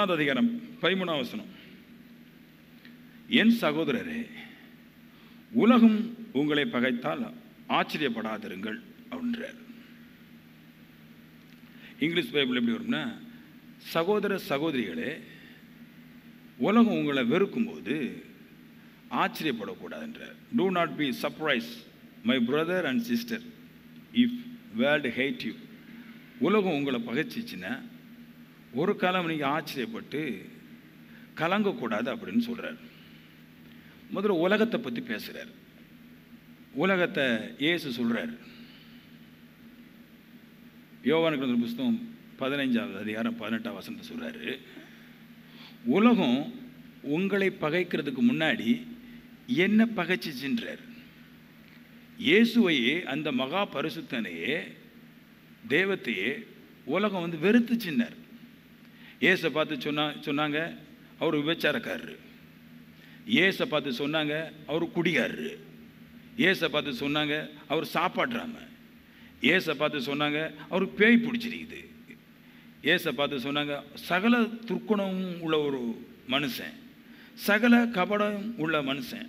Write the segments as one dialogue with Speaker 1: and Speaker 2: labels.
Speaker 1: 1 அதிகாரம் 13 வசனம். என் சகோதரரே, உலகம் உங்களை பகைத்தால் ஆச்சரியப்படாதிருங்கள் அப்படின்றார். இங்கிலீஷ் பைபிள் எப்படி வரும்னா, சகோதர சகோதரிகளே, உலகம் உங்களை வெறுக்கும் போது ஆச்சரியப்படக்கூடாதுன்றார். Do not be surprise my brother and sister if world hate you. உலகம் உங்களை பகைச்சிச்சுன்னா ஒரு காலம் நீங்கள் ஆச்சரியப்பட்டு கலங்கக்கூடாது அப்படின்னு சொல்கிறார். முதல்ல உலகத்தை பற்றி பேசுகிறார். உலகத்தை இயேசு சொல்கிறார். யோவானுக்கு புத்தகம் 15 அதிகாரம் 18 வசனத்தை சொல்கிறாரு, உலகம் உங்களை பகைக்கிறதுக்கு முன்னாடி என்ன பகைச்சிச்சுன்றார். இயேசுவையே, அந்த மகா பரிசுத்தனையே, தெய்வத்தையே உலகம் வந்து வெறுத்துச்சின்னார். இயேசை பார்த்து சொன்னாங்க அவர் விபச்சாரக்காரரு. இயேசை பார்த்து சொன்னாங்க அவர் குடிகாரரு. இயேசை பார்த்து சொன்னாங்க அவர் சாப்பாடுறாம. இயேசை பார்த்து சொன்னாங்க அவருக்கு பேய் பிடிச்சிருக்குது. இயேசை பார்த்து சொன்னாங்க சகல துர்க்குணமும் உள்ள ஒரு மனுஷன், சகல கபடம் உள்ள மனுஷன்,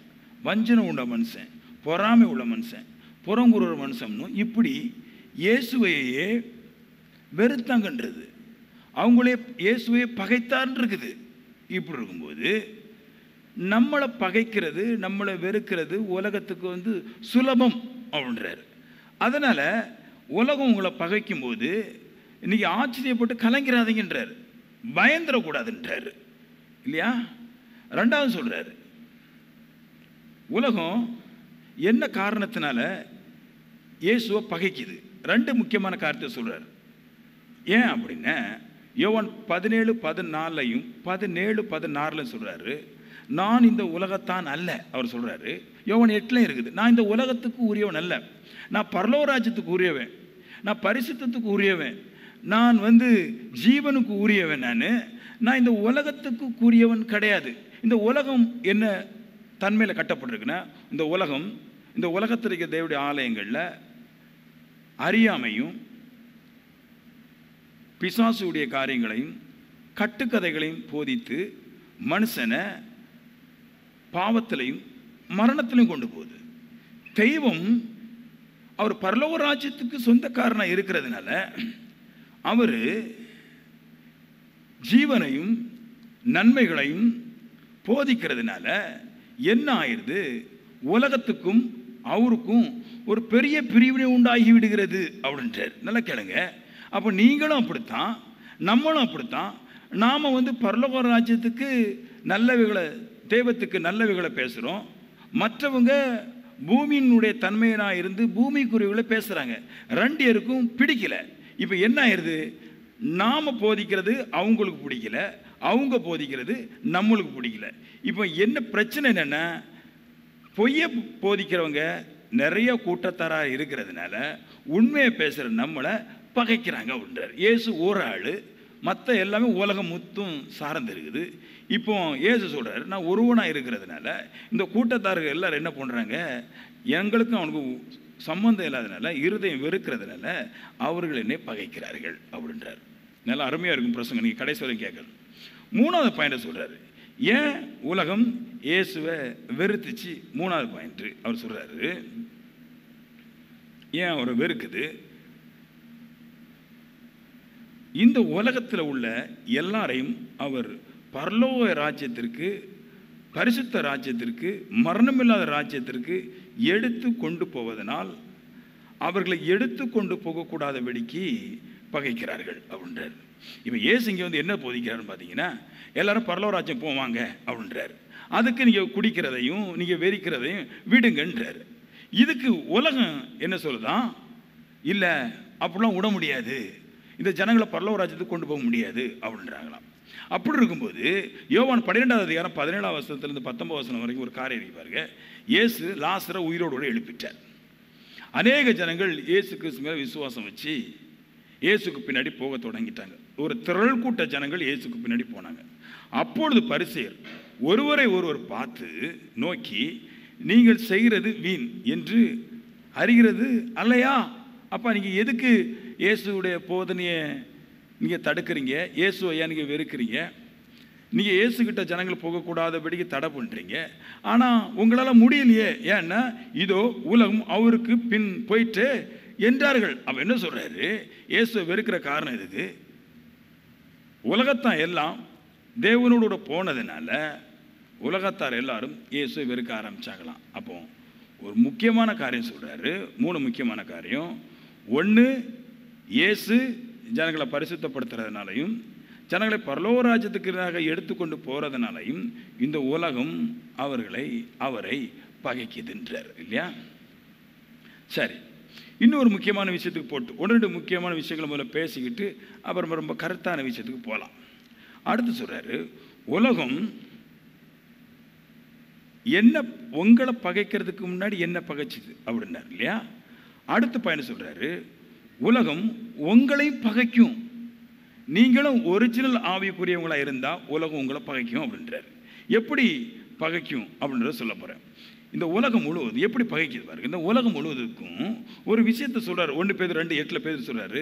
Speaker 1: வஞ்சனம் உள்ள மனுஷன், பொறாமை உள்ள மனுஷன், புறங்குற மனுஷன்னு இப்படி இயேசுவையே வெறுத்தாங்கன்றது. அவங்களே இயேசுவையே பகைத்தார்ன்னு இருக்குது. இப்படி இருக்கும்போது நம்மளை பகைக்கிறது, நம்மளை வெறுக்கிறது உலகத்துக்கு வந்து சுலபம் அப்படின்றார். அதனால் உலகம் உங்களை பகைக்கும் போது இன்றைக்கி ஆச்சரியப்பட்டு கலங்கிறாதீங்கன்றார், பயந்துடக்கூடாதுன்றார் இல்லையா. ரெண்டாவது சொல்கிறார், உலகம் என்ன காரணத்தினால இயேசுவை பகைக்குது. 2 முக்கியமான காரணத்தை சொல்கிறார். ஏன் அப்படின்னா, யோவான் 17:14 17:16 சொல்கிறாரு, நான் இந்த உலகத்தான் அல்ல அவர் சொல்கிறாரு. யோவான் 8 இருக்குது, நான் இந்த உலகத்துக்கு உரியவன் அல்ல, நான் பரலோக ராஜ்யத்துக்கு உரியவன், நான் பரிசுத்தத்துக்கு உரியவன், நான் வந்து ஜீவனுக்கு உரியவன். நான் இந்த உலகத்துக்கு உரியவன் கிடையாது. இந்த உலகம் என்ன தன்மையில் கட்டப்பட்டிருக்குன்னா, இந்த உலகத்தில் இருக்கிற தேவனுடைய ஆலயங்களில் அறியாமையும் பிசாசுடைய காரியங்களையும் கட்டுக்கதைகளையும் போதித்து மனுஷனை பாவத்திலையும் மரணத்திலையும் கொண்டு போகுது. தெய்வம் அவர் பரலோக ராஜ்யத்துக்கு சொந்தக்காரனாக இருக்கிறதுனால அவர் ஜீவனையும் நன்மைகளையும் போதிக்கிறதுனால என்ன ஆயிடுது, உலகத்துக்கும் அவருக்கும் ஒரு பெரிய பிரிவினை உண்டாகி விடுகிறது அப்படின்றார். நல்லா கேளுங்க. அப்போ நீங்களும் அப்படித்தான், நம்மளும் அப்படித்தான். நாம் வந்து பரலோக ராஜ்யத்துக்கு நல்லவைகளை, தெய்வத்துக்கு நல்லவைகளை பேசுகிறோம். மற்றவங்க பூமியினுடைய தன்மையினாக இருந்து பூமிக்குரியவர்களை பேசுகிறாங்க. 2 பேருக்கும் பிடிக்கல. இப்போ என்ன ஆயிடுது, நாம் போதிக்கிறது அவங்களுக்கு பிடிக்கல, அவங்க போதிக்கிறது நம்மளுக்கு பிடிக்கல. இப்போ என்ன பிரச்சனை என்னென்னா, பொய்யை போதிக்கிறவங்க நிறைய கூட்டத்தாராக இருக்கிறதுனால உண்மையை பேசுகிற நம்மளை பகைக்கிறாங்க அப்படின்றார். இயேசு ஒரு ஆள், மற்ற எல்லாமே உலகம் முத்தும் சார்ந்து இருக்குது. இப்போ இயேசு சொல்கிறார், நான் ஒருவனாக இருக்கிறதுனால இந்த கூட்டத்தார்கள் எல்லாரும் என்ன பண்ணுறாங்க, எங்களுக்கும் அவனுக்கு சம்பந்தம் இல்லாதனால, இருதயம் வெறுக்கிறதுனால அவர்கள் என்னை பகைக்கிறார்கள் அப்படின்றார். நல்லா அருமையாக இருக்கும் பிரசங்க, நீங்கள் கடைசி வரை கேட்கணும். 3வது பாயிண்ட்டை சொல்கிறாரு, ஏன் உலகம் இயேசுவை வெறுத்துச்சு. 3வது பாயிண்ட் அவர் சொல்கிறாரு, ஏன் அவரை வெறுக்குது. இந்த உலகத்தில் உள்ள எல்லாரையும் அவர் பரலோக ராஜ்யத்திற்கு, பரிசுத்த ராஜ்யத்திற்கு, மரணமில்லாத ராஜ்யத்திற்கு எடுத்து கொண்டு போவதனால் அவர்களை எடுத்து கொண்டு போகக்கூடாதபடிக்கு பகைக்கிறார்கள் அப்படின்றார். இப்போ இயேசு இங்கே வந்து என்ன போதிக்கிறாருன்னு பார்த்தீங்கன்னா, எல்லாரும் பரலோக ராஜ்யம் போவாங்க அப்படின்றார். அதுக்கு நீங்கள் குடிக்கிறதையும் நீங்கள் வெறிக்கிறதையும் விடுங்கன்றார். இதுக்கு உலகம் என்ன சொல்லுதான், இல்லை அப்படிலாம் விட முடியாது, இந்த ஜனங்களை பரலோக ராஜ்யத்துக்கு கொண்டு போக முடியாது அப்படின்றாங்களாம். அப்படி இருக்கும்போது யோவான் 12வது அதிகாரம் 17வது வசனத்திலிருந்து 19 வசனம் வரைக்கும் ஒரு காரியம் இருப்பாருங்க. இயேசு லாசரை உயிரோடு எழுப்பிட்டார். அநேக ஜனங்கள் இயேசு கிறிஸ்து மேலே விசுவாசம் வச்சு இயேசுக்கு பின்னாடி போக தொடங்கிட்டாங்க. ஒரு திரள் கூட்ட ஜனங்கள் இயேசுக்கு பின்னாடி போனாங்க. அப்பொழுது பரிசேயர் ஒருவரை ஒருவர் பார்த்து நோக்கி, நீங்கள் செய்கிறது வீண் என்று அறிகிறது அல்லையா? அப்போ நீங்கள் எதுக்கு இயேசுடைய போதனையை நீங்கள் தடுக்கிறீங்க? இயேசுவையா நீங்கள் வெறுக்கிறீங்க? நீங்கள் இயேசுகிட்ட ஜனங்கள் போகக்கூடாதபடிக்கு தடை பண்ணுறீங்க. ஆனால் உங்களால் முடியலையே, ஏன்னா இதோ உலகம் அவருக்கு பின் போயிட்டு என்றார்கள். அவன் என்ன சொல்கிறாரு? இயேசுவை வெறுக்கிற காரணம் இதுக்கு, உலகத்தான் எல்லாம் தேவனோட போனதுனால உலகத்தார் எல்லாரும் இயேசுவை வெறுக்க ஆரம்பித்தாங்களாம். அப்போ ஒரு முக்கியமான காரியம் சொல்கிறாரு, 3 முக்கியமான காரியம். ஒன்று, இயேசு ஜனங்களை பரிசுத்தப்படுத்துறதுனாலையும் ஜனங்களை பரலோக ராஜ்யத்துக்கு எடுத்துக்கொண்டு போகிறதுனாலையும் இந்த உலகம் அவரை பகைக்குதுன்றார் இல்லையா? சரி, இன்னொரு முக்கியமான விஷயத்துக்கு போட்டு 1-2 முக்கியமான விஷயங்களை முதல்ல பேசிக்கிட்டு அப்புறம் ரொம்ப கருத்தான விஷயத்துக்கு போகலாம். அடுத்து சொல்கிறாரு, உலகம் என்ன உங்களை பகைக்கிறதுக்கு முன்னாடி என்ன பகைச்சிது அப்படின்னாரு இல்லையா? அடுத்த பயணம் சொல்கிறாரு, உலகம் உங்களையும் பகைக்கும், நீங்களும் ஒரிஜினல் ஆவிக்குரியவங்களாக இருந்தால் உலகம் உங்களை பகைக்கும் அப்படின்றார். எப்படி பகைக்கும் அப்படின்றத சொல்ல போகிறேன். இந்த உலகம் முழுவதும் எப்படி பகைக்குது பாருங்க. இந்த உலகம் முழுவதுக்கும் ஒரு விஷயத்தை சொல்கிறார். 1 பேதுரு 2:8 சொல்கிறாரு,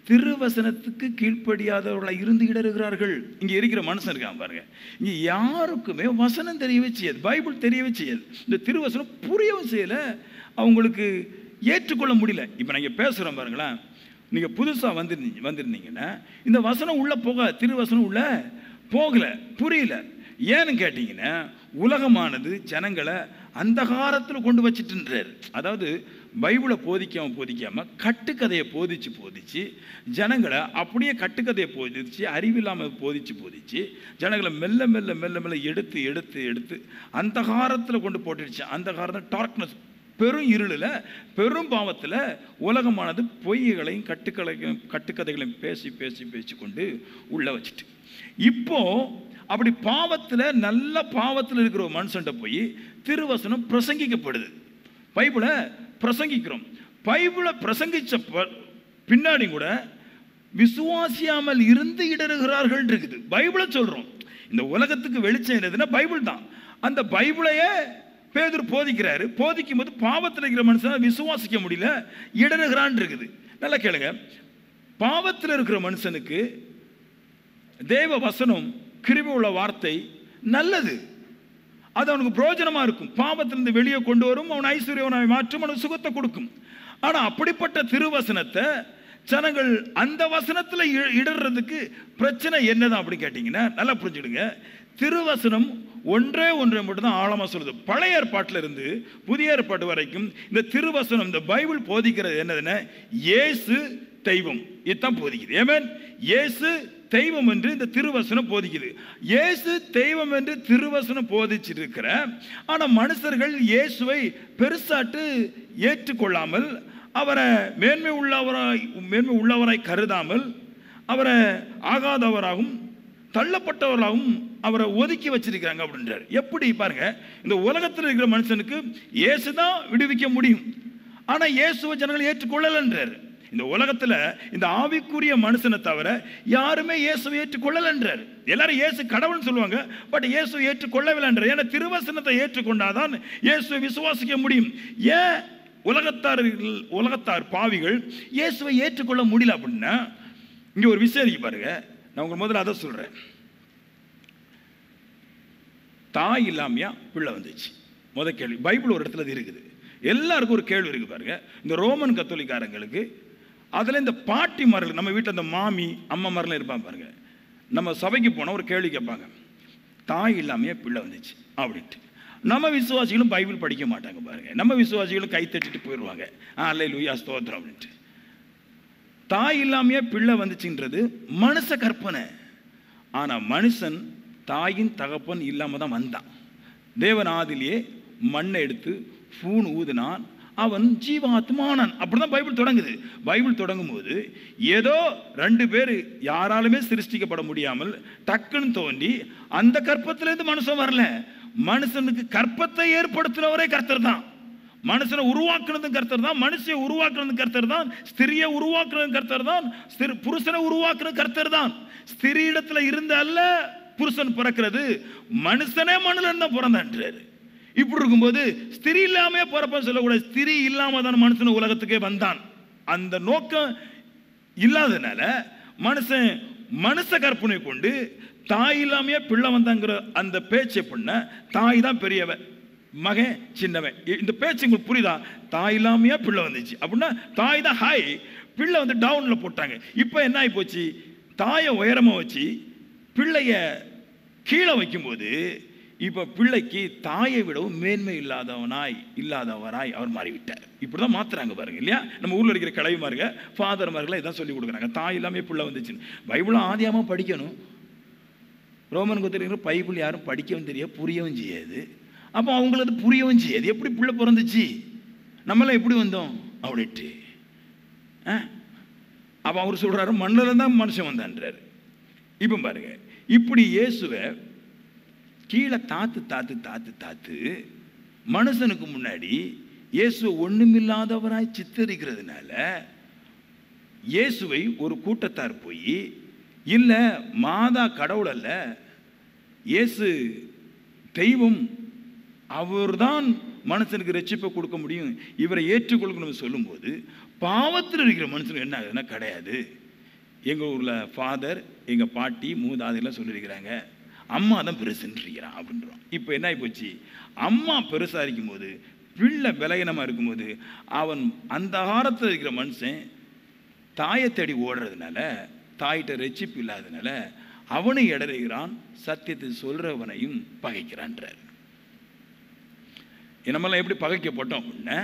Speaker 1: திருவசனத்துக்கு கீழ்ப்படியாதவர்களாக இருந்து இடறுகிறார்கள். இங்கே இருக்கிற மனுஷன் இருக்கான் பாருங்க, இங்கே யாருக்குமே வசனம் தெரியவே செய்யாது, பைபிள் தெரியவே செய்யாது, இந்த திருவசனம் புரியவும் செய்யலை, அவங்களுக்கு ஏற்றுக்கொள்ள முடியல. இப்போ நீங்கள் பேசுகிறோம் பாருங்களேன், நீங்கள் புதுசாக வந்திருந்தீங்கன்னா இந்த வசனம் உள்ளே திருவசனம் உள்ளே போகலை, புரியல. ஏன்னு கேட்டிங்கன்னா உலகமானது ஜனங்களை அந்தகாரத்தில் கொண்டு வச்சிட்டுன்றார். அதாவது பைபிளை போதிக்காமல் கட்டுக்கதையை போதிச்சு ஜனங்களை அப்படியே கட்டுக்கதையை போதிச்சு அறிவில்லாமல் போதிச்சு ஜனங்களை மெல்ல மெல்ல மெல்ல மெல்ல எடுத்து அந்தகாரத்தில் கொண்டு போட்டுடுச்சு. அந்தகாரம் டார்க்னஸ், பெரும் இருளில் பெரும் பாவத்தில் உலகமானது பொய்களையும் கட்டுக்கதைகளையும் பேசி கொண்டு உள்ளே வச்சுட்டு, இப்போ அப்படி பாவத்தில் நல்ல பாவத்தில் இருக்கிற ஒரு மனுஷன்ட்ட போய் திருவசனம் பிரசங்கிக்கப்படுது. பைபிளை பிரசங்கிக்கிறோம். பைபிளை பிரசங்கிச்ச பின்னாடி கூட விசுவாசியாமல் இருந்து இடறுகிறார்கள் இருக்குது. பைபிளை சொல்கிறோம். இந்த உலகத்துக்கு வெளிச்சம் என்னதுன்னா பைபிள் தான். அந்த பைபிளையே பேதுரு போதிக்கிறாரு. போதிக்கும் போது பாவத்தில் இருக்கிற மனுஷன் விசுவாசிக்க முடியல, இடறுகிறான் இருக்குது. நல்லா கேளுங்க, பாவத்தில் இருக்கிற மனுஷனுக்கு தேவ வசனம் கிருபை உள்ள வார்த்தை நல்லது, அது அவனுக்கு பிரயோஜனமாக இருக்கும். பாவத்திலிருந்து வெளியே கொண்டு வரும், அவன் ஐஸ்வர்யவனாக மாற்றும், அவனுக்கு சுகத்தை கொடுக்கும். ஆனால் அப்படிப்பட்ட திருவசனத்தை ஜனங்கள் அந்த வசனத்தில் இடறதுக்கு பிரச்சனை என்னதான் அப்படின்னு கேட்டிங்கன்னா நல்லா புரிஞ்சுடுங்க. திருவசனம் ஒன்றே மட்டும் தான் ஆழமாக சொல்லுது. பழைய ஏற்பாட்டில் இருந்து புதிய ஏற்பாட்டு வரைக்கும் இந்த திருவசனம், இந்த பைபிள் போதிக்கிறது என்னதுன்னா இயேசு தெய்வம், இதுதான் போதிக்குது. ஏமேன், இயேசு தெய்வம் என்று இந்த திருவசனம் போதிக்குது. இயேசு தெய்வம் என்று திருவசனம் போதிச்சிட்டு இருக்கிற, ஆனால் மனுஷர்கள் இயேசுவை பெருசாட்டு ஏற்றுக்கொள்ளாமல் அவரை மேன்மை உள்ளவராய் கருதாமல் அவரை ஆகாதவராகவும் தள்ளப்பட்டவர்களாகவும் அவரை ஒதுக்கி வச்சிருக்கிறாங்க அப்படின்றார். எப்படி பாருங்க, இந்த உலகத்தில் இருக்கிற மனுஷனுக்கு இயேசு தான் விடுவிக்க முடியும், ஆனால் இயேசுவை ஜனங்கள் ஏற்றுக்கொள்ளலன்றார். இந்த உலகத்தில் இந்த ஆவிக்குரிய மனுஷனை தவிர யாருமே இயேசுவை ஏற்றுக்கொள்ளலன்றார். எல்லாரும் இயேசு கடவுள்னு சொல்லுவாங்க, பட் இயேசுவை ஏற்றுக்கொள்ளவில்லைன்றார். ஏன்னா திருவசனத்தை ஏற்றுக்கொண்டாதான் இயேசுவை விசுவாசிக்க முடியும். ஏன் உலகத்தார் பாவிகள் இயேசுவை ஏற்றுக்கொள்ள முடியல அப்படின்னா இங்கே ஒரு விஷயம் இருக்கு பாருங்க. நான் உங்களுக்கு முதல்ல அதை சொல்கிறேன். தாய் இல்லாமையா பிள்ளை வந்துச்சு? முதல் கேள்வி. பைபிள் ஒரு இடத்துல அது இருக்குது. எல்லாருக்கும் ஒரு கேள்வி இருக்குது பாருங்க. இந்த ரோமன் கத்தோலிக்காரங்களுக்கு அதில் இந்த பாட்டிமார்கள், நம்ம வீட்டில் அந்த மாமி அம்மாமாரெலாம் இருப்பாங்க பாருங்க, நம்ம சபைக்கு போனால் ஒரு கேள்வி கேட்பாங்க, தாய் இல்லாமையா பிள்ளை வந்துச்சு அப்படின்ட்டு. நம்ம விசுவாசிகளும் பைபிள் படிக்க மாட்டாங்க பாருங்க. நம்ம விசுவாசிகளும் கை தட்டிட்டு போயிடுவாங்க, அல்லேலூயா ஸ்தோத்திரம் அப்படின்ட்டு. தாய் இல்லாமையே பிள்ளை வந்துச்சுன்றது மனுஷ கற்பனை. ஆனால் மனுஷன் தாயின் தகப்பன் இல்லாமல் தான் வந்தான். தேவன் ஆதிலேயே மண்ணை எடுத்து பூன் ஊதினான், அவன் ஜீவாத்மானான். அப்படிதான் பைபிள் தொடங்குது. பைபிள் தொடங்கும் போது ஏதோ 2 பேர் யாராலுமே சிருஷ்டிக்கப்பட முடியாமல் டக்குன்னு தோண்டி அந்த கற்பத்திலேருந்து மனுஷன் வரல. மனுஷனுக்கு கற்பத்தை ஏற்படுத்தினவரே கர்த்தர் தான். மனுஷனை உருவாக்குனதும் கர்த்தர் தான், மனுஷனை உருவாக்குனதும் கர்த்தர் தான், ஸ்திரியை உருவாக்குனதும் கர்த்தர் தான், புருஷனை உருவாக்குனது கர்த்தர் தான். ஸ்திரீ இடத்துல இருந்து அல்ல புருஷன் பிறக்கிறது, மனுஷனே மண்ணில் தான் பிறந்தான்றாரு. இப்படி இருக்கும்போது ஸ்திரீ இல்லாம பிறப்பன்னு சொல்லக்கூடாது. ஸ்திரீ இல்லாம தான் மனுஷன் உலகத்துக்கே வந்தான். அந்த நோக்கம் இல்லாதனால மனுஷன் மனுஷ கற்பனை கொண்டு தாய் இல்லாமையே பிள்ளை வந்தாங்கிற அந்த பேச்சை பண்ண தாய் தான் பெரியவன், மகன் சின்னவன். இந்த பேச்சு உங்களுக்கு புரியுதா? தாய் இல்லாமையா பிள்ளை வந்துச்சு அப்படின்னா தாய் தான் ஹாய், பிள்ளை வந்து டவுன்ல போட்டாங்க. இப்போ என்ன ஆகி போச்சு? தாயை உயரமா வச்சு பிள்ளைய கீழே வைக்கும்போது இப்போ பிள்ளைக்கு தாயை விடவும் மேன்மை இல்லாதவராய் அவர் மாறிவிட்டார். இப்படிதான் மாத்துறாங்க பாருங்க இல்லையா? நம்ம ஊர்ல இருக்கிற கிளைமாருங்க ஃபாதர்மார்கள்லாம் இதான் சொல்லி கொடுக்குறாங்க, தாய் இல்லாமல் பிள்ளை வந்துச்சுன்னு. பைபிளும் ஆதியாம படிக்கணும். ரோமன் கோத்திர பைபிள் யாரும் படிக்கவும் தெரியாது, புரியவும் செய்யாது. அப்போ அவங்களுக்கு புரியவும் செய்யாது. எப்படி பிள்ளை பிறந்துச்சு, நம்மளாம் எப்படி வந்தோம் அப்படின்ட்டு. அப்போ அவர் சொல்றாரு மண்ணில் தான் மனுஷன் வந்தான்றாரு. இப்போ பாருங்க, இப்படி இயேசுவை கீழே தாத்து மனுஷனுக்கு முன்னாடி இயேசுவை ஒண்ணுமில்லாதவராய் சித்தரிக்கிறதுனால இயேசுவை ஒரு கூட்டத்தார் போய், இல்ல மாதா கடவுள் அல்ல, இயேசு தெய்வம், அவர்தான் மனுஷனுக்கு ரட்சிப்பை கொடுக்க முடியும், இவரை ஏற்றுக்கொள்ளணும் சொல்லும்போது பாவத்தில் இருக்கிற மனுஷனுக்கு என்ன ஆகுதுன்னா, கிடையாது, எங்கள் ஊரில் ஃபாதர் எங்கள் பாட்டி மூதாதையெல்லாம் சொல்லியிருக்கிறாங்க, அம்மா தான் பெருசுன்றிருக்கிறான் அப்படின்றோம். இப்போ என்ன ஆகி போச்சு? அம்மா பெருசாக இருக்கும்போது பிள்ளை விலகினமாக இருக்கும்போது அவன் அந்த காலத்தில் இருக்கிற மனுஷன் தாயை தேடி ஓடுறதுனால, தாயிட்ட ரட்சிப்பு இல்லாததுனால அவனை இடறுகிறான், சத்தியத்தை சொல்றவனையும் பகைக்கிறான்றார். நம்மளாம் எப்படி பகைக்கப்பட்டோம் அப்படின்னா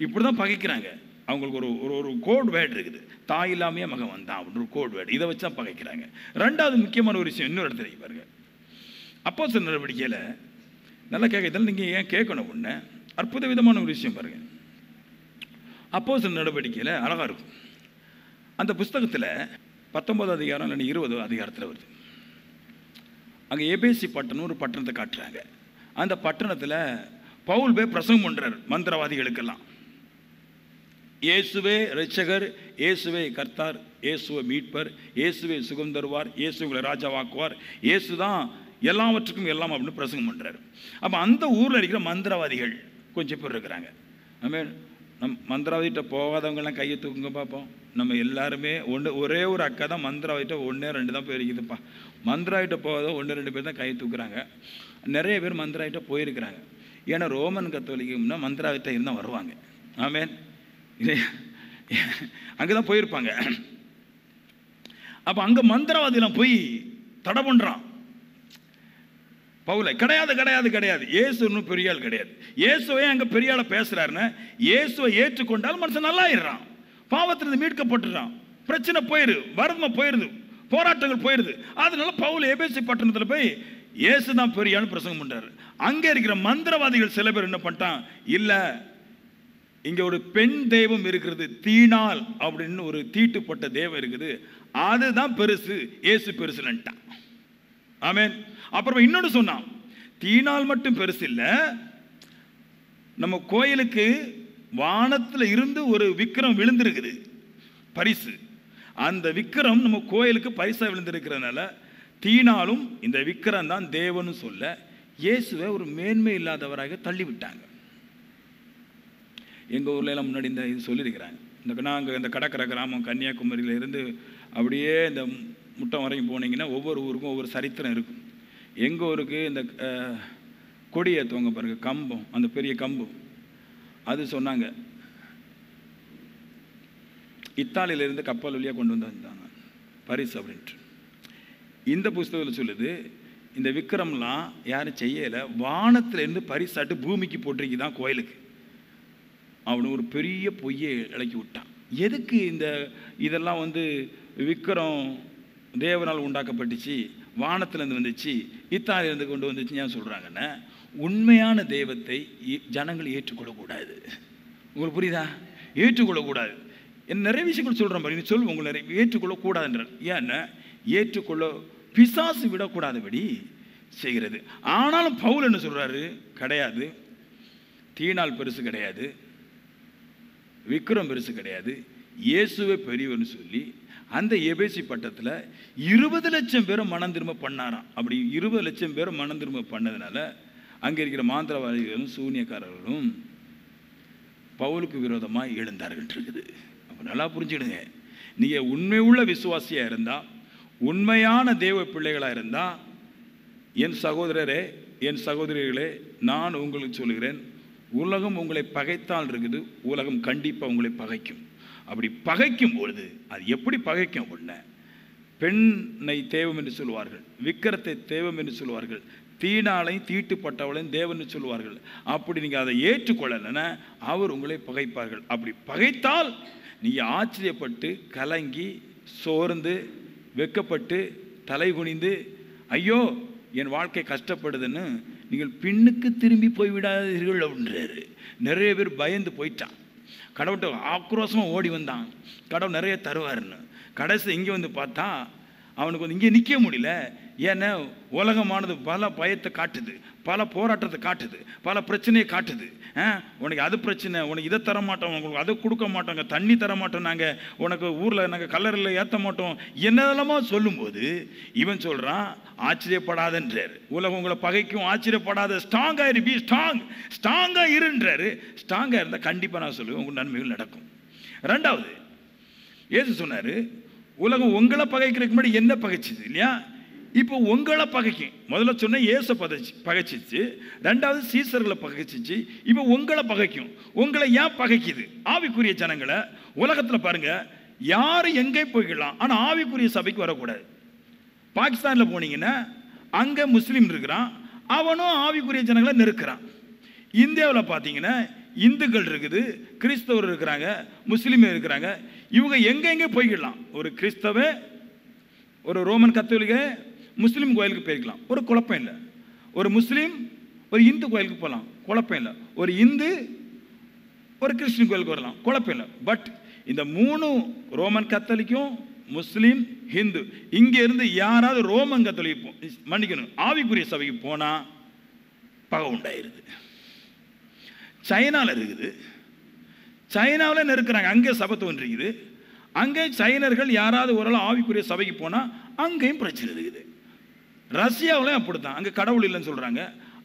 Speaker 1: இப்படி தான் பகைக்கிறாங்க. அவங்களுக்கு ஒரு ஒரு கோட் வேர்டு இருக்குது, தாய் இல்லாமையே மகன் வந்தான் அப்படின்னு ஒரு கோட் வேர்டு, இதை வச்சு தான் பகைக்கிறாங்க. ரெண்டாவது முக்கியமான ஒரு விஷயம் இன்னொரு இடத்துல பாருங்க, அப்போஸ்தலர் நடவடிக்கையில் நல்லா கேட்க, இதெல்லாம் நீங்கள் ஏன் கேட்கணும் அப்படின்னா அற்புத விதமான ஒரு விஷயம் பாருங்க. அப்போஸ்தலர் நடவடிக்கையில் அழகாக இருக்கும். அந்த புஸ்தகத்தில் 19 அதிகாரம் இல்லை 20 அதிகாரத்தில் வருது. அங்கே எபேசி பட்டணம் ஒரு பட்டணத்தை காட்டுறாங்க. அந்த பட்டணத்தில் பவுல் போய் பிரசங்கம் பண்ணுறார் மந்திரவாதிகளுக்கெல்லாம். இயேசுவே இரட்சகர், இயேசுவே கர்த்தார், இயேசுவை மீட்பர், இயேசுவே சுகம் தருவார், இயேசுவை ராஜாவாக்குவார், இயேசு தான் எல்லாவற்றுக்கும் எல்லாம் அப்படின்னு பிரசங்கம் பண்ணுறாரு. அப்போ அந்த ஊரில் இருக்கிற மந்திரவாதிகள் கொஞ்சம் பேர் இருக்கிறாங்க. மந்திரவாதிகிட்ட போகாதவங்கெல்லாம் கையை தூக்குங்க பார்ப்போம். நம்ம எல்லாருமே ஒரே ஒரு அக்கா தான் மந்திரவாதிகிட்ட 1-2 தான் போயிருக்குதுப்பா. மந்திரவாதிகிட்ட போகாத 1-2 பேர் தான் கையை தூக்குறாங்க. நிறைய பேர் மந்திரவாதிகிட்ட போயிருக்கிறாங்க. ஏன்னா ரோமன் கத்தோலிக்கம்னா மந்திரவாதிகிட்ட இருந்தால் வருவாங்க. ஆமேன், அங்கே தான் போயிருப்பாங்க. அப்போ அங்கே மந்திரவாதிலாம் போய் தடை பண்ணுறான் பவுலை. கிடையாது கிடையாது கிடையாது, இயேசு ஒன்றும் பெரிய ஆள் கிடையாது. இயேசுவே அங்கே பெரிய ஆளை பேசுகிறாருன்னு இயேசுவை ஏற்றுக்கொண்டால் மனுஷன் நல்லாயிடுறான், பாவத்திலிருந்து மீட்கப்பட்டுறான், பிரச்சனை போயிடுது, வறுமை போயிடுது, போராட்டங்கள் போயிடுது. அதனால பவுல் எபேசி பட்டணத்தில் போய் இயேசு தான் பெரிய ஆள் பிரசங்கம் பண்ணுறாரு. அங்கே இருக்கிற மந்திரவாதிகள் சில பேர் என்ன பண்ணிட்டான், இல்லை இங்கே ஒரு பெண் தெய்வம் இருக்கிறது, தீனால் அப்படின்னு ஒரு தீட்டுப்பட்ட தெய்வம் இருக்குது, அதுதான் பெருசு, இயேசு பெருசுன்னுட்டான். ஆமேன். அப்புறம் இன்னொன்று சொன்னான், தீனால் மட்டும் பெருசு இல்லை, நம்ம கோயிலுக்கு வானத்தில் இருந்து ஒரு விக்கிரம் விழுந்திருக்குது பரிசு, அந்த விக்கிரம் நம்ம கோயிலுக்கு பரிசா விழுந்திருக்கிறதுனால தீனாலும் இந்த விக்கிரம் தான் தேவன்னு சொல்ல இயேசுவை ஒரு மேன்மை இல்லாதவராக தள்ளிவிட்டாங்க. எங்கள் ஊர்ல எல்லாம் முன்னாடி இந்த இது சொல்லியிருக்கிறாங்க. நாங்கள் இந்த கடற்கரை கிராமம் கன்னியாகுமரியில் இருந்து அப்படியே இந்த முட்டம் வரைக்கும் போனீங்கன்னா ஒவ்வொரு ஊருக்கும் ஒவ்வொரு சரித்திரம் இருக்கும். எங்கள் ஊருக்கு இந்த கொடி ஏற்றுவாங்க பாருங்க, கம்பம், அந்த பெரிய கம்பம், அது சொன்னாங்க இத்தாலியிலிருந்து கப்பல் வழியாக கொண்டு வந்தாங்க பரிசு அப்படின்ட்டு. இந்த புஸ்தகத்தில் சொல்லுது, இந்த விக்கிரம்லாம் யாரும் செய்யலை, வானத்திலேருந்து பரிசாட்டு பூமிக்கு போட்டிருக்குதான் கோயிலுக்கு அவனு ஒரு பெரிய பொய்யை இலக்கி விட்டான். எதுக்கு இதெல்லாம் விக்கிரம் தேவனால் உண்டாக்கப்பட்டுச்சு, வானத்திலேருந்து வந்துச்சு, இத்தாலியிலேருந்து கொண்டு வந்துச்சு ஏன் சொல்கிறாங்கன்னா, உண்மையான தெய்வத்தை ஜனங்கள் ஏற்றுக்கொள்ளக்கூடாது. உங்களுக்கு புரியுதா? ஏற்றுக்கொள்ளக்கூடாது. நிறைய விஷயங்கள் சொல்கிறேன் பாருங்க, சொல்லுவோம் உங்களை நிறைய ஏற்றுக்கொள்ளக்கூடாதுன்ற. ஏன்னா ஏற்றுக்கொள்ள பிசாசு விடக்கூடாதபடி செய்கிறது. ஆனாலும் பவுல் என்ன சொல்கிறாரு, கிடையாது, தீனால் பெருசு கிடையாது, விக்கிரம் பெருசு கிடையாது, இயேசுவே பெரியவன்னு சொல்லி அந்த எபேசி பட்டத்தில் 20 லட்சம் பேரை மனம் திரும்ப பண்ணாராம். அப்படி 20 லட்சம் பேரை மனம் திரும்ப பண்ணதுனால அங்கே இருக்கிற மாந்திரவாதிகளும் சூனியக்காரர்களும் பவுலுக்கு விரோதமாக எழுந்தார்கள் இருக்குது. அப்போ நல்லா புரிஞ்சுடுங்க, நீங்கள் உண்மை உள்ள விசுவாசியாக இருந்தால் உண்மையான தேவ பிள்ளைகளாக இருந்தால், என் சகோதரரே, என் சகோதரிகளே, நான் உங்களுக்கு சொல்கிறேன், உலகம் உங்களை பகைத்தால் இருக்குது, உலகம் கண்டிப்பாக உங்களை பகைக்கும். அப்படி பகைக்கும் பொழுது அது எப்படி பகைக்கும் அப்படின்னா, பெண்ணை தேவம் என்று சொல்வார்கள், விக்கிரத்தை தேவம் என்று சொல்வார்கள், தீனாலையும் தீட்டுப்பட்டவளையும் தேவன் என்று சொல்வார்கள். அப்படி நீங்கள் அதை ஏற்றுக்கொள்ளலைன்னா அவர் உங்களை பகைப்பார்கள். அப்படி பகைத்தால் நீங்கள் ஆச்சரியப்பட்டு கலங்கி சோர்ந்து வெக்கப்பட்டு தலை குனிந்து ஐயோ என் வாழ்க்கை கஷ்டப்படுதுன்னு நீங்கள் பின்னுக்கு திரும்பி போய்விடாதீர்கள் அப்படின்றாரு. நிறைய பேர் பயந்து போயிட்டான். கடவுள்கிட்ட ஆக்ரோஷமாக ஓடி வந்தான், கடவுள் நிறைய தருவாருன்னு. கடைசி இங்கே வந்து பார்த்தா அவனுக்கு வந்து இங்கே நிற்க முடியல. ஏன்னா உலகமானது பல பயத்தை காட்டுது, பல போராட்டத்தை காட்டுது, பல பிரச்சனையை காட்டுது. உனக்கு அது பிரச்சனை, உனக்கு இதை தர மாட்டோம், உங்களுக்கு அதை கொடுக்க மாட்டோங்க, தண்ணி தர மாட்டோம், நாங்கள் உனக்கு ஊரில் நாங்கள் கல்லறையில் ஏற்ற மாட்டோம், என்னதெல்லாமோ சொல்லும்போது இவன் சொல்கிறான் ஆச்சரியப்படாதன்றார். உலகம் உங்களை பகைக்கும், ஆச்சரியப்படாத, ஸ்ட்ராங்காக இரு, பி ஸ்ட்ராங், ஸ்ட்ராங்காக இருன்றாரு. ஸ்ட்ராங்காக இருந்தால் கண்டிப்பாக நான் சொல்லுவேன் உங்களுக்கு நன்மைகள் நடக்கும். ரெண்டாவது, ஏசு சொன்னார், உலகம் உங்களை பகைக்கிறதுக்கு முன்னாடி என்ன பகைச்சிது இல்லையா? இப்போ உங்களை பகைக்கும். முதல்ல சொன்ன இயேசு பகைச்சிச்சு, ரெண்டாவது சீசர்களை பகைச்சிச்சு, இப்போ உங்களை பகைக்கும். உங்களை ஏன் பகைக்குது? ஆவிக்குரிய ஜனங்களை உலகத்தில் பாருங்க, யாரும் எங்கே போய்க்கலாம், ஆனால் ஆவிக்குரிய சபைக்கு வரக்கூடாது. பாகிஸ்தானில் போனீங்கன்னா அங்கே முஸ்லீம் இருக்கிறான், அவனும் ஆவிக்குரிய ஜனங்களை நெருக்கிறான். இந்தியாவில் பார்த்தீங்கன்னா இந்துக்கள் இருக்குது, கிறிஸ்தவர் இருக்கிறாங்க, முஸ்லீம் இருக்கிறாங்க. இவங்க எங்கெங்கே போய்க்கலாம். ஒரு கிறிஸ்தவ, ஒரு ரோமன் கத்தோலிக்க, முஸ்லீம் கோயிலுக்கு போயிருக்கலாம், ஒரு குழப்பம் இல்லை. ஒரு முஸ்லீம் ஒரு இந்து கோயிலுக்கு போகலாம், குழப்பம் இல்லை. ஒரு இந்து ஒரு கிறிஸ்டின் கோயிலுக்கு வரலாம், குழப்பம் இல்லை. பட் இந்த மூணு, ரோமன் கத்தோலிக்கும், முஸ்லீம், ஹிந்து, இங்கே இருந்து யாராவது ரோமன் கத்தோலிக்கு மன்னிக்கணும் ஆவிக்குரிய சபைக்கு போனால் பகை உண்டாயிருது. சைனாவில் இருக்குது, சைனாவில் நெருக்கிறாங்க, அங்கே சபை தோன்றிக்குது. அங்கே சைனர்கள் யாராவது ஒரு ஆவிக்குரிய சபைக்கு போனால் அங்கேயும் பிரச்சனை இருக்குது. ரஷ்யாவிலையும் அப்படி தான், அங்கே கடவுள் இல்லைன்னு சொல்கிறாங்க,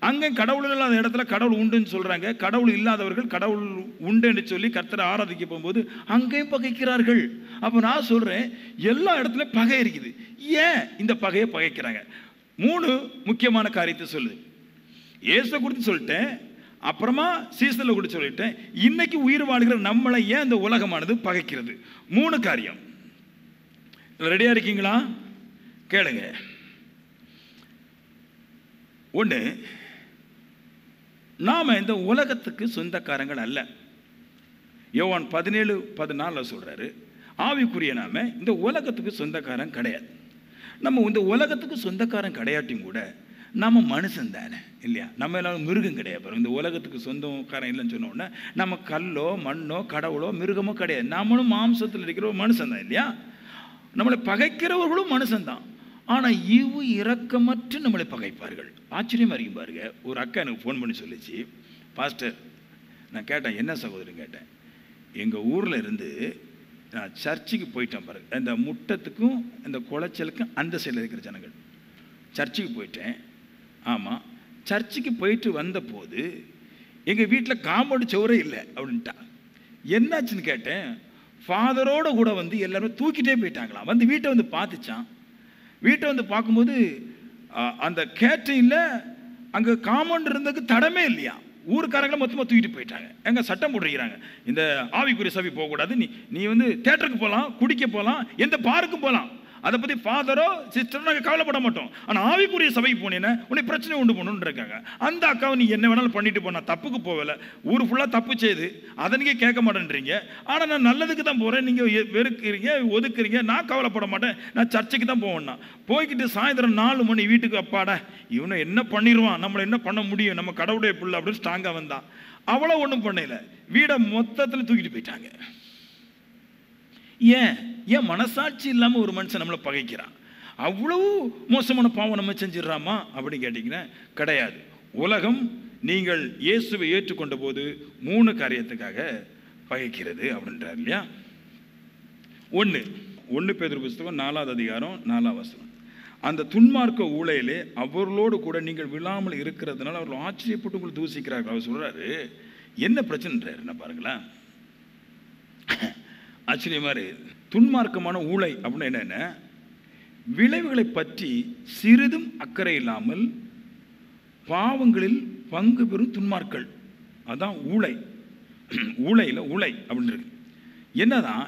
Speaker 1: அங்கே கடவுள் இல்லாத இடத்துல கடவுள் உண்டுன்னு சொல்கிறாங்க. கடவுள் இல்லாதவர்கள் கடவுள் உண்டுன்னு சொல்லி கர்த்தரை ஆராதிக்க போகும்போது அங்கேயும் பகைக்கிறார்கள். அப்போ நான் சொல்கிறேன், எல்லா இடத்துலையும் பகை இருக்குது. ஏன் இந்த பகையை பகைக்கிறாங்க? 3 முக்கியமான காரியத்தை சொல்லுது. இயேசு குறித்து சொல்லிட்டேன், அப்புறமா சீசனில் கூட சொல்லிட்டேன். இன்னைக்கு உயிர் வாழ்கிற நம்மளை ஏன் இந்த உலகமானது பகைக்கிறது? 3 காரியம். ரெடியாக இருக்கீங்களா? கேளுங்க. 1, நாம் இந்த உலகத்துக்கு சொந்தக்காரங்கள் அல்ல. யோவான் 17:14 சொல்கிறாரு, ஆவிக்குரிய நாம இந்த உலகத்துக்கு சொந்தக்காரன் கிடையாது. நம்ம இந்த உலகத்துக்கு சொந்தக்காரன் கிடையாட்டியும் கூட நம்ம மனுஷன் தானே இல்லையா? நம்ம எல்லாம் மிருகம் கிடையாது. பாருங்க, இந்த உலகத்துக்கு சொந்தக்காரன் இல்லைன்னு சொன்னோடனே நம்ம கல்லோ மண்ணோ கடவுளோ மிருகமோ கிடையாது. நம்மளும் மாம்சத்தில் இருக்கிற ஒரு மனுஷன் தான் இல்லையா? நம்மளை பகைக்கிறவர்களும் மனுஷன்தான். ஆனால் இரக்கமற்று நம்மளை பகைப்பார்கள். ஆச்சரியமாக இருக்கும் பாருங்க. ஒரு அக்கா எனக்கு ஃபோன் பண்ணி சொல்லிச்சு, பாஸ்டர், நான் கேட்டேன், என்ன சகோதரன் கேட்டேன், எங்கள் ஊரில் இருந்து நான் சர்ச்சுக்கு போயிட்டேன் பாருங்க, இந்த முட்டத்துக்கும் இந்த குளச்சலுக்கும் அந்த சைடில் இருக்கிற ஜனங்கள், சர்ச்சுக்கு போயிட்டேன். ஆமாம், சர்ச்சுக்கு போயிட்டு வந்தபோது எங்கள் வீட்டில் காம்பவுண்ட் சவுரே இல்லை அப்படின்ட்டா. என்னாச்சுன்னு கேட்டேன். ஃபாதரோடு கூட வந்து எல்லாருமே தூக்கிட்டே போயிட்டாங்களாம். வந்து வீட்டை வந்து பார்த்துச்சான். வீட்டை வந்து பார்க்கும்போது அந்த கேட்டரிங்கில் அங்கே காம்பவுண்ட் இருந்ததுக்கு தடமே இல்லையா. ஊருக்காரங்களை மொத்தமாக தூக்கிட்டு போயிட்டாங்க. எங்கே சட்டம் போட்டுருக்கிறாங்க, இந்த ஆவிக்குரிய சபை போகக்கூடாது, நீ வந்து தேட்டருக்கு போகலாம், குடிக்க போகலாம், எந்த பார்க்கும் போகலாம், அதை பற்றி ஃபாதரோ சிஸ்டரோ நாங்கள் கவலைப்பட மாட்டோம். ஆனால் ஆவிக்குரிய சபைக்கு போனேன்னா உன்னை பிரச்சனை உண்டு பண்ணணுன்னு இருக்காங்க. அந்த அக்காவை நீ என்ன வேணாலும் பண்ணிட்டு போனா, தப்புக்கு போகலை, ஊர் ஃபுல்லாக தப்பு செய்து அதை நீங்கள் கேட்க மாட்டேன்றீங்க. ஆனால் நான் நல்லதுக்கு தான் போகிறேன், நீங்கள் வெறுக்கிறீங்க, ஒதுக்குறீங்க. நான் கவலைப்பட மாட்டேன், நான் சர்ச்சுக்கு தான் போவேன்னா. போய்கிட்டு சாயந்தரம் 4 மணி வீட்டுக்கு, அப்பாடா இவனை என்ன பண்ணிடுவான், நம்மளை என்ன பண்ண முடியும், நம்ம கடவுளுடைய பிள்ளை அப்படின்னு ஸ்ட்ராங்காக வந்தான். அவ்வளோ ஒன்றும் பண்ணல, வீடை மொத்தத்தில் தூக்கிட்டு போயிட்டாங்க. ஏன் மனசாட்சி இல்லாமல் ஒரு மனுஷன் நம்மளை பகைக்கிறான்? அவ்வளவு மோசமான பாவம் நம்ம செஞ்சிடறாமா அப்படின்னு கேட்டிங்கன்னா கிடையாது. உலகம் நீங்கள் இயேசுவை ஏற்றுக்கொண்ட போது 3 காரியத்துக்காக பகைக்கிறது அப்படின்றார் இல்லையா? 1 பேதுரு புத்தகம் 4ஆவது அதிகாரம் 4ஆம் வசனம், அந்த துன்மார்க்க ஊழையிலே அவர்களோடு கூட நீங்கள் விழாமல் இருக்கிறதுனால அவர்கள் ஆச்சரியப்பட்டு உங்களை தூசிக்கிறார்கள். அவர் சொல்றாரு, என்ன பிரச்சனைன்றாரு என்ன பாருங்களேன். ஆச்சரியமா இருக்கு. துன்மார்க்கமான ஊழை அப்படின்னா என்னென்ன? விளைவுகளை பற்றி சிறிதும் அக்கறை இல்லாமல் பாவங்களில் பங்கு பெறும் துன்மார்கள். அதான் ஊழை. ஊழையில் ஊழை அப்படின்னு இருக்கு. என்னதான்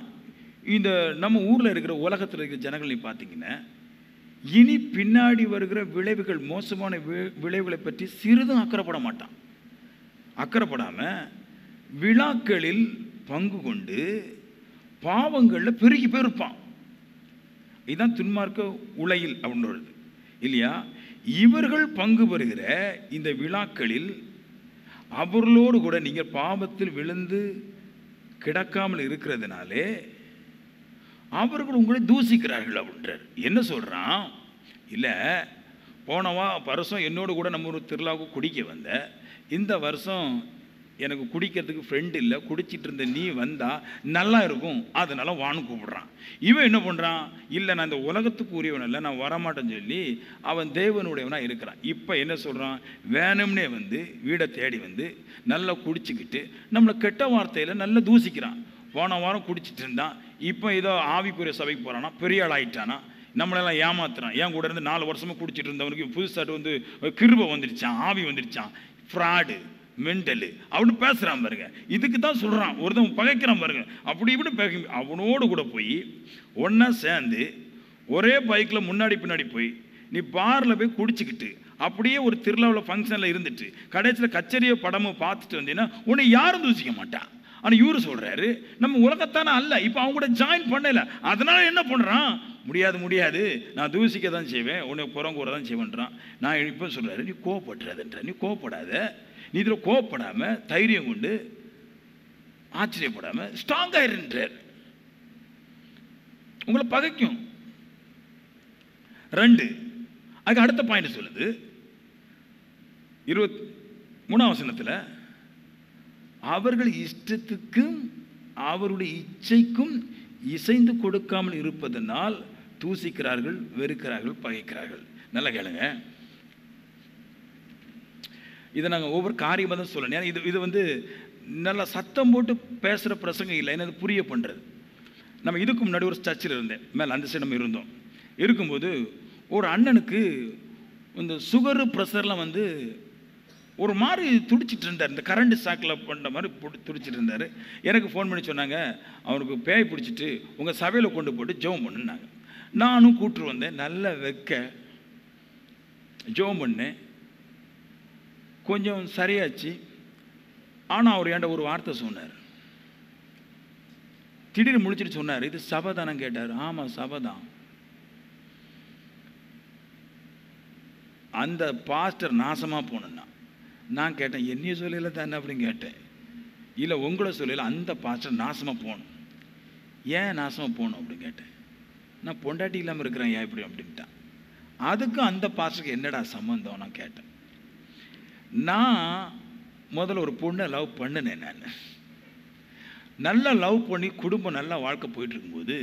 Speaker 1: இந்த நம்ம ஊரில் இருக்கிற உலகத்தில் இருக்கிற ஜனங்களை பார்த்தீங்கன்னா, இனி பின்னாடி வருகிற விளைவுகள், மோசமான விளைவுகளை பற்றி சிறிதும் அக்கறைப்பட மாட்டான். அக்கறைப்படாமல் விழாக்களில் பங்கு கொண்டு பாவங்களில் பெருகி போயிருப்பான். இதுதான் துன்மார்க்க உலையில் அப்படின்றது இல்லையா? இவர்கள் பங்கு பெறுகிற இந்த விழாக்களில் அவர்களோடு கூட நீங்கள் பாவத்தில் விழுந்து கிடக்காமல் இருக்கிறதுனாலே அவர்கள் உங்களை தூசிக்கிறார்கள் அப்படின்றார். என்ன சொல்கிறான்? இல்லை, போனவா வருஷம் என்னோடு கூட நம்ம ஒரு திருவிழாவுக்கு குடிக்க வந்த, இந்த வருஷம் எனக்கு குடிக்கிறதுக்கு ஃப்ரெண்டு இல்லை, குடிச்சிட்டு இருந்த நீ வந்தால் நல்லா இருக்கும், அதனால வான்னு கூப்பிடுறான். இவன் என்ன பண்ணுறான்? இல்லை, நான் இந்த உலகத்துக்கு உரியவன் இல்லை, நான் வரமாட்டேன்னு சொல்லி அவன் தேவனுடையவனாக இருக்கிறான். இப்போ என்ன சொல்கிறான்? வேணும்னே வந்து வீடை தேடி வந்து நல்லா குடிச்சிக்கிட்டு நம்மளை கெட்ட வார்த்தையில் நல்லா தூசிக்கிறான். போன வாரம் குடிச்சிட்டு இருந்தான், இப்போ ஏதோ ஆவிக்குரிய சபைக்கு போகிறானா, பெரிய ஆள் ஆகிட்டானா, நம்மளெல்லாம் ஏமாத்துறான். ஏன் கூட இருந்து 4 வருஷமாக குடிச்சிட்டு இருந்தவனுக்கு புதுசாட்டு வந்து கிருபை வந்துடுச்சான், ஆவி வந்துடுச்சான், ஃப்ராடு, மென்டலு அப்படின்னு பேசுகிறான் பாருங்க. இதுக்கு தான் சொல்கிறான். ஒருத்தன் பகைக்கிறான் பாருங்க. அப்படி இப்படி அவனோடு கூட போய் ஒன்றா சேர்ந்து ஒரே பைக்கில் முன்னாடி பின்னாடி போய் நீ பாரில் போய் குடிச்சிக்கிட்டு அப்படியே ஒரு திருவிழாவில் ஃபங்க்ஷனில் இருந்துட்டு கடைசியில் கச்சேரியோ படமோ பார்த்துட்டு வந்தீங்கன்னா உன்னை யாரும் தூசிக்க மாட்டான். ஆனால் இவரு சொல்கிறாரு, நம்ம உலகத்தானே அல்ல, இப்போ அவங்க கூட ஜாயின் பண்ணலை, அதனால என்ன பண்ணுறான்? முடியாது, நான் தூசிக்க தான் செய்வேன், உன்னை புறங்கூற தான் செய்வேன்றான். நான் இப்போ சொல்கிறாரு, நீ கோவப்படுறதுன்ற, நீ கோவப்படாத, நீ இதில் கோவப்படாமல் தைரியம் கொண்டு ஆச்சரியப்படாமல் ஸ்ட்ராங்காக இருன்றார். உங்களை பகைக்கும். 2 அதுக்கு அடுத்த பாயிண்ட் சொல்லுது 23ஆம் வசனத்தில், அவர்கள் இஷ்டத்துக்கும் அவருடைய இச்சைக்கும் இசைந்து கொடுக்காமல் இருப்பதனால் தூசிக்கிறார்கள், வெறுக்கிறார்கள், பகைக்கிறார்கள். நல்லா கேளுங்க. இதை நாங்கள் ஒவ்வொரு காரியமாக தான் சொல்லணும். ஏன்னா இது வந்து நல்லா சத்தம் போட்டு பேசுகிற பிரசங்கம் இல்லை, என்ன புரிய பண்ணுறது. நம்ம இதுக்கு முன்னாடி ஒரு சர்ச்சில் இருந்தேன், மேலே அந்த சைடு நம்ம இருந்தோம். இருக்கும்போது ஒரு அண்ணனுக்கு இந்த சுகரு ப்ரெஷர்லாம் வந்து ஒரு மாதிரி துடிச்சிட்டு இருந்தார். இந்த கரண்ட் சாக்கில் பண்ணுற மாதிரி துடிச்சிட்டு இருந்தார். எனக்கு ஃபோன் பண்ணி சொன்னாங்க, அவனுக்கு பேய் பிடிச்சிட்டு உங்கள் சபையில் கொண்டு போட்டு ஜெபம் பண்ணுனாங்க. நானும் கூப்பிட்டு வந்தேன், நல்ல வெக்க ஜெபம் பண்ணேன், கொஞ்சம் சரியாச்சு. ஆனால் அவர் என்கிட்ட ஒரு வார்த்தை சொன்னார். திடீர்னு முடிச்சுட்டு சொன்னார், இது சபை தானே கேட்டார். ஆமாம், சபை தான். அந்த பாஸ்டர் நாசமாக போனேன்னா நான் கேட்டேன், என்னைய சொல்லல தானே அப்படின்னு கேட்டேன். இல்லை, உங்களை சொல்லல, அந்த பாஸ்டர் நாசமாக போகணும். ஏன் நாசமாக போகணும் அப்படின்னு கேட்டேன். நான் பொண்டாட்டி இல்லாமல் இருக்கிறேன், ஏன் இப்படி அப்படின்ட்டான். அதுக்கும் அந்த பாஸ்டருக்கு என்னடா சம்மந்தம் நான் கேட்டேன். நான் முதல்ல ஒரு பொண்ணை லவ் பண்ணினேன். நான் நல்லா லவ் பண்ணி குடும்பம் நல்லா வாழ்க்கை போயிட்டு இருக்கும்போது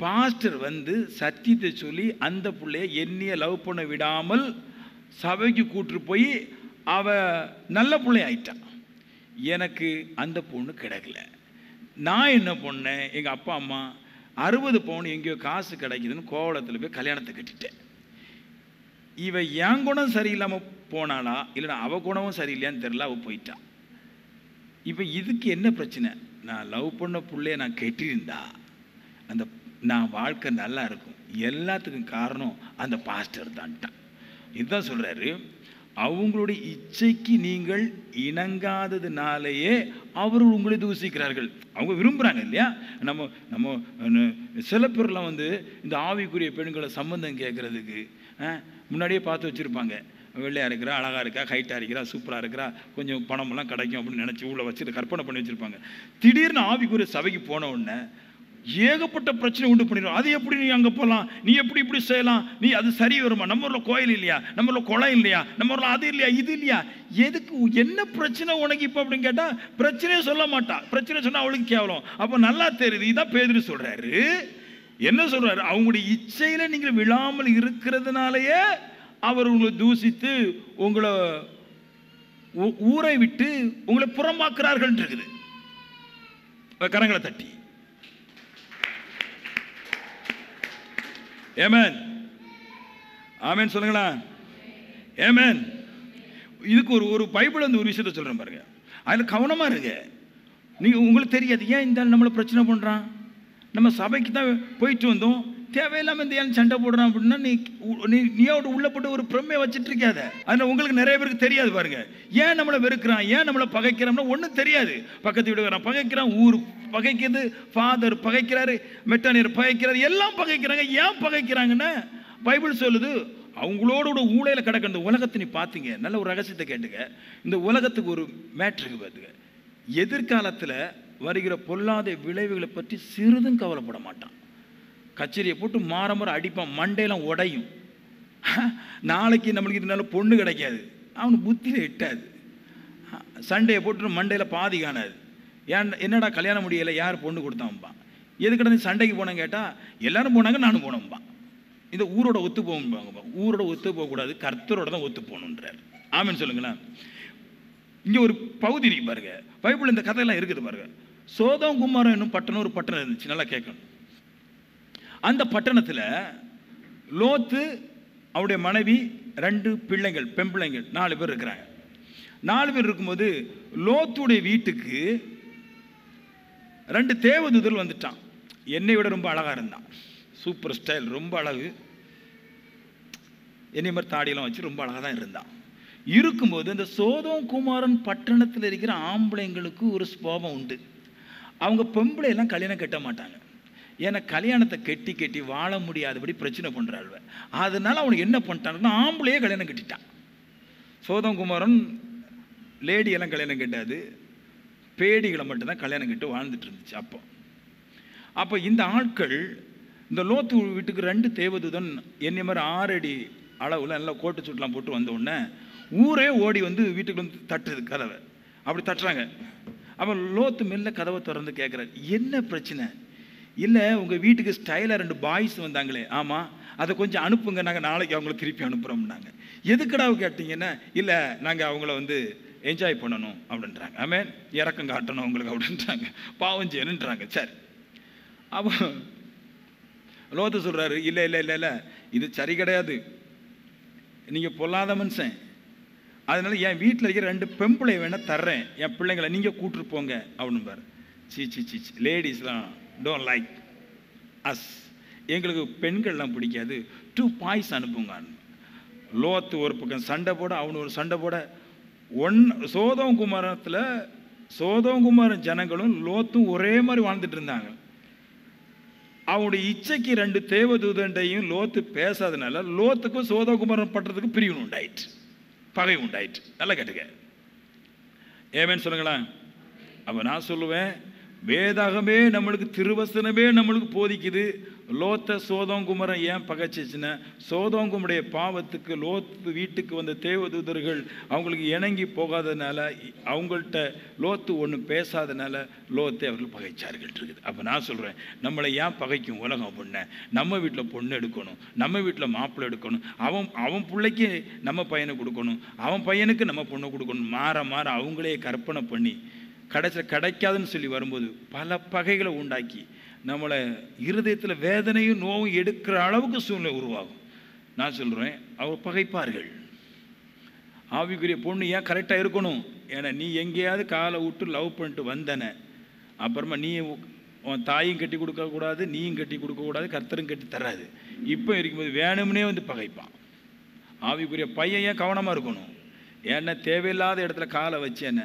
Speaker 1: பாஸ்டர் வந்து சத்தியத்தை சொல்லி அந்த பிள்ளைய என்னைய லவ் பண்ண விடாமல் சபைக்கு கூட்டிட்டு போய் அவ நல்ல பிள்ளை ஆயிட்டான். எனக்கு அந்த பொண்ணு கிடைக்கல. நான் என்ன பண்ணேன், எங்கள் அப்பா அம்மா 60 பவுன் எங்கேயோ காசு கிடைக்குதுன்னு கோவளத்தில் போய் கல்யாணத்தை கட்டிட்டேன். இவ என் குணம் சரியில்லாமல் போனாளா இல்லைனா அவள் குணமும் சரியில்லையான்னு தெரியல, அவள் போயிட்டான். இப்போ இதுக்கு என்ன பிரச்சனை? நான் லவ் பண்ண பிள்ளைய நான் கெட்டியிருந்தா அந்த நான் வாழ்க்கை நல்லா இருக்கும். எல்லாத்துக்கும் காரணம் அந்த பாஸ்டர் தான்ட்டான். இதுதான் சொல்கிறாரு, அவங்களுடைய இச்சைக்கு நீங்கள் இணங்காததுனாலேயே அவர்கள் உங்களை தூசிக்கிறார்கள். அவங்க விரும்புகிறாங்க இல்லையா? நம்ம சில பேர்லாம் வந்து இந்த ஆவிக்குரிய பெண்களை சம்பந்தம் கேட்குறதுக்கு முன்னாடியே பார்த்து வச்சுருப்பாங்க. வெள்ளையாக இருக்கிறா, அழகாக இருக்கா, ஹைட்டாக இருக்கிறா, சூப்பராக இருக்கிறா, கொஞ்சம் பணமெல்லாம் கிடைக்கும் அப்படின்னு நினச்சி உள்ள வச்சுட்டு கற்பனை பண்ணி வச்சுருப்பாங்க. திடீர்னு ஆவிக்குரிய சபைக்கு போன உடனே ஏகப்பட்ட பிரச்சனை உண்டு பண்ணிடும். அது எப்படி நீ அங்கே போகலாம், நீ எப்படி இப்படி செய்யலாம், நீ அது சரி வருமா, நம்ம ஊரில் கோயில் இல்லையா, நம்ம ஊரில் குளம் இல்லையா, நம்ம ஊரில் அது இல்லையா, இது இல்லையா, எதுக்கு என்ன பிரச்சனை உனக்கு இப்போ அப்படின்னு கேட்டால் பிரச்சனையே சொல்ல மாட்டா. பிரச்சனை சொன்னால் அவளுக்கு கேவலம். அப்போ நல்லா தெரியுது. இதான் பேதுரு சொல்கிறாரு. என்ன சொல்கிறாரு? அவங்களுடைய இச்சையில் நீங்கள் விழாமல் இருக்கிறதுனாலேயே அவர் உங்களை தூசித்து உங்களை ஊரை விட்டு உங்களை புறம்பாக்குறார்கள் இருக்குது. கரங்களை தட்டி ஆமென். ஆமேன் சொல்லுங்களா? ஆமேன். இதுக்கு ஒரு பைபிள் அந்த ஒரு விஷயத்தை சொல்கிறேன் பாருங்க. அதில் கவனமாக இருங்க. நீங்கள் உங்களுக்கு தெரியாது ஏன் இந்த நம்மளை பிரச்சனை பண்ணுறான். நம்ம சபைக்கு தான் போயிட்டு வந்தோம், தேவையில்லாமல் இந்த ஏன் சண்டை போடுறான் அப்படின்னா நீயோட உள்ளப்பட்ட ஒரு பிரமையை வச்சுட்டு இருக்காத. அதில் உங்களுக்கு நிறைய பேருக்கு தெரியாது பாருங்க. ஏன் நம்மளை வெறுக்கிறான், ஏன் நம்மளை பகைக்கிறான்னா ஒன்றும் தெரியாது. பக்கத்து வீடுக்காரன் பகைக்கிறான், ஊர் பகைக்கிறது, ஃபாதர் பகைக்கிறாரு, மெட்டானியர் பகைக்கிறாரு, எல்லாம் பகைக்கிறாங்க. ஏன் பகைக்கிறாங்கன்னா பைபிள் சொல்லுது அவங்களோட ஊழையில் கிடக்க இந்த உலகத்தை நீ பார்த்தீங்க. நல்ல ஒரு ரகசியத்தை கேட்டுங்க. இந்த உலகத்துக்கு ஒரு மேட்ருக்கு பார்த்துங்க. எதிர்காலத்தில் வருகிற பொல்லாத விளைவுகளை பற்றி சிறிதும் கவலைப்பட மாட்டான். கச்சேரியை போட்டு மாற அடிப்பான், மண்டையெல்லாம் உடையும். நாளைக்கு நம்மளுக்கு இதனால பொண்ணு கிடைக்காது, அவனுக்கு புத்தியில் எட்டாது. சண்டையை போட்டு மண்டையில் பாதி காணாது. என்னடா கல்யாணம் முடியலை, யார் பொண்ணு கொடுத்தான்பான். எதுக்கிட்ட நீ சண்டைக்கு போனேன்னு கேட்டால் எல்லாரும் போனாங்க, நானும் போனோம்பான். இந்த ஊரோட ஒத்து போகும்பாங்க. ஊரோட ஒத்து போகக்கூடாது, கர்த்தரோட தான் ஒத்து போகணுன்றார். ஆமேன்னு சொல்லுங்களேன். இங்கே ஒரு பகுதி இருக்கு பாருங்க, பைபிள் இந்த கதையெல்லாம் இருக்குது பாருங்க. சோதோம் குமாரம் என்னும் பட்டணம் ஒரு பட்டணம் இருந்துச்சு, நல்லா கேட்கணும். அந்த பட்டணத்தில் லோத்து, அவருடைய மனைவி, 2 பிள்ளைங்கள், பெண் பிள்ளைங்கள், 4 பேர் இருக்கிறாங்க. 4 பேர் இருக்கும்போது லோத்துடைய வீட்டுக்கு 2 தேவதூதர்கள் வந்துட்டான். என்னை விட ரொம்ப அழகாக இருந்தான், சூப்பர் ஸ்டைல், ரொம்ப அழகு, என்னை மாதிரி தாடியெல்லாம் வச்சு ரொம்ப அழகாக தான் இருந்தான். இருக்கும்போது இந்த சோதோம் குமாரன் பட்டணத்தில் இருக்கிற ஆம்பளைங்களுக்கு ஒரு ஸ்வபாவம் உண்டு. அவங்க பொம்பளையெல்லாம் கல்யாணம் கட்ட மாட்டாங்க. ஏன்னா கல்யாணத்தை கெட்டி கெட்டி வாழ முடியாதபடி பிரச்சனை பண்ணுறாள். அதனால அவனுக்கு என்ன பண்ணிட்டாங்கன்னா ஆம்பளையே கல்யாணம் கட்டிட்டான். சோதோம் குமாரன் லேடியெல்லாம் கல்யாணம் கட்டாது, பேடிகளை மட்டும்தான் கல்யாணம் கட்டி வாழ்ந்துட்டு இருந்துச்சு. அப்போ இந்த ஆட்கள் இந்த லோத்து வீட்டுக்கு 2 தேவதூதன் என்னை மாதிரி 6 அடி அளவில் எல்லாம் கோட்டு சுட்டெலாம் போட்டு வந்த உடனே ஊரே ஓடி வந்து வீட்டுக்கு வந்து தட்டுது கதவை. அப்படி தட்டுறாங்க. அப்போ லோத்து மெல்ல கதவை திறந்து கேட்குறாரு, என்ன பிரச்சனை? இல்லை, உங்கள் வீட்டுக்கு ஸ்டைலாக 2 பாய்ஸ் வந்தாங்களே. ஆமாம், அதை கொஞ்சம் அனுப்புங்க, நாங்கள் நாளைக்கு அவங்கள திருப்பி அனுப்புகிறோம்னாங்க. எதுக்கடாவை கேட்டிங்கன்னா, இல்லை நாங்கள் அவங்கள வந்து என்ஜாய் பண்ணணும் அப்படின்றாங்க. ஆமேன், இறக்கம் காட்டணும் அவங்களுக்கு அப்படின்றாங்க, பாவம் செய்யணுன்றாங்க. சரி, அப்போ லோத்து சொல்கிறாரு, இல்லை இல்லை இல்லை இல்லை, இது சரி கிடையாது, நீங்கள் பொல்லாத மனுஷன், அதனால என் வீட்டில் இருக்கிற 2 பெம்பிள்ளை வேணால் தர்றேன், என் பிள்ளைங்களை நீங்கள் கூப்பிட்டு போங்க அப்படின்னு பாரு. சீ, லேடிஸ்லாம் டோன்ட் லைக் அஸ், எங்களுக்கு பெண்கள்லாம் பிடிக்காது, 2 பாய்ஸ் அனுப்புங்க. லோத்து ஒரு பக்கம் சண்டை போட, அவனு ஒரு சண்டை போட, சோதோம் குமாரன் ஜனங்களும் லோத்தும் ஒரே மாதிரி வாழ்ந்துட்டு இருந்தாங்க. அவனுடைய இச்சைக்கு 2 தேவதூதண்டையும் லோத்து பேசாதனால லோத்துக்கும் சோதோகுமாரன் பட்டத்துக்கும் பிரிவு உண்டாயிற்று, பகை உண்டாயிற்று. நல்லா கேட்டுக்க, ஏமேன்னு சொல்லுங்களேன். அப்போ நான் சொல்லுவேன், வேதாகமே நம்மளுக்கு, திருவசனமே நம்மளுக்கு போதிக்குது. லோத்த சோதோங்குமரன் ஏன் பகைச்சிச்சுன்னா, சோதோங்குமுடைய பாவத்துக்கு லோத்து வீட்டுக்கு வந்த தேவதூதர்கள் அவங்களுக்கு இணங்கி போகாதனால, அவங்கள்ட்ட லோத்து ஒன்று பேசாதனால லோத்தை அவர்கள் பகைச்சார்கள் இருக்குது. அப்போ நான் சொல்கிறேன், நம்மளை ஏன் பகைக்கும் உலகம் அப்படின்ன, நம்ம வீட்டில் பொண்ணு எடுக்கணும், நம்ம வீட்டில் மாப்பிள்ளை எடுக்கணும், அவன் பிள்ளைக்கு நம்ம பையனை கொடுக்கணும், அவன் பையனுக்கு நம்ம பொண்ணை கொடுக்கணும், மாற அவங்களே கற்பனை பண்ணி கடைசியில் கிடைக்காதுன்னு சொல்லி வரும்போது பல பகைகளை உண்டாக்கி நம்மளை இருதயத்தில் வேதனையும் நோவும் எடுக்கிற அளவுக்கு சூழ்நிலை உருவாகும். நான் சொல்கிறேன், அவர் பகைப்பார்கள். ஆவிக்குரிய பொண்ணு ஏன் கரெக்டாக இருக்கணும், ஏன்னா நீ எங்கேயாவது காலை விட்டு லவ் பண்ணிட்டு வந்தன, அப்புறமா நீ உன் தாயும் கட்டி கொடுக்கக்கூடாது, நீயும் கட்டி கொடுக்கக்கூடாது, கர்த்தரும் கட்டி தராது. இப்போ இருக்கும்போது வேணும்னே வந்து பகைப்பான். ஆவிக்குரிய பையன் ஏன் கவனமாக இருக்கணும், ஏன்னா தேவையில்லாத இடத்துல காலை வச்சு என்ன,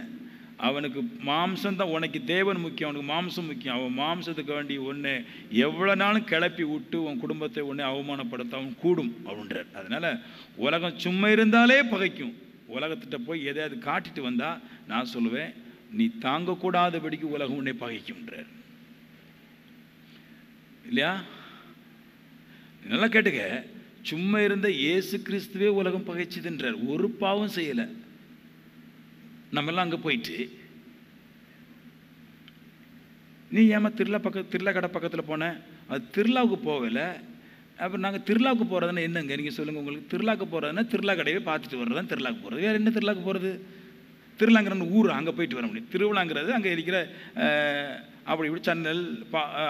Speaker 1: அவனுக்கு மாம்சம் தான், உனக்கு தேவன் முக்கியம், அவனுக்கு மாம்சம் முக்கியம். அவன் மாம்சத்துக்கு வேண்டி ஒன்று எவ்வளோ நாளும் கிளப்பி விட்டு உன் குடும்பத்தை ஒன்று அவமானப்படுத்த அவன் கூடும் அப்படின்றார். அதனால் உலகம் சும்மா இருந்தாலே பகைக்கும். உலகத்திட்ட போய் எதையாவது காட்டிட்டு வந்தால் நான் சொல்லுவேன், நீ தாங்கக்கூடாதபடிக்கு உலகம் உன்னை பகைக்கும்ன்றார். இல்லையா? நல்லா கேட்டுக்க, சும்மா இருந்த இயேசு கிறிஸ்துவே உலகம் பகைச்சுதுன்றார். ஒரு பாவம் செய்யலை. நம்மெல்லாம் அங்கே போயிட்டு நீ ஏமா திருவிழா கடை பக்கத்தில் போனேன், அது திருவிழாவுக்கு போகலை. அப்புறம் நாங்கள் திருவிழாவுக்கு போகிறதுனா என்னங்க நீங்கள் சொல்லுங்கள். உங்களுக்கு திருவிழாவுக்கு போகிறதுனா திருவிழா கடையே பார்த்துட்டு வர்றது தான் திருவிழாவுக்கு போகிறது. வேறு என்ன திருவிழாவுக்கு போகிறது? திருவிழாங்கிற ஊர் அங்கே போயிட்டு வர முடியும். திருவிழாங்கிறது அங்கே இருக்கிற அப்படி இப்படி சன்னல்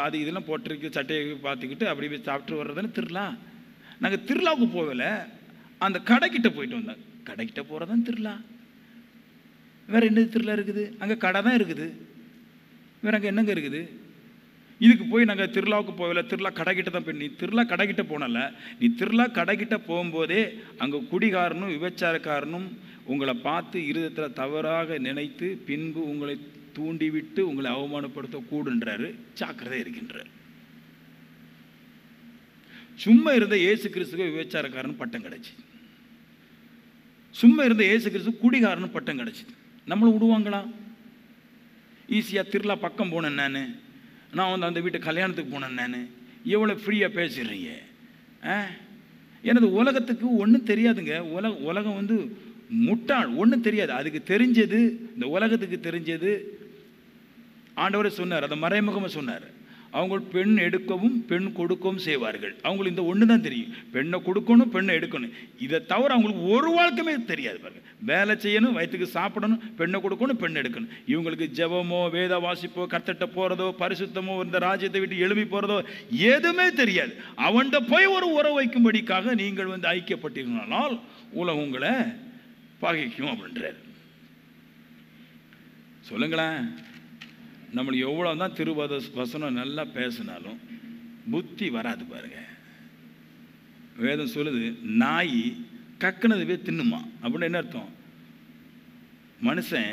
Speaker 1: அது இதெல்லாம் போட்டிருக்க சட்டையை பார்த்துக்கிட்டு அப்படி சாப்பிட்டு வர்றதுன்னு திருவிழா. நாங்கள் திருவிழாவுக்கு போகல, அந்த கடைக்கிட்ட போயிட்டு வந்தோம். கடைக்கிட்ட போகிறதான் திருவிழா, வேறு என்ன திருவிழா இருக்குது? அங்கே கடை தான் இருக்குது, வேறு அங்கே என்னங்க இருக்குது? இதுக்கு போய் நாங்கள் திருவிழாவுக்கு போகல, திருவிழா கடைக்கிட்ட தான் போய். நீ திருவிழா கடைக்கிட்ட போனல, நீ திருவிழா கடைக்கிட்ட போகும்போதே அங்கே குடிகாரனும் விபச்சாரக்காரனும் உங்களை பார்த்து இருதயத்தில் தவறாக நினைத்து பின்பு உங்களை தூண்டிவிட்டு உங்களை அவமானப்படுத்த கூடுன்றாரு. ஜாக்கிரதை இருக்கின்றார். சும்மா இருந்த இயேசு கிறிஸ்துக்கு விபச்சாரக்காரன் பட்டம் கிடைச்சி, சும்மா இருந்த இயேசு கிறிஸ்து குடிகாரன் பட்டம் கிடைச்சி. நம்மளை விடுவாங்களா? ஈஸியாக திருவிழா பக்கம் போனேன் நான் வந்து அந்த வீட்டு கல்யாணத்துக்கு போனேன் நான். எவ்வளோ ஃப்ரீயாக பேசிடுறீங்க. எனது உலகத்துக்கு ஒன்றும் தெரியாதுங்க. உலகம் வந்து முட்டாள், ஒன்றும் தெரியாது. அதுக்கு தெரிஞ்சது, இந்த உலகத்துக்கு தெரிஞ்சது ஆண்டவரே சொன்னார், அதை மறைமுகமாக சொன்னார். அவங்க பெண் எடுக்கவும் பெண் கொடுக்கவும் செய்வார்கள். அவங்களுக்கு இந்த ஒன்று தான் தெரியும், பெண்ணை கொடுக்கணும் பெண்ணை எடுக்கணும். இதை தவிர அவங்களுக்கு ஒரு வாழ்க்கையுமே தெரியாது. பாருங்க, வேலை செய்யணும், வயிற்றுக்கு சாப்பிடணும், பெண்ணை கொடுக்கணும் பெண்ணை எடுக்கணும். இவங்களுக்கு ஜெபமோ வேத வாசிப்போ கர்த்தர்ட்ட போகிறதோ பரிசுத்தமோ இந்த ராஜ்யத்தை விட்டு எழுப்பி போகிறதோ எதுவுமே தெரியாது. அவன்கிட்ட போய் ஒரு உறவு வைக்கும்படிக்காக நீங்கள் வந்து ஐக்கியப்பட்டீங்கனால் உலகம் உங்களை பகைக்கும் அப்படின்றார். சொல்லுங்களேன், நம்மளுக்கு எவ்வளோ தான் திருவத வசனம் நல்லா பேசினாலும் புத்தி வராது. பாருங்க, வேதம் சொல்லுது, நாய் கக்குனதுவே தின்னுமா அப்படின்னு. என்ன அர்த்தம்? மனுஷன்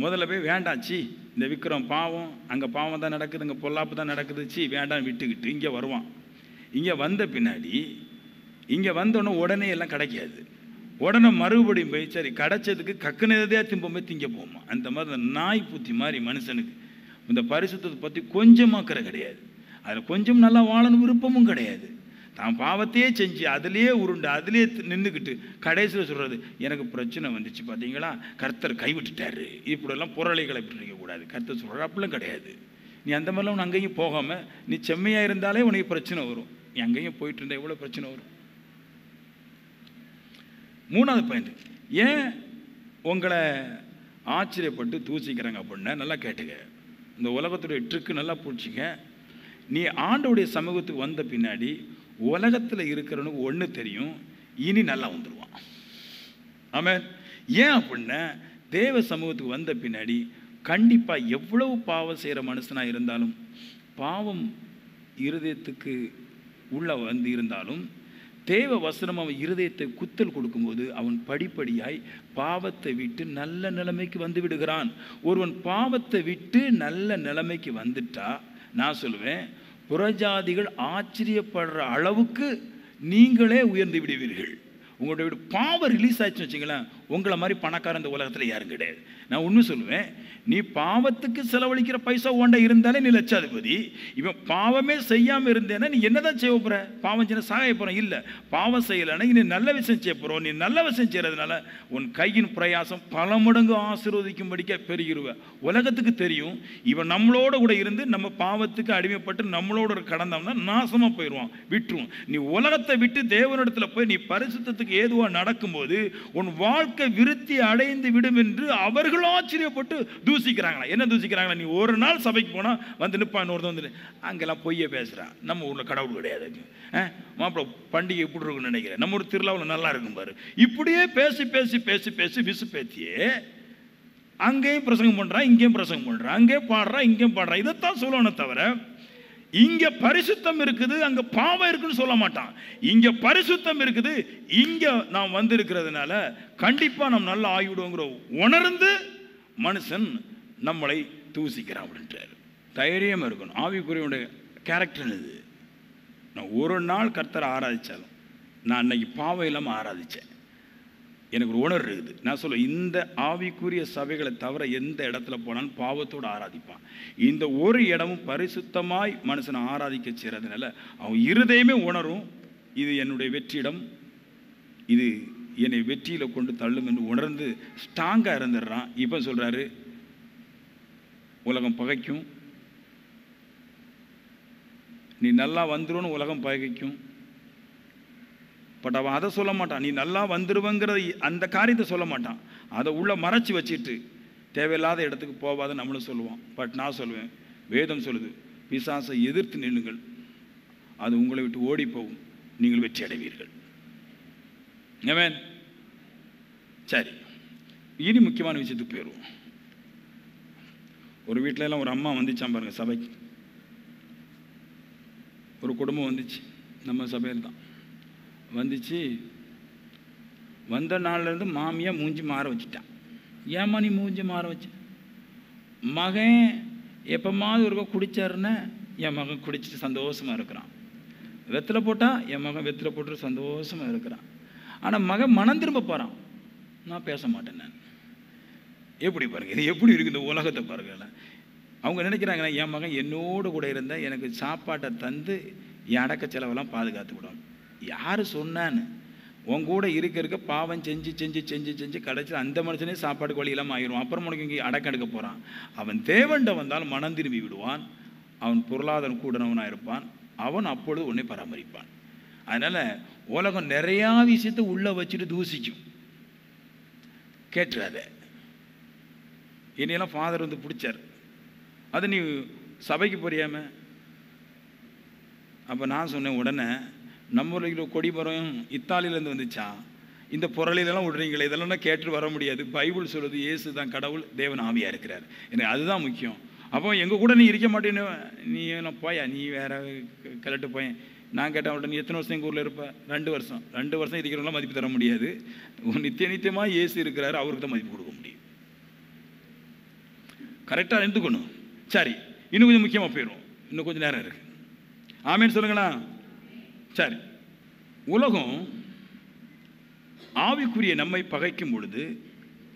Speaker 1: முதல்ல போய் வேண்டாச்சி, இந்த விக்ரம் பாவம், அங்கே பாவம் தான் நடக்குது, இங்கே பொல்லாப்பு தான் நடக்குது, சி வேண்டாம் விட்டுக்கிட்டு இங்கே வருவான். இங்கே வந்த பின்னாடி இங்கே வந்தோடனே உடனே எல்லாம் கிடைக்காது. உடனே மறுபடியும் போய் சரி கிடைச்சதுக்கு கக்குனதே திம்பமே திங்க போமா. அந்த மாதிரி இந்த நாய் புத்தி மாதிரி மனுஷனுக்கு இந்த பரிசுத்தத்தை பற்றி கொஞ்சமாக அக்கறை கிடையாது. அதில் கொஞ்சம் நல்லா வாழணும் விருப்பமும் கிடையாது. தான் பாவத்தையே செஞ்சு அதிலேயே உருண்டு அதிலே நின்றுக்கிட்டு கடைசியில் சொல்கிறது, எனக்கு பிரச்சனை வந்துச்சு பார்த்தீங்களா, கர்த்தர் கைவிட்டுட்டாரு, இப்படியெல்லாம் புரளைகளை இருக்கக்கூடாது. கர்த்தர் சொல்கிற அப்படிலாம் கிடையாது. நீ அந்த மாதிரிலாம் ஒன்று அங்கேயும் போகாமல் நீ செம்மையாக இருந்தாலே உனக்கு பிரச்சனை வரும். நீ அங்கேயும் போயிட்டு இருந்தால் எவ்வளோ பிரச்சனை வரும். மூணாவது பாயிண்ட், ஏன் உங்களை ஆச்சரியப்பட்டு தூசிக்கிறாங்க அப்படின்னா நல்லா கேட்டுக்க. இந்த உலகத்துடைய ட்ரிக்கு நல்லா பிடிச்சிக்க. நீ ஆண்டவுடைய சமூகத்துக்கு வந்த பின்னாடி உலகத்தில் இருக்கிறவனுக்கு ஒன்று தெரியும், இனி நல்லா வந்துடுவான். ஆமாம். ஏன் அப்படின்னா தேவ சமூகத்துக்கு வந்த பின்னாடி கண்டிப்பாக எவ்வளவு பாவம் செய்கிற மனுஷனாக இருந்தாலும், பாவம் இருதயத்துக்கு உள்ள வந்து இருந்தாலும் தேவ வசனம் அவன் இருதயத்தை குத்தல் கொடுக்கும்போது அவன் படிப்படியாய் பாவத்தை விட்டு நல்ல நிலைமைக்கு வந்து விடுகிறான். ஒருவன் பாவத்தை விட்டு நல்ல நிலைமைக்கு வந்துட்டா நான் சொல்லுவேன், புறஜாதிகள் ஆச்சரியப்படுற அளவுக்கு நீங்களே உயர்ந்து விடுவீர்கள். உங்களுடைய பாவம் ரிலீஸ் ஆச்சுன்னு வச்சுங்களேன், உங்களை மாதிரி பணக்காரன் இந்த உலகத்தில் யாரும் கிடையாது. நான் ஒன்று சொல்லுவேன், நீ பாவத்துக்கு செலவழிக்கிற பைசா ஓண்ட இருந்தாலே நீ லட்சாதிபதி. இவன் பாவமே செய்யாமல் இருந்தேன்னா நீ என்னதான் செய்ய போகிற? பாவம் செய்ய சாக போகிறோம் இல்லை, பாவம் செய்யலைன்னா நீ நல்ல விஷயம் செய்ய போகிறோம். நீ நல்ல விஷயம் செய்கிறதுனால உன் கையின் பிரயாசம் பல மடங்கு ஆசீர்வதிக்கும்படிக்க பெருகிடுவேன். உலகத்துக்கு தெரியும் இவன் நம்மளோட கூட இருந்து நம்ம பாவத்துக்கு அடிமைப்பட்டு நம்மளோட கடந்தோம்னா நாசமாக போயிடுவான், விட்டுருவோம். நீ உலகத்தை விட்டு தேவனிடத்தில் போய் நீ பரிசுத்தத்துக்கு ஏதுவாக நடக்கும்போது உன் வாழ்க்கை விருத்தி அடைந்து விடும் என்று அவர்கள் ஆச்சரியப்பட்டு தூசிக்கிறாங்களா. என்ன தூசிக்கிறாங்களா? நீ ஒரு நாள் சபைக்கு போனால் வந்து நிற்பான், ஒருத்தன் வந்து அங்கெல்லாம் பொய்ய பேசுகிறான், நம்ம ஊரில் கடவுள் கிடையாது, மாப்பிள்ள பண்டிகை எப்படி இருக்குன்னு நினைக்கிறேன், நம்ம ஒரு திருவிழாவில் நல்லா இருக்கும் பாரு, இப்படியே பேசி பேசி பேசி பேசி விசுப்பேத்தியே அங்கேயும் பிரசங்கம் பண்ணுறான், இங்கேயும் பிரசங்கம் பண்ணுறான், அங்கேயும் பாடுறான், இங்கேயும் பாடுறான். இதைத்தான் சொல்லணும் தவிர இங்க பரிசுத்தம் இருக்குது அங்க பாவம் இருக்குன்னு சொல்ல மாட்டான். இங்க பரிசுத்தம் இருக்குது, இங்க நாம் வந்து இருக்கிறதுனால கண்டிப்பா நாம் நல்ல ஆகிவிடுவோங்கிற உணர்ந்து மனுஷன் நம்மளை தூசிக்கிறான் அப்படின்றார். தைரியம் இருக்கணும். ஆவிக்குரியவனுடைய கேரக்டர் இது. நான் ஒரு நாள் கர்த்தரை ஆராதிச்சாலும், நான் அன்னைக்கு பாவம் இல்லாமல் ஆராதித்தேன், எனக்கு ஒரு உணர்வு இருக்குது. நான் சொல்ல, இந்த ஆவிக்குரிய சபைகளை தவிர எந்த இடத்துல போனாலும் பாவத்தோடு ஆராதிப்பான். இந்த ஒரு இடமும் பரிசுத்தமாய் மனுஷனை ஆராதிக்க செய்கிறதுனால அவன் இருதயமே உணரும், இது என்னுடைய வெற்றியிடம், இது என்னை வெற்றியில் கொண்டு தள்ளும் என்று உணர்ந்து ஸ்ட்ராங்காக இருந்துடுறான். இப்போ சொல்கிறாரு, உலகம் பகைக்கும், நீ நல்லா வந்துருன்னு உலகம் பகைக்கும். பட் அவன் அதை சொல்ல மாட்டான், நீ நல்லா வந்துடுவங்கிறத அந்த காரியத்தை சொல்ல மாட்டான். அதை உள்ள மறைச்சி வச்சுட்டு தேவையில்லாத இடத்துக்கு போவாத நம்மளும் சொல்லுவான். பட் நான் சொல்லுவேன், வேதம் சொல்லுது, பிசாசை எதிர்த்து நில்லுங்கள், அது உங்களை விட்டு ஓடி போகும். நீங்கள் வெற்றி அடைவீர்கள். ஆமென். சரி, இனி முக்கியமான விஷயத்துக்கு போயிடுவோம். ஒரு வீட்டில எல்லாம் ஒரு அம்மா வந்துச்சான் பாருங்க சபைக்கு. ஒரு குடும்பம் வந்துச்சு, நம்ம சபையில் தான் வந்துச்சு. வந்த நாள்லேருந்து மாமியா மூஞ்சி மாற வச்சுட்டான். ஏம்மா நீ மூஞ்சி மாற வச்சு? மகன் எப்போமாவது ஒருக்கா குடித்தாருன்னா என் மகன் குடிச்சிட்டு சந்தோஷமாக இருக்கிறான். வெத்தலை போட்டால் என் மகன் வெத்தலை போட்டு சந்தோஷமாக இருக்கிறான். ஆனால் மகன் மனம் திரும்ப போகிறான், நான் பேச மாட்டேன். நான் எப்படி பாருங்க, இது எப்படி இருக்குது இந்த உலகத்தை பாருங்கள். அவங்க நினைக்கிறாங்கன்னா என் மகன் என்னோடு கூட இருந்தால் எனக்கு சாப்பாட்டை தந்து என் அடக்க செலவெல்லாம் பாதுகாத்து விடும். யார் சொன்னான்னு? உன் கூட இருக்க பாவம் செஞ்சு செஞ்சு செஞ்சு செஞ்சு கடைசியில் அந்த மனுஷனே சாப்பாடு வழி இல்லாமல் ஆயிடுவான். அப்புறம் உனக்கு இங்கே அடக்கம் எடுக்க போகிறான். அவன் தேவன்ட வந்தால் மனம் திரும்பி விடுவான். அவன் பொருளாதாரம் கூடனவனாக இருப்பான். அவன் அப்பொழுது உன்னை பராமரிப்பான். அதனால் உலகம் நிறையா விஷயத்தை உள்ளே வச்சுட்டு தூசிக்கும். கேட்டுறாத. என்னையெல்லாம் ஃபாதர் வந்து பிடிச்சார், அது நீ சபைக்கு போறியாம? அப்போ நான் சொன்னேன், உடனே நம்ம கொடி மரம் இத்தாலியிலேருந்து வந்துச்சா, இந்த பொருளிலெல்லாம் விடுறீங்களே, இதெல்லாம் கேட்டு வர முடியாது. பைபிள் சொல்லுது இயேசு தான் கடவுள், தேவன் ஆவியாக இருக்கிறார். எனக்கு அதுதான் முக்கியம். அப்போ எங்கள் கூட நீ இருக்க மாட்டேன்னு, நீ நான் போயா, நீ வேற கிளட்டு போயேன். நான் கேட்டேன் அவள்கிட்ட, நீ எத்தனை வருஷம் எங்கள் ஊரில் இருப்ப? 2 வருஷம். 2 வருஷம் இருக்கிறவங்களாம் மதிப்பு தர முடியாது. நித்தியமாக இயேசு இருக்கிறாரு, அவருக்கு தான் மதிப்பு கொடுக்க முடியும். கரெக்டாக இருந்துக்கணும். சரி, இன்னும் கொஞ்சம் முக்கியமாக போயிடும், இன்னும் கொஞ்சம் நேரம் இருக்கு. ஆமேன்னு சொல்லுங்களா? சரி, உலகம் ஆவிக்குரிய நம்மை பகைக்கும் பொழுது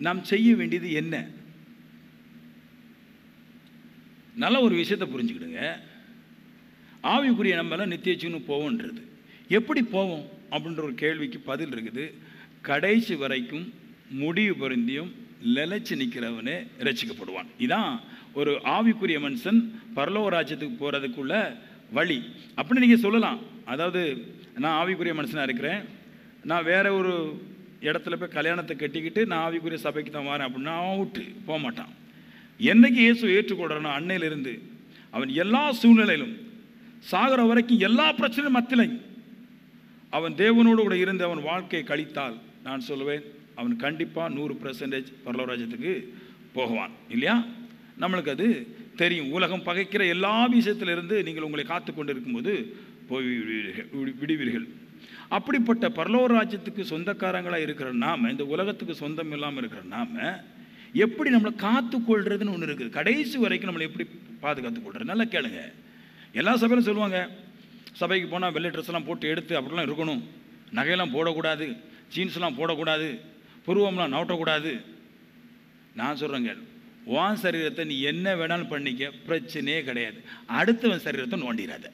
Speaker 1: நாம் செய்ய வேண்டியது என்ன? நல்ல ஒரு விஷயத்தை புரிஞ்சுக்கிடுங்க. ஆவிக்குரிய நம்மளாம் நித்தியச்சுன்னு போவோன்றது எப்படி போவோம் அப்படின்ற ஒரு கேள்விக்கு பதில் இருக்குது. கடைசி வரைக்கும் முடிவு பொருந்தியும் நிலைச்சு நிற்கிறவனே ரட்சிக்கப்படுவான். இதான் ஒரு ஆவிக்குரிய மனுஷன் பரலோக ராஜ்யத்துக்கு போகிறதுக்குள்ள வழி அப்படின்னு நீங்கள் சொல்லலாம். அதாவது நான் ஆவிக்குரிய மனுஷனாக இருக்கிறேன், நான் வேற ஒரு இடத்துல போய் கல்யாணத்தை கட்டிக்கிட்டு நான் ஆவிக்குரிய சபைக்கு தான் வரேன் அப்படின்னா அவன் விட்டு போக மாட்டான். என்னைக்கு இயேசு ஏற்றுக்கொள்கிறானோ அன்னையிலிருந்து அவன் எல்லா சூழ்நிலையிலும் சாகிற வரைக்கும் எல்லா பிரச்சனையும் மத்தியிலையும் அவன் தேவனோடு கூட இருந்து அவன் வாழ்க்கையை கழித்தால் நான் சொல்லுவேன் அவன் கண்டிப்பாக 100% பரலோக ராஜ்யத்துக்கு போகுவான். இல்லையா? நம்மளுக்கு அது தெரியும். உலகம் பகைக்கிற எல்லா விஷயத்திலிருந்து நீங்கள் உங்களை காத்து கொண்டு இருக்கும்போது போய் விடுவீர்கள். அப்படிப்பட்ட பரலோக ராஜ்யத்துக்கு சொந்தக்காரங்களாக இருக்கிற நாம், இந்த உலகத்துக்கு சொந்தம் இல்லாமல் இருக்கிற நாம் எப்படி நம்மளை காத்துக்கொள்றதுன்னு ஒன்று இருக்குது. கடைசி வரைக்கும் நம்மளை எப்படி பாதுகாத்து கொள்றது? நல்லா கேளுங்க. எல்லா சபையிலும் சொல்லுவாங்க, சபைக்கு போனால் வெள்ளை ட்ரெஸ்லாம் போட்டு எடுத்து அப்படிலாம் இருக்கணும், நகையெல்லாம் போடக்கூடாது, ஜீன்ஸ்லாம் போடக்கூடாது, புருவம்லாம் நவட்டக்கூடாது. நான் சொல்கிறேங்க, உன் சரீரத்தை நீ என்ன வேணாலும் பண்ணிக்க, பிரச்சனையே கிடையாது. அடுத்தவன் சரீரத்தை நோண்டிடாத.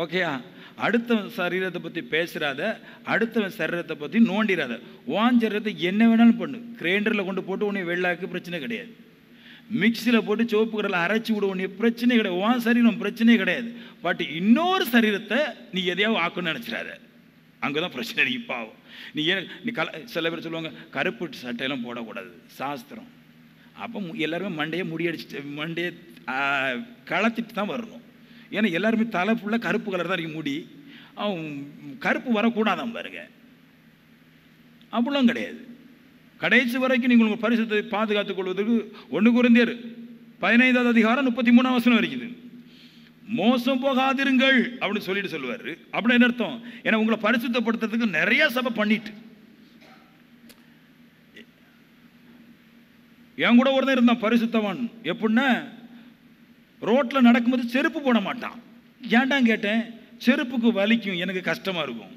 Speaker 1: ஓகேயா? அடுத்தவன் சரீரத்தை பற்றி பேசுகிறாத, அடுத்தவன் சரீரத்தை பற்றி நோண்டிடாத. உன் சரீரத்தை என்ன வேணாலும் பண்ணு. கிரைண்டரில் கொண்டு போட்டு உன்னை வெள்ளாக்கு பிரச்சனை கிடையாது. மிக்சியில் போட்டு சிவப்பு கடலை அரைச்சி விட உன்னை பிரச்சனை கிடையாது. உன் சரீரம் பிரச்சனையே கிடையாது. பட் இன்னொரு சரீரத்தை நீ எதையாவது ஆக்கணும்னு நினச்சிடாத. அங்கே தான் பிரச்சனை. நீ பாவம். நீ சில பேர் சொல்லுவாங்க கருப்பு சட்டையெல்லாம் போடக்கூடாது, சாஸ்திரம். அப்போ எல்லாருமே மண்டையை முடியடிச்சுட்டு மண்டையை களைச்சிட்டு தான் வரணும். ஏன்னா எல்லாருமே தலை ஃபுல்லாக கருப்பு கலர் தான் இருக்கு முடி. அவன் கருப்பு வரக்கூடாதான் பாருங்க. அப்படிலாம் கிடையாது. கடைசி வரைக்கும் நீங்கள் உங்கள் பரிசுத்தை பாதுகாத்துக் கொள்வதற்கு 1 கொரிந்தியர் 15வது அதிகாரம் 33ஆம் வசனம் இருக்குது. மோசம் போகாதிருங்கள் அப்படின்னு சொல்லிட்டு சொல்லுவார். அப்படின்னு என்ன அர்த்தம்? ஏன்னா உங்களை பரிசுத்தப்படுத்துறதுக்கு நிறைய சபை பண்ணிட்டு. என் கூட ஒருத்தன் இருந்தான் பரிசுத்தவன். எப்படின்னா ரோட்டில் நடக்கும்போது செருப்பு போட மாட்டான். ஏன்டான் கேட்டேன். செருப்புக்கு வலிக்கும், எனக்கு கஷ்டமாக இருக்கும்.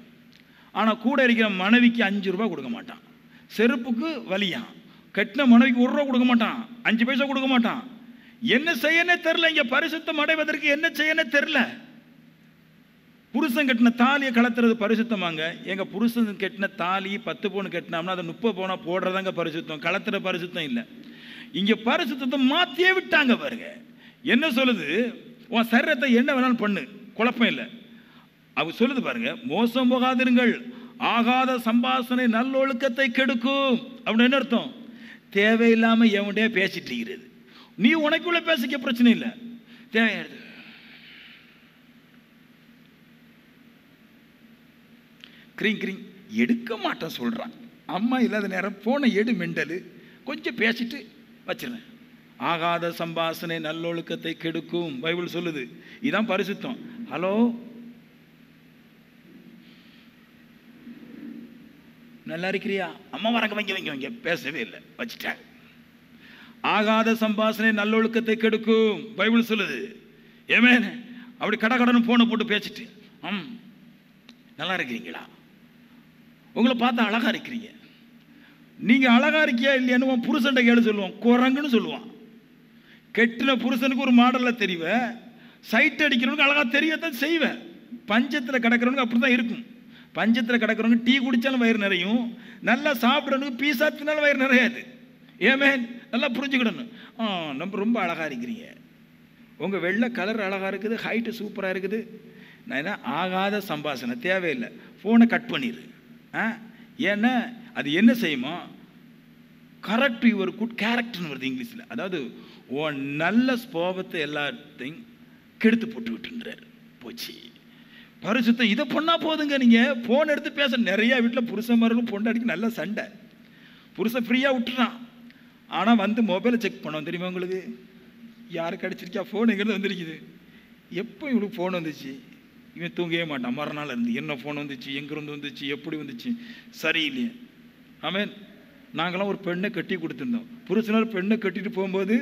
Speaker 1: ஆனால் கூட இருக்கிற மனைவிக்கு 5 ரூபா கொடுக்க மாட்டான். செருப்புக்கு வலியான். கட்டின மனைவிக்கு 1 ரூபா கொடுக்க மாட்டான், 5 பைசா கொடுக்க மாட்டான். என்ன செய்யனே தெரில. இங்கே பரிசுத்தம் அடைவதற்கு என்ன செய்யனே தெரில. புருஷன் கட்டின தாலியை கலத்துறது பரிசுத்தமாங்க. எங்கள் புருஷன் கட்டின தாலி 10 பவுன் கட்டினோம்னா அதை 30 பவுனா போடுறதாங்க பரிசுத்தம். கலத்துற பரிசுத்தம் இல்லை. இங்கே பரிசுத்தத்தை மாற்றியே விட்டாங்க பாருங்க. என்ன சொல்லுது? உன் சரீரத்தை என்ன வேணாலும் பண்ணு, குழப்பம் இல்லை. அவ சொல்லுது பாருங்க, மோசம் போகாதிருங்கள், ஆகாத சம்பாஷணை நல்லொழுக்கத்தை கெடுக்கும். அப்படின்னு என்ன அர்த்தம்? தேவையில்லாமல் எவன்டே பேசிட்டு இருக்கிறது. நீ உனக்குள்ள பேசிக்க பிரச்சனை இல்லை. தேவையாது கிரீங் கிரீங் எடுக்க மாட்டேன் சொல்கிறான். அம்மா இல்லாத நேரம் ஃபோனை எடு மெண்டலு, கொஞ்சம் பேசிட்டு வச்சிடறேன். ஆகாத சம்பாஷணை நல்லொழுக்கத்தை கெடுக்கும் பைபிள் சொல்லுது. இதான் பரிசுத்தம். ஹலோ, நல்லா இருக்கிறியா? அம்மா வரங்க வைங்க வைங்க வைங்க, பேசவே இல்லை, வச்சுட்டேன். ஆகாத சம்பாஷணை நல்லொழுக்கத்தை கெடுக்கும் பைபிள் சொல்லுது. ஏமே அப்படி கடன்னு போனை போட்டு பேசிட்டு நல்லா இருக்கிறீங்களா, உங்களை பார்த்தா அழகா இருக்கிறீங்க, நீங்க அழகா இருக்கியா இல்லையான்னு புருஷன் கேளு சொல்லுவான், குரங்குன்னு சொல்லுவான். கெட்டின புருஷனுக்கு ஒரு மாடலில் தெரிவேன், சைட் அடிக்கிறவனுக்கு அழகா தெரியத்தான் செய்வேன். பஞ்சத்தில் கிடக்கிறவனுக்கு அப்படி தான் இருக்கும். பஞ்சத்தில் கிடக்கிறவங்க டீ குடித்தாலும் வயிறு நிறையும், நல்லா சாப்பிட்றவனுக்கு பீஸா தின்னாலும் வயிறு நிறையாது. ஏமே நல்லா புரிஞ்சுக்கிடணும். நம்ம ரொம்ப அழகாக இருக்கிறீங்க, உங்கள் வெள்ளை கலர் அழகாக இருக்குது, ஹைட்டு சூப்பராக இருக்குது. நான் என்ன ஆகாத சம்பாஷணை தேவையில்லை, ஃபோனை கட் பண்ணிடு. ஏன்னா அது என்ன செய்யுமோ, கரெக்ட் யுவர் குட் கேரக்டர்னு வருது இங்கிலீஷில். அதாவது நல்ல ஸ்வபாவத்தை எல்லாத்தையும் கெடுத்து போட்டு விட்டுன்றார். போச்சு பரிசுத்தம். இதை பண்ணால் போதுங்க. நீங்கள் ஃபோன் எடுத்து பேச நிறையா வீட்டில் புருஷன்மார்களும் பொண்டாடிக்கு நல்ல சண்டை. புருஷன் ஃப்ரீயாக விட்டுறான், ஆனால் வந்து மொபைலை செக் பண்ணுவோம் தெரியுமா உங்களுக்கு, யாருக்கு அடிச்சிருக்கா ஃபோன் எங்கேருந்து வந்துருக்குது, எப்போ இவளுக்கு ஃபோன் வந்துச்சு, இவன் தூங்கவே மாட்டான் மறுநாள் இருந்து, என்ன ஃபோன் வந்துச்சு, எங்கேருந்து வந்துச்சு, எப்படி வந்துச்சு, சரியில்லையே. ஆமேன். நாங்களாம் ஒரு பெண்ணை கட்டி கொடுத்துருந்தோம். புருஷனார் பெண்ணை கட்டிட்டு போகும்போது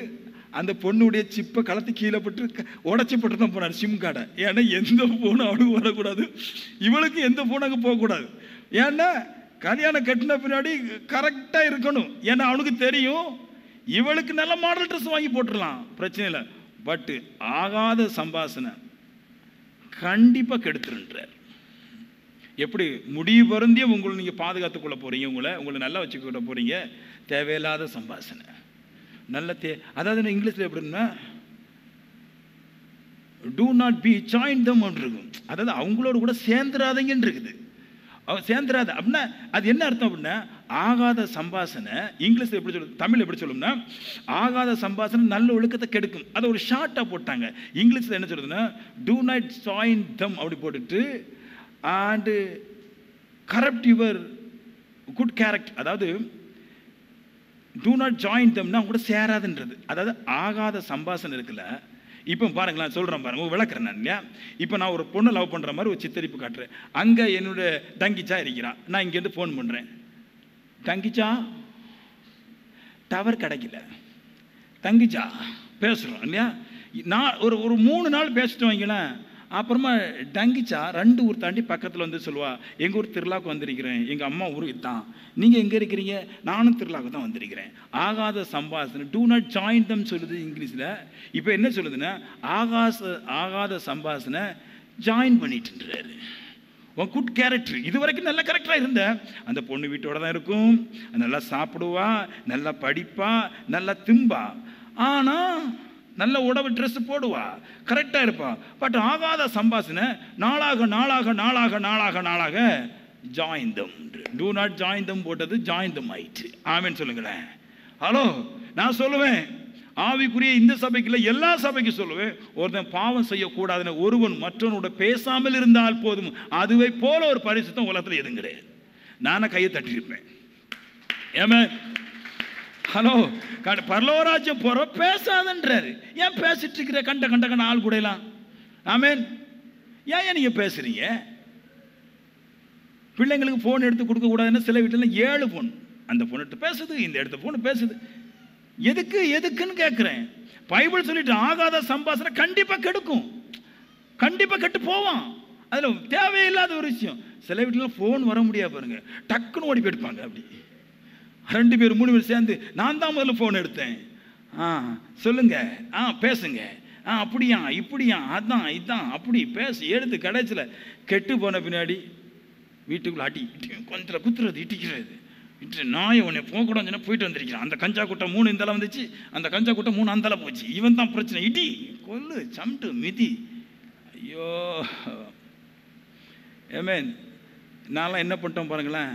Speaker 1: அந்த பொண்ணுடைய சிப்பை கலத்தி கீழே போட்டு உடச்சி போட்டு தான் போனார் சிம் கார்டை. ஏன்னா எந்த ஃபோனும் அவனுக்கு வரக்கூடாது, இவளுக்கு எந்த ஃபோனும் அங்கே போகக்கூடாது. ஏன்னா கல்யாணம் கட்டின பின்னாடி கரெக்டாக இருக்கணும். ஏன்னா அவனுக்கு தெரியும் இவளுக்கு நல்ல மாடல் ட்ரெஸ் வாங்கி போட்டுடலாம், பிரச்சனை இல்லை. பட்டு ஆகாத சம்பாஷணை கண்டிப்பாக கெடுத்துருன்றார். எப்படி முடிவு பொருந்திய உங்களை நீங்கள் பாதுகாத்துக்கொள்ள போகிறீங்க, உங்களை நல்லா வச்சுக்கிட்ட போகிறீங்க. தேவையில்லாத சம்பாஷணை நல்ல அதாவது இங்கிலீஷில் எப்படின்னா do not be join them இருக்கும். அதாவது அவங்களோட கூட சேர்ந்துடாதீங்கன்னு இருக்குது. சேர்ந்துடாத அப்படின்னா அது என்ன அர்த்தம் அப்படின்னா, ஆகாத சம்பாஷணை இங்கிலீஷில் எப்படி சொல்லுது, தமிழ் எப்படி சொல்லும்னா ஆகாத சம்பாஷணை நல்ல ஒழுக்கத்தை கெடுக்கும். அதை ஒரு ஷார்ட்டாக போட்டாங்க. இங்கிலீஷில் என்ன சொல்லுதுன்னா டூ நாட் ஜாயின் தம் அப்படி போட்டுட்டு and corrupt your good character. அதாவது டூ நாட் ஜாயின் தம்னா கூட சேராதுன்றது. அதாவது ஆகாத சம்பாஷணை இருக்குல்ல. இப்போ பாருங்களேன், சொல்கிறேன் பாருங்க, விளக்குறேன் நான் இல்லையா. இப்போ நான் ஒரு பொண்ணை லவ் பண்ணுற மாதிரி ஒரு சித்தரிப்பு காட்டுறேன். அங்கே என்னோட தங்கிச்சா இருக்கிறான், நான் இங்கேருந்து ஃபோன் பண்ணுறேன், தங்கிச்சா டவர் கிடைக்கல, தங்கிச்சா பேசுகிறோம் இல்லையா. நான் ஒரு 3 நாள் பேசிட்டு வைங்களேன். அப்புறமா டங்கிச்சா 2 ஊர் தாண்டி பக்கத்தில் வந்து சொல்லுவா, எங்கள் ஊர் திருவிழாவுக்கு வந்திருக்கிறேன், எங்கள் அம்மா ஊருக்கு தான், நீங்கள் எங்கே இருக்கிறீங்க, நானும் திருவிழாவுக்கு தான் வந்திருக்கிறேன். ஆகாத சம்பாஷணை டூ நாட் ஜாயின் தம் சொல்லுது இங்கிலீஷில். இப்போ என்ன சொல்லுதுன்னா ஆகாத சம்பாஷணை ஜாயின் பண்ணிட்டுன்றாரு. உன் குட் கேரக்டர் இது வரைக்கும் நல்ல கேரக்டராக இருந்த அந்த பொண்ணு வீட்டோட தான் இருக்கும், நல்லா சாப்பிடுவா, நல்லா படிப்பா, நல்லா திம்பா, ஆனால் நல்ல உடவு ட்ரெஸ் போடுவா, கரெக்டாக இருப்பா. பட் ஆகாத சம்பாஷணை நாளாக நாளாக நாளாக நாளாக நாளாக join them. Do not join them போட்டது ஜாயின் தம் ஆயிடுச்சு. ஆமேன்னு சொல்லுங்களேன். ஹலோ, நான் சொல்லுவேன் ஆவிக்குரிய இந்த சபைக்குள்ள எல்லா சபைக்கும் சொல்லுவேன், ஒருத்தன் பாவம் செய்யக்கூடாதுன்னு ஒருவன் மற்றவனோட பேசாமல் இருந்தால் போதும், அதுவே போல ஒரு பரிசுத்தம் உலகத்தில் எதுவும் கிடையாது. நானே கையை தட்டியிருப்பேன். ஏமே ஹலோ, பரலோராஜ்யம் போற பேசாதன்றாரு. ஏன் பேசிட்டு இருக்கிற கண்ட ஆள் கூட எல்லாம்? ஆமேன். ஏன் நீங்க பேசுறீங்க? பிள்ளைங்களுக்கு போன் எடுத்து கொடுக்க கூடாதுன்னு சில வீட்டுல 7 போன், அந்த போன் எடுத்து பேசுது, இந்த எடுத்த போன் பேசுது. எதுக்குன்னு கேட்கிறேன். பைபிள் சொல்லிட்டு ஆகாத சம்பாஷணை கண்டிப்பா கெடுக்கும், கண்டிப்பா கெட்டு போவான். அதுல தேவையில்லாத ஒரு விஷயம். சில வீட்டுல போன் வர முடியாது பாருங்க, டக்குன்னு ஓடி போயிடுப்பாங்க. அப்படி 2 பேர் 3 பேர் சேர்ந்து நான் தான் முதல்ல ஃபோன் எடுத்தேன், சொல்லுங்க, பேசுங்க, அப்படியா இப்படியா அதான் இதான் அப்படி பேசி எடுத்து கடைசியில் கெட்டு போன பின்னாடி வீட்டுக்குள்ள அடி கொஞ்சம் குத்துறது, இட்டிக்கிறது, நாயை உன்னை போகக்கூடாதுன்னு போயிட்டு வந்திருக்கிறான். அந்த கஞ்சா கூட்டை 3 இந்தலை வந்துச்சு, அந்த கஞ்சா கூட்டை 3 அந்தலை போச்சு. இவன் தான் பிரச்சனை, இடி கொல்லு சம்ட்டு மிதி. ஐயோ ஏமேன். நான்லாம் என்ன பண்ணிட்டோம் பாருங்களேன்.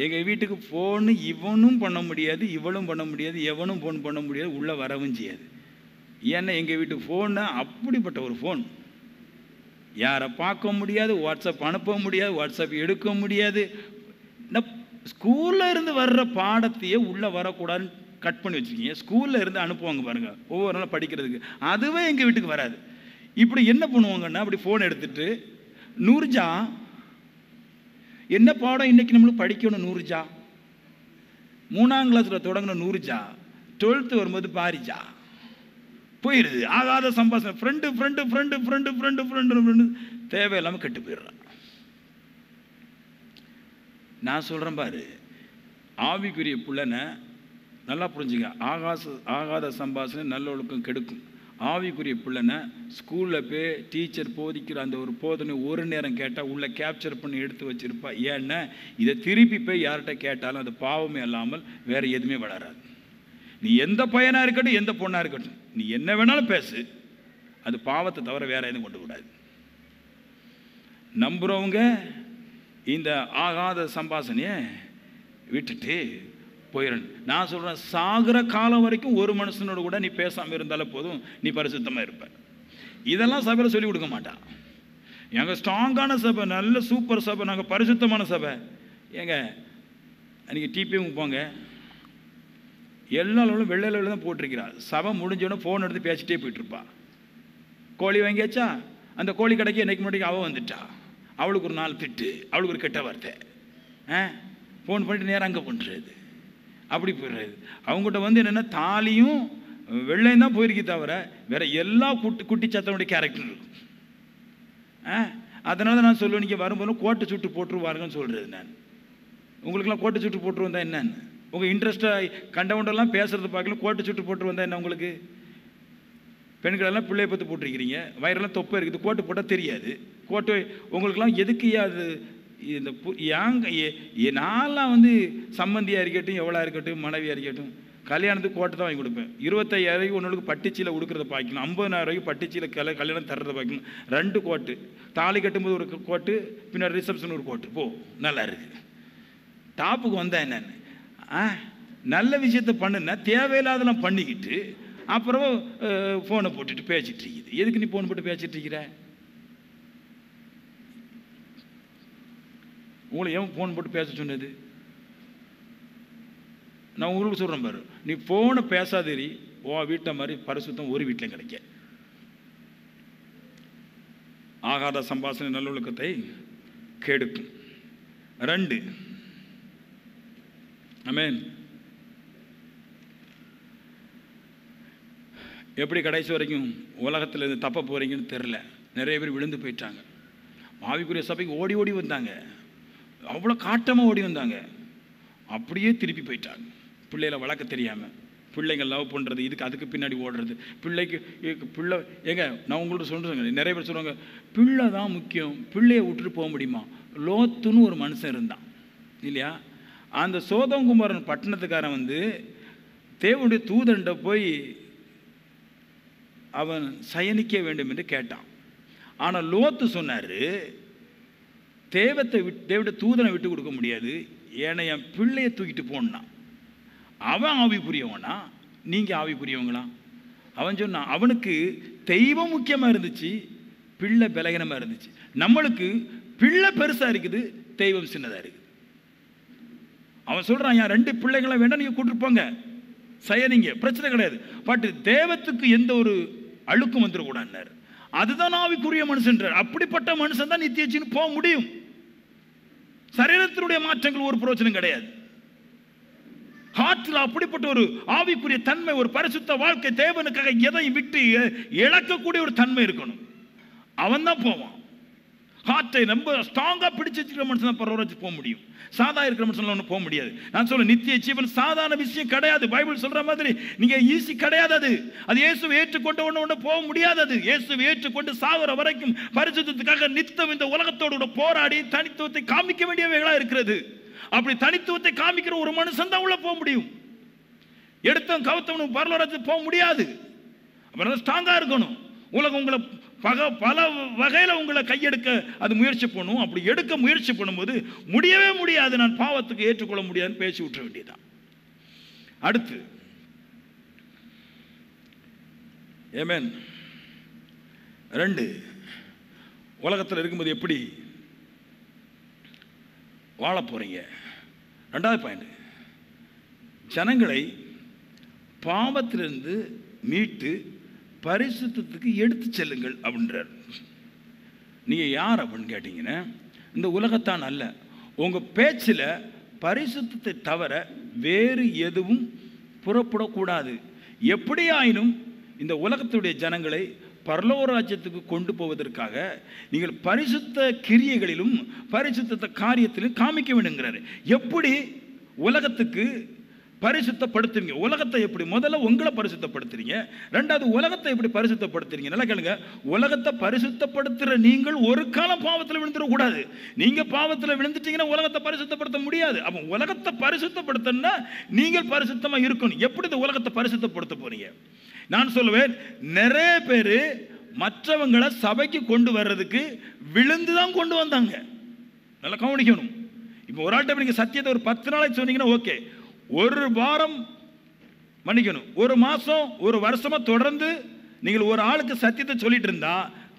Speaker 1: எங்கள் வீட்டுக்கு ஃபோனு இவனும் பண்ண முடியாது, இவளும் பண்ண முடியாது, எவனும் ஃபோன் பண்ண முடியாது, உள்ளே வரவும் செய்யாது. ஏன்னா எங்கள் வீட்டு ஃபோனு அப்படிப்பட்ட ஒரு ஃபோன். யாரை பார்க்க முடியாது, வாட்ஸ்அப் அனுப்ப முடியாது, வாட்ஸ்அப் எடுக்க முடியாது. ஸ்கூலில் இருந்து வர்ற பாடத்தையே உள்ளே வரக்கூடாதுன்னு கட் பண்ணி வச்சுருக்கீங்க. ஸ்கூலில் இருந்து அனுப்புவாங்க பாருங்கள் ஒவ்வொரு நாளும் படிக்கிறதுக்கு, அதுவே எங்கள் வீட்டுக்கு வராது. இப்படி என்ன பண்ணுவாங்கன்னா, அப்படி ஃபோன் எடுத்துகிட்டு, நூர்ஜா என்ன பாடம் இன்றைக்கி நம்மளுக்கு படிக்கணும், நூர்ஜா 3ஆம் கிளாஸில் தொடங்கின நூர்ஜா 12th வரும்போது பாரிஜா போயிடுது. ஆகாத சம்பாஷணை, friend friend friend friend friend friend friend தேவையில்லாமல் கெட்டு போயிடுறான். நான் சொல்கிறேன் பாரு, ஆவிக்குரிய பிள்ளைனை நல்லா புரிஞ்சுங்க. ஆகாத சம்பாஷணை நல்லொழுக்கம் கெடுக்கும். ஆவிக்குரிய பிள்ளைனை ஸ்கூலில் போய் டீச்சர் போதிக்கிற அந்த ஒரு போதனை ஒரு நேரம் கேட்டால் உள்ளே கேப்சர் பண்ணி எடுத்து வச்சுருப்பா. ஏன்னா இதை திருப்பி போய் யார்கிட்ட கேட்டாலும் அது பாவமே இல்லாமல் வேறு எதுவுமே வளராது. நீ எந்த பையனாக இருக்கட்டும், எந்த பொண்ணாக இருக்கட்டும், நீ என்ன வேணாலும் பேசு, அது பாவத்தை தவிர வேற எதுவும் கொண்டு விடாது. நம்புகிறவங்க இந்த ஆகாத சம்பாஷணையை விட்டுட்டு போயிடணும். நான் சொல்கிறேன், சாகிற காலம் வரைக்கும் ஒரு மனுஷனோட கூட நீ பேசாமல் இருந்தாலே போதும், நீ பரிசுத்தமாக இருப்ப. இதெல்லாம் சபையில் சொல்லிக் கொடுக்க மாட்டான். எங்கள் ஸ்ட்ராங்கான சபை, நல்ல சூப்பர் சபை, நாங்கள் பரிசுத்தமான சபை. ஏங்க நீங்கள் டிபிஎம் போங்க, எல்லா அளவுலும் வெள்ளை அளவில் தான் போட்டிருக்கிறாள். சபை முடிஞ்சோடனே ஃபோன் எடுத்து பேசிட்டே போயிட்டுருப்பா. கோழி வாங்கியாச்சா, அந்த கோழி கடைக்கு என்னைக்கு முன்னாடி அவள் வந்துட்டா, அவளுக்கு ஒரு 4 திட்டு, அவளுக்கு ஒரு கெட்ட வார்த்தை, ஃபோன் பண்ணிட்டு நேரம் அங்கே பண்ணுறது, அப்படி போயிடுறது. அவங்ககிட்ட வந்து என்னென்னா தாலியும் வெள்ளையும் தான் போயிருக்கே தவிர வேற எல்லா குட்டி சத்தனுடைய கேரக்டர் இருக்கும். அதனால நான் சொல்லுவேன், நீங்கள் வரும்போது கோட்டை சுட்டு போட்டுருவாருங்கன்னு சொல்கிறது. நான் உங்களுக்கெல்லாம் கோட்டை சுட்டு போட்டு வந்தால் என்னன்னு, உங்கள் இன்ட்ரெஸ்ட்டாக கண்டவுண்டெல்லாம் பேசுறது பார்க்கலாம், கோட்டை சுட்டு போட்டு வந்தால் என்ன உங்களுக்கு? பெண்களெல்லாம் பிள்ளையை பற்றி போட்டிருக்கிறீங்க, வயிறெல்லாம் தொப்பை இருக்குது, கோட்டு போட்டால் தெரியாது. கோட்டு உங்களுக்கெல்லாம் எதுக்கு அது? இந்த நான்லாம் வந்து சம்மந்தியாக இருக்கட்டும், எவ்வளோ இருக்கட்டும், மனைவியாக இருக்கட்டும், கல்யாணத்துக்கு கோட்டை தான் வாங்கி கொடுப்பேன். 25,000 ஒன்றுக்கு பட்டுச்சீலை கொடுக்குறத பார்க்கணும், 50,000 பட்டுச்சீலை கல்யாணம் தர்றதை பார்க்கணும். 2 கோட்டு, தாலி கட்டும்போது ஒரு கோட்டு, பின்னாடி ரிசப்ஷன் ஒரு கோட்டு, போ நல்லா இருக்குது. டாப்புக்கு வந்தால் என்னென்னு நல்ல விஷயத்த பண்ணுன்னா தேவையில்லாதெல்லாம் பண்ணிக்கிட்டு அப்புறம் ஃபோனை போட்டுட்டு பேசிகிட்டு இருக்குது. எதுக்கு நீ ஃபோன் போட்டு பேசிகிட்டு இருக்கிற? உங்களை ஏன் ஃபோன் போட்டு பேச சொன்னது? நான் உங்களுக்கு சொல்கிறேன் பாரு, நீ ஃபோனை பேசாதேரி, ஓ வீட்டை மாதிரி பரிசுத்தம் ஒரு வீட்டிலையும் கிடைக்க. ஆகாத சம்பாஷணை நல்லொழுக்கத்தை கெடுக்கும். 2, ஆமென். எப்படி கடைசி வரைக்கும் உலகத்தில் இருந்து தப்ப போகிறீங்கன்னு தெரில. நிறைய பேர் விழுந்து போயிட்டாங்க. ஆவிக்குரிய சபைக்கு ஓடி ஓடி வந்தாங்க, அவ்வளோ காட்டமாக ஓடி வந்தாங்க, அப்படியே திருப்பி போயிட்டாங்க. பிள்ளைகளை வளர்க்க தெரியாமல், பிள்ளைங்க லவ் பண்ணுறது, அதுக்கு பின்னாடி ஓடுறது. பிள்ளை ஏங்க நான் உங்கள்கிட்ட சொல்கிறேங்க, நிறைய பேர் சொல்லுவாங்க பிள்ளை தான் முக்கியம், பிள்ளையை விட்டுட்டு போக முடியுமா? லோத்துன்னு ஒரு மனுஷன் இருந்தான் இல்லையா? அந்த சோதங்குமாரன் பட்டணத்துக்காரன் வந்து தேவனுடைய தூதன்கிட்ட போய் அவன் சயனிக்க வேண்டும் என்று கேட்டான். ஆனால் லோத்து சொன்னார், தேவனுடைய தூதனை விட்டு கொடுக்க முடியாது, ஏன்னா என் பிள்ளையை தூக்கிட்டு போனான். அவன் ஆவிக்குரியவனா, நீங்கள் ஆவிக்குரியவங்களா? அவன் சொன்னான், அவனுக்கு தெய்வம் முக்கியமாக இருந்துச்சு, பிள்ளை பலகீனமாக இருந்துச்சு. நம்மளுக்கு பிள்ளை பெருசாக இருக்குது, தெய்வம் சின்னதாக இருக்குது. அவன் சொல்கிறான், என் 2 பிள்ளைகளை வேண்டாம், நீங்கள் கூட்டிருப்போங்க, செய்யறீங்க, பிரச்சனை கிடையாது, பட் தேவத்துக்கு எந்த ஒரு அழுக்கும் வந்துடக்கூடாது. அதுதான் ஆவிக்குரிய மனுஷன்றார். அப்படிப்பட்ட மனுஷன் தான் நித்தியச்சின்னு போக முடியும். சரீரத்தினுடைய மாற்றங்கள் ஒரு பிரச்சனை கிடையாது. ஹார்ட்ல அப்படிப்பட்ட ஒரு ஆவிக்குரிய தன்மை, ஒரு பரிசுத்த வாழ்க்கை, தேவனுக்காக எதையும் விட்டு இழக்கக்கூடிய ஒரு தன்மை இருக்கணும். அவன் தான் போவான். ஹார்ட்டை ரொம்ப ஸ்ட்ராங்காக பிடிச்சி வச்சுக்கிற மனுஷன் தான் பரவாயில்ல போக முடியும். சாதா இருக்கிற மனுஷன் ஒன்றும் போக முடியாது. நான் சொல்ல நித்திய ஜீவன் சாதாரண விஷயம் கிடையாது. பைபிள் சொல்ற மாதிரி நீங்க ஈஸி கிடையாது. அது இயேசுவை ஏற்றுக்கொண்ட ஒன்று போக முடியாது. அது இயேசுவை ஏற்றுக்கொண்டு சாவர வரைக்கும் பரிசுத்தத்துக்காக நித்தம் இந்த உலகத்தோடு போராடி தனித்துவத்தை காமிக்க வேண்டியவைகளா இருக்கிறது. அப்படி தனித்துவத்தை காமிக்கிற ஒரு மனுஷன் தான் உள்ள போக முடியும். எடுத்தவன் கவுத்தவனும் பரலோகத்துக்கு போக முடியாது. அப்புறம் ஸ்ட்ராங்கா இருக்கணும். உலகம் உங்களை பல வகையில் உங்களை கையெடுக்க அது முயற்சி பண்ணும். அப்படி எடுக்க முயற்சி பண்ணும்போது முடியவே முடியாது, நான் பாவத்துக்கு ஏற்றுக்கொள்ள முடியாதுன்னு பேசி விட்டுற வேண்டியதான். அடுத்து ஆமென். 2, உலகத்தில் இருக்கும்போது எப்படி வாழ போகிறீங்க? ரெண்டாவது பாயிண்ட், ஜனங்களை பாவத்திலிருந்து மீட்டு பரிசுத்தத்துக்கு எடுத்து செல்லுங்கள் அப்படின்றார். நீங்கள் யார் அப்படின்னு கேட்டிங்கன்னா, இந்த உலகத்தான் அல்ல. உங்கள் பேச்சில் பரிசுத்தத்தை தவிர வேறு எதுவும் புறப்படக்கூடாது. எப்படியாயினும் இந்த உலகத்துடைய ஜனங்களை பரலோக ராஜ்யத்துக்கு கொண்டு போவதற்காக நீங்கள் பரிசுத்த கிரியைகளிலும் பரிசுத்த காரியத்திலும் காமிக்க வேண்டுங்கிறாரு. எப்படி உலகத்துக்கு பரிசுத்தப்படுத்துறீங்க? உலகத்தை எப்படி? முதல்ல உங்களை பரிசுத்தப்படுத்துறீங்க, ரெண்டாவது உலகத்தை எப்படி பரிசுத்தப்படுத்துறீங்க? நல்லா கேளுங்க. உலகத்தை பரிசுத்தப்படுத்துகிற நீங்கள் ஒரு காலம் பாவத்தில் விழுந்துடக்கூடாது. நீங்கள் பாவத்தில் விழுந்துட்டீங்கன்னா உலகத்தை பரிசுத்தப்படுத்த முடியாது. அப்போ உலகத்தை பரிசுத்தப்படுத்தணும்னா நீங்கள் பரிசுத்தமாக இருக்கணும். எப்படி இந்த உலகத்தை பரிசுத்தப்படுத்த போறீங்க? நான் சொல்லுவேன், நிறைய பேர் மற்றவங்களை சபைக்கு கொண்டு வர்றதுக்கு விழுந்து தான் கொண்டு வந்தாங்க. நல்லா கவனிக்கணும். இப்போ ஒரு ஆள்கிட்ட நீங்கள் சத்தியத்தை ஒரு 10 நாளைக்கு சொன்னீங்கன்னா ஓகே, ஒரு வாரம் மன்னிக்கணும், ஒரு மாதம் ஒரு வருஷமாக தொடர்ந்து நீங்கள் ஒரு ஆளுக்கு சத்தியத்தை சொல்லிட்டு இருந்தா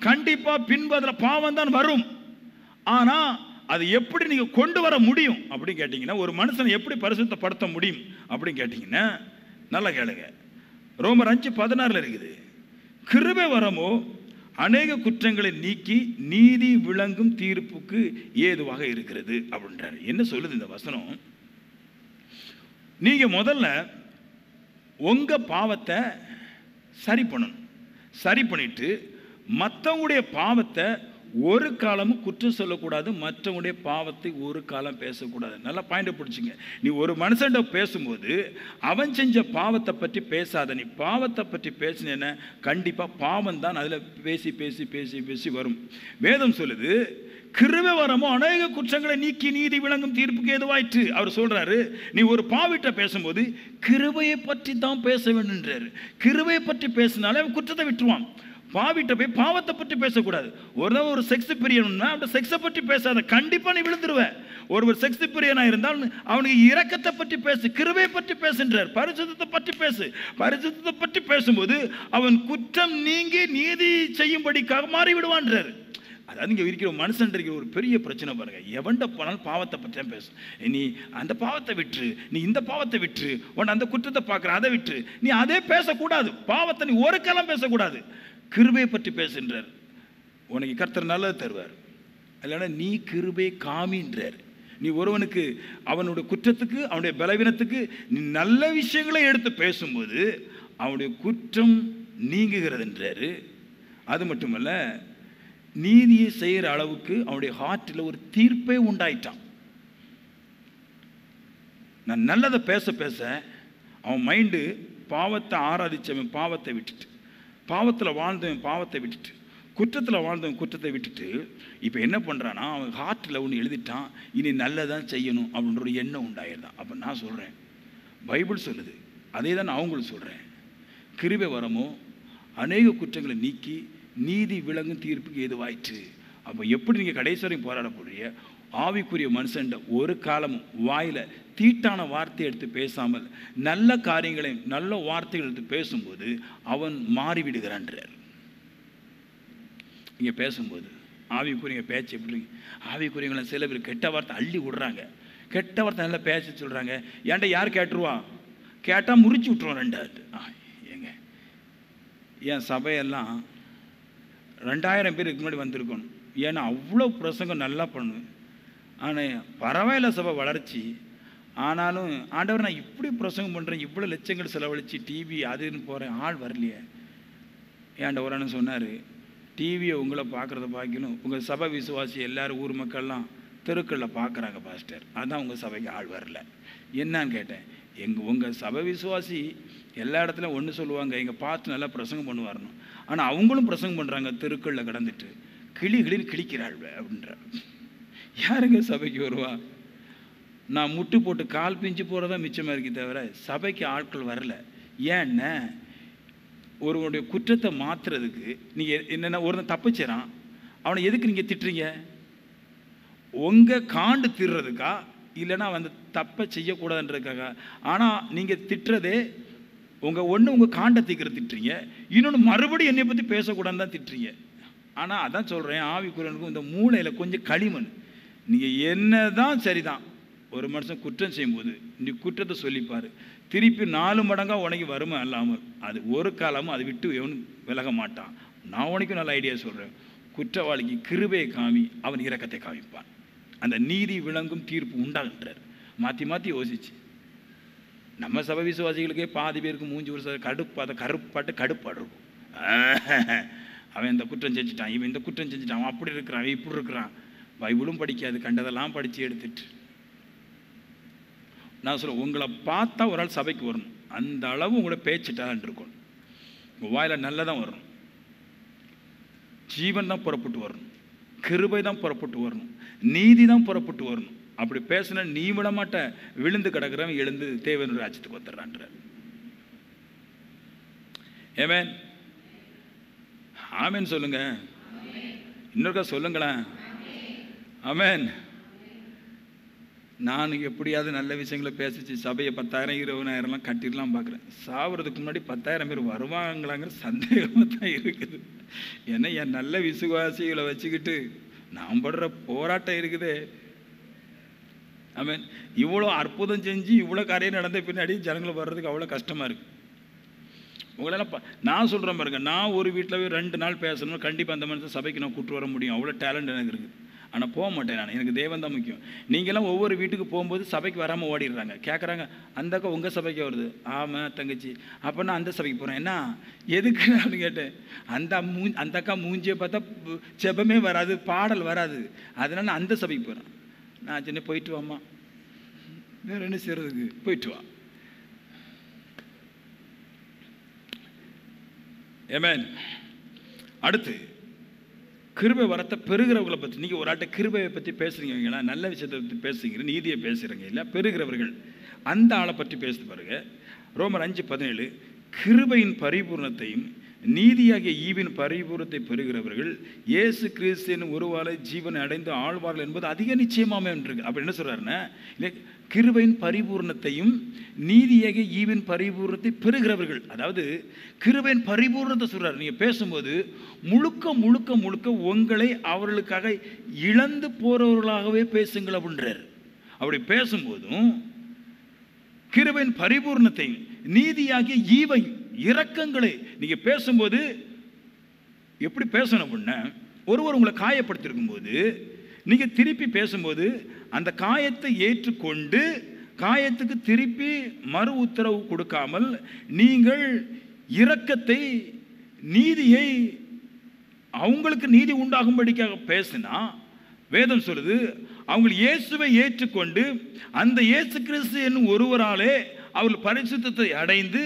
Speaker 1: கண்டிப்பாக பின்பு அதில் பாவம் தான் வரும். ஆனால் அது எப்படி நீங்கள் கொண்டு வர முடியும் அப்படின்னு கேட்டிங்கன்னா, ஒரு மனுஷனை எப்படி பரிசுத்தப்படுத்த முடியும் அப்படின்னு கேட்டிங்கன்னா, நல்லா கேளுங்க. ரோமர் 5:16 இருக்குது, கிருபை வரமோ அநேக குற்றங்களை நீக்கி நீதி விளங்கும் தீர்ப்புக்கு ஏதுவாக இருக்கிறது அப்படின்றாரு. என்ன சொல்லுது இந்த வசனம்? நீங்க முதல்ல உங்க பாவத்தை சரி பண்ணணும். சரி பண்ணிட்டு மற்றவங்களுடைய பாவத்தை ஒரு காலமும் குற்றம் சொல்லக்கூடாது, மற்றவங்களுடைய பாவத்தை ஒரு காலம் பேசக்கூடாது. நல்லா பாயிண்ட் பிடிச்சிங்க. நீ ஒரு மனுஷன்ட பேசும்போது அவன் செஞ்ச பாவத்தை பற்றி பேசாத. நீ பாவத்தை பற்றி பேசினேன்னா கண்டிப்பாக பாவம் தான் அதில் பேசி பேசி பேசி பேசி வரும். வேதம் சொல்லுது, கிருபை வரமோ அநேக குற்றங்களை நீக்கி நீதி விளங்கும் தீர்ப்புக்கு ஏதுவாயிற்று. அவர் சொல்றாரு, நீ ஒரு பாவிட்ட பேசும்போது கிருபையை பற்றி தான் பேச வேண்டுன்றாரு. கிருபையை பற்றி பேசினாலே அவன் குற்றத்தை விட்டுருவான். பாவிட்ட போய் பாவத்தை பற்றி பேசக்கூடாது. ஒரு செக்ஸ் பிரியன்னா அந்த செக்ஸை பற்றி பேசாத, கண்டிப்பாக நீ விழுந்துருவ. ஒருவர் செக்ஸ் பிரியனா இருந்தால் அவனுக்கு இரக்கத்தை பற்றி பேசு, கிருபையை பற்றி பேசுன்றார். பரிசுத்தத்தை பற்றி பேசு. பரிசுத்தத்தை பற்றி பேசும்போது அவன் குற்றம் நீங்கி நீதி செய்யும்படிக்காக மாறி விடுவான்றார். அதாவது இங்கே இருக்கிற மனுஷன் இருக்கிற ஒரு பெரிய பிரச்சனை பாருங்க. எவன்ட போனாலும் பாவத்தை பற்றி தான் பேசும். நீ அந்த பாவத்தை விட்டு, நீ இந்த பாவத்தை விட்டு, உன்னை அந்த குற்றத்தை பார்க்குற அதை விட்டு, நீ அதே பேசக்கூடாது. பாவத்தை நீ ஒரு காலம் பேசக்கூடாது. கிருபையை பற்றி பேசுன்றார். உனக்கு கர்த்தர் நல்லது தருவார். இல்லைன்னா நீ கிருபை காமின்றார். நீ ஒருவனுக்கு அவனுடைய குற்றத்துக்கு அவனுடைய பலவீனத்துக்கு நீ நல்ல விஷயங்களை எடுத்து பேசும்போது அவனுடைய குற்றம் நீங்குகிறதுன்றாரு. அது மட்டுமல்ல, நீதியை செய்கிற அளவுக்கு அவனுடைய ஹார்ட்டில் ஒரு தீர்ப்பே உண்டாயிட்டான். நான் நல்லதை பேச பேச அவன் மைண்டு பாவத்தை ஆராதிச்சவன் பாவத்தை விட்டுட்டு, பாவத்தில் வாழ்ந்தவன் பாவத்தை விட்டுட்டு, குற்றத்தில் வாழ்ந்தவன் குற்றத்தை விட்டுட்டு இப்போ என்ன பண்ணுறான்னா அவன் ஹார்ட்டில் ஒன்று எழுதிட்டான், இனி நல்லதான் செய்யணும் அப்படின்ற ஒரு எண்ணம் உண்டாயிருந்தான். அப்போ நான் சொல்கிறேன், பைபிள் சொல்லுது, அதே தான் நான் அவங்களும் சொல்கிறேன். கிருபை வரமோ அநேக குற்றங்களை நீக்கி நீதி விளங்கும் தீர்ப்புக்கு ஏதுவாயிற்று. அப்போ எப்படி நீங்கள் கடைசி வரையும் போராட போடுறீங்க? ஆவிக்குரிய மனுஷன் ஒரு காலமும் வாயில் தீட்டான வார்த்தை எடுத்து பேசாமல் நல்ல காரியங்களையும் நல்ல வார்த்தைகள் எடுத்து பேசும்போது அவன் மாறிவிடுகிறான்றார். இங்கே பேசும்போது ஆவிக்குரிய பேச்சு எப்படி? ஆவிக்குரியங்களை சில பேர் கெட்ட வார்த்தை அள்ளி விடுறாங்க, கெட்ட வார்த்தை நல்லா பேச சொல்கிறாங்க. ஏன்டா யார் கேட்டுருவா? கேட்டால் முறிச்சு விட்டுருவோம். ரெண்டாவது ஏங்க, என் சபையெல்லாம் 2000 பேருக்கு முன்னாடி வந்திருக்கணும். ஏன்னா அவ்வளோ பிரசங்கம் நல்லா பண்ணுவேன். ஆனால் பரவாயில்ல சபை வளர்ச்சி. ஆனாலும் ஆண்டவர், நான் இப்படி பிரசங்கம் பண்ணுறேன், இவ்வளோ லட்சங்கள் செலவழித்து டிவி அதுன்னு போகிறேன், ஆள் வரலையே. ஏன்டவரானு சொன்னார், டிவியை உங்களை பார்க்குறத பார்க்கணும், உங்கள் சபை விசுவாசி எல்லோரும் ஊர் மக்கள்லாம் தெருக்களில் பார்க்குறாங்க பாஸ்டர், அதான் உங்கள் சபைக்கு ஆள் வரல. என்னான்னு கேட்டேன். உங்கள் சபை விசுவாசி எல்லா இடத்துலையும் ஒன்று சொல்லுவாங்க, இங்கே பார்த்து நல்லா பிரசங்கம் பண்ணுவாரணும். ஆனால் அவங்களும் பிரசங்கம் பண்ணுறாங்க தெருக்களில் கடந்துட்டு, கிளிகளில் கிழிக்கிறாள் அப்படின்ற. யாருங்க சபைக்கு வருவா? நான் முட்டு போட்டு கால் பிஞ்சு போகிறதா மிச்சமாக இருக்கே தவிர சபைக்கு ஆட்கள் வரல. ஏன்னா ஒருவனுடைய குற்றத்தை மாற்றுறதுக்கு நீங்கள் என்னென்ன ஒருத்தன் தப்பு செய்கிறான், அவனை எதுக்கு நீங்கள் திட்டுறீங்க? உங்கள் காண்டு திடுறதுக்கா இல்லைன்னா அந்த தப்பை செய்யக்கூடாதுன்றதுக்காக? ஆனால் நீங்கள் திட்டுறதே உங்கள் காண்டை தீக்கிற திட்டுறீங்க, இன்னொன்று மறுபடியும் என்னை பற்றி பேசக்கூடாதுன்னு தான் திட்டுறீங்க. ஆனால் அதான் சொல்கிறேன், ஆவிக்குரியனுக்கும் இந்த மூளையில் கொஞ்சம் களிமண். நீங்கள் என்ன தான் சரிதான், ஒரு மனுஷன் குற்றம் செய்யும்போது நீ குற்றத்தை சொல்லிப்பார், திருப்பி 4 மடங்காக உனக்கு வறுமை இல்லாமல் அது ஒரு காலமும் அதை விட்டு எவனும் விலக மாட்டான். நான் உனக்கும் நல்ல ஐடியா சொல்கிறேன், குற்றவாளிக்கு கிருபையை காமி, அவன் இரக்கத்தை காமிப்பான். அந்த நீதி விளங்கும் தீர்ப்பு உண்டாகின்றார். மாற்றி மாற்றி யோசிச்சு நம்ம சபை விசுவாசிகளுக்கே பாதி பேருக்கு மூஞ்சி ஒரு கடுப்பாத கருப்பாட்டு கடுப்பாடு இருக்கும். அவன் இந்த குற்றம் செஞ்சுட்டான், இவன் இந்த குற்றம் செஞ்சுட்டான், அவன் அப்படி இருக்கிறான், அவன் இப்படி இருக்கிறான். பைபிளும் படிக்காது, கண்டதெல்லாம் படித்து எடுத்துட்டு. நான் சொல்லுவேன், உங்களை பார்த்தா ஒரு ஆள் சபைக்கு வரணும், அந்த அளவு உங்களை பேச்சுட்டான் இருக்கணும். உங்கள் வாயில் நல்லதான் வரணும், ஜீவன் தான் புறப்பட்டு வரணும், கிருபை தான் புறப்பட்டு வரணும், நீதி தான் புறப்பட்டு வரணும். அப்படி பேசினா நீ விட மாட்ட, விழுந்து கிடக்கிறவன் எழுந்து தேவன் ராஜ்யத்துக்கு வந்துடுறான்ற. ஆமென் ஆமென் சொல்லுங்க, இன்னொருக்கா சொல்லுங்களேன். ஆமென். நான் எப்படியாவது நல்ல விஷயங்களை பேசிச்சு சபையை 10,000 20,000 கட்டிடலாம் பார்க்குறேன். சாவறதுக்கு முன்னாடி 10,000 பேர் வருவாங்களாங்கிற சந்தேகமாக தான் இருக்குது. ஏன்னா என் நல்ல விசுவாசிகளை வச்சுக்கிட்டு நான் படுற போராட்டம் இருக்குது. ஆமென். இவ்வளோ அற்புதம் செஞ்சு இவ்வளோ காரியம் நடந்த பின்னாடி ஜனங்களை வர்றதுக்கு அவ்வளோ கஷ்டமாக இருக்குது. உங்களெல்லாம் நான் சொல்கிறேன் பாருங்க, நான் ஒரு வீட்டில் 2 நாள் பேசணும், கண்டிப்பாக அந்த மனுஷன் சபைக்கு நான் கூப்பிட்டு வர முடியும், அவ்வளோ டேலண்ட் எனக்கு இருக்குது. ஆனால் போக மாட்டேன் நான், எனக்கு தேவன் தான் முக்கியம். நீங்களாம் ஒவ்வொரு வீட்டுக்கு போகும்போது சபைக்கு வராமல் ஓடிடுறாங்க. கேட்குறாங்க, அந்தக்கா உங்கள் சபைக்கு வருது. ஆமாம் தங்கச்சி, அப்போ நான் அந்த சபைக்கு போகிறேன். என்ன எதுக்கு அப்படின்னு கேட்டேன். அந்த அக்கா மூஞ்சியை பார்த்தா ஜெபமே வராது, பாடல் வராது, அதனால் நான் அந்த சபைக்கு போகிறேன். நான் சின்ன போயிட்டு வாம்மா, வேறு என்ன செய்கிறதுக்கு, போயிட்டு வா. ஆமென். அடுத்து கிருபை வரத்தை பெறுகிறவர்களை பற்றி. நீங்கள் ஒரு ஆட்டை கிருபையை பற்றி பேசுகிறீங்களா, நல்ல விஷயத்தை பற்றி பேசுகிறீங்க, நீதியை பேசுகிறீங்க இல்லை, பெறுகிறவர்கள் அந்த ஆளை பற்றி பேசி பாருங்க. ரோமர் 5:17, கிருபையின் பரிபூர்ணத்தையும் நீதியாகிய ஈவின் பரிபூர்ணத்தை பெறுகிறவர்கள் இயேசு கிறிஸ்துவின் ஒருவாளை ஜீவனை அடைந்து ஆழ்வார்கள் என்பது அதிக நிச்சயமாமே இருக்கு. அப்படி என்ன சொல்கிறாருன்னா, இல்லை கிருபையின் பரிபூர்ணத்தையும் நீதியாகிய ஈவின் பரிபூர்ணத்தை பெறுகிறவர்கள், அதாவது கிருபையின் பரிபூர்ணத்தை சொல்கிறார். நீங்கள் பேசும்போது முழுக்க முழுக்க முழுக்க உங்களை அவர்களுக்காக இழந்து போகிறவர்களாகவே பேசுங்கள் அப்படின்றார். அப்படி பேசும்போதும் கிருபையின் பரிபூர்ணத்தையும் நீதியாகிய ஈவையும் இரக்கங்களை நீங்கள் பேசும்போது எப்படி பேசணும் அப்படின்னா, ஒருவர் உங்களை காயப்படுத்திருக்கும் போது நீங்கள் திருப்பி பேசும்போது அந்த காயத்தை ஏற்றுக்கொண்டு காயத்துக்கு திருப்பி மறு உத்தரவு கொடுக்காமல் நீங்கள் இரக்கத்தை நீதியை அவங்களுக்கு நீதி உண்டாகும்படிக்காக பேசினா, வேதம் சொல்லுது அவங்க இயேசுவை ஏற்றுக்கொண்டு அந்த இயேசு கிறிஸ்து என்னும் ஒருவராலே அவர்கள் பரிசுத்தத்தை அடைந்து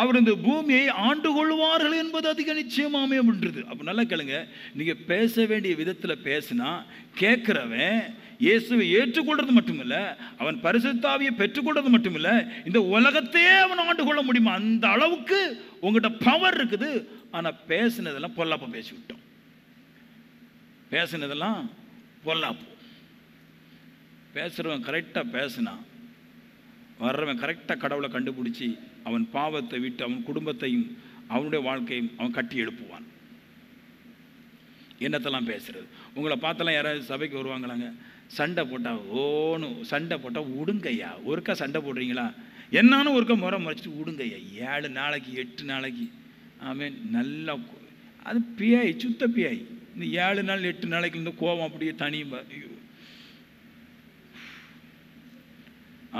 Speaker 1: அவர் இந்த பூமியை ஆண்டு கொள்வார்கள் என்பது அதிக நிச்சயமாமே அப்படின்றது. அப்போ நல்லா கேளுங்க, நீங்கள் பேச வேண்டிய விதத்தில் பேசினா கேட்குறவன் இயேசுவை ஏற்றுக்கொள்றது மட்டுமில்லை, அவன் பரிசுத்தாவியை பெற்றுக்கொள்றது மட்டுமில்லை, இந்த உலகத்தையே அவன் ஆண்டு கொள்ள முடியுமா, அந்த அளவுக்கு உங்கள்கிட்ட பவர் இருக்குது. ஆனால் பேசினதெல்லாம் பொல்லாப்ப பேசி விட்டோம், பேசினதெல்லாம் பொல்லாப்பு. பேசுகிறவன் கரெக்டாக பேசினா வர்றவன் கரெக்டாக கடவுளை கண்டுபிடிச்சி அவன் பாவத்தை விட்டு அவன் குடும்பத்தையும் அவனுடைய வாழ்க்கையும் அவன் கட்டி எழுப்புவான். என்னத்தெல்லாம் பேசுறது. உங்களை பார்த்தெல்லாம் யாராவது சபைக்கு வருவாங்களாங்க, சண்டை போட்டால் சண்டை போட்டால் விடுங்கய்யா, ஒருக்கா சண்டை போடுறீங்களா, என்னாலும் ஒருக்கா முறைச்சிட்டு விடுங்கய்யா, 7 நாளைக்கு 8 நாளைக்கு. ஆமென். நல்லா அது பியாய், சுத்த பியாய். இந்த 7 நாள் 8 நாளைக்கு இந்த கோபம் அப்படியே தனியும்.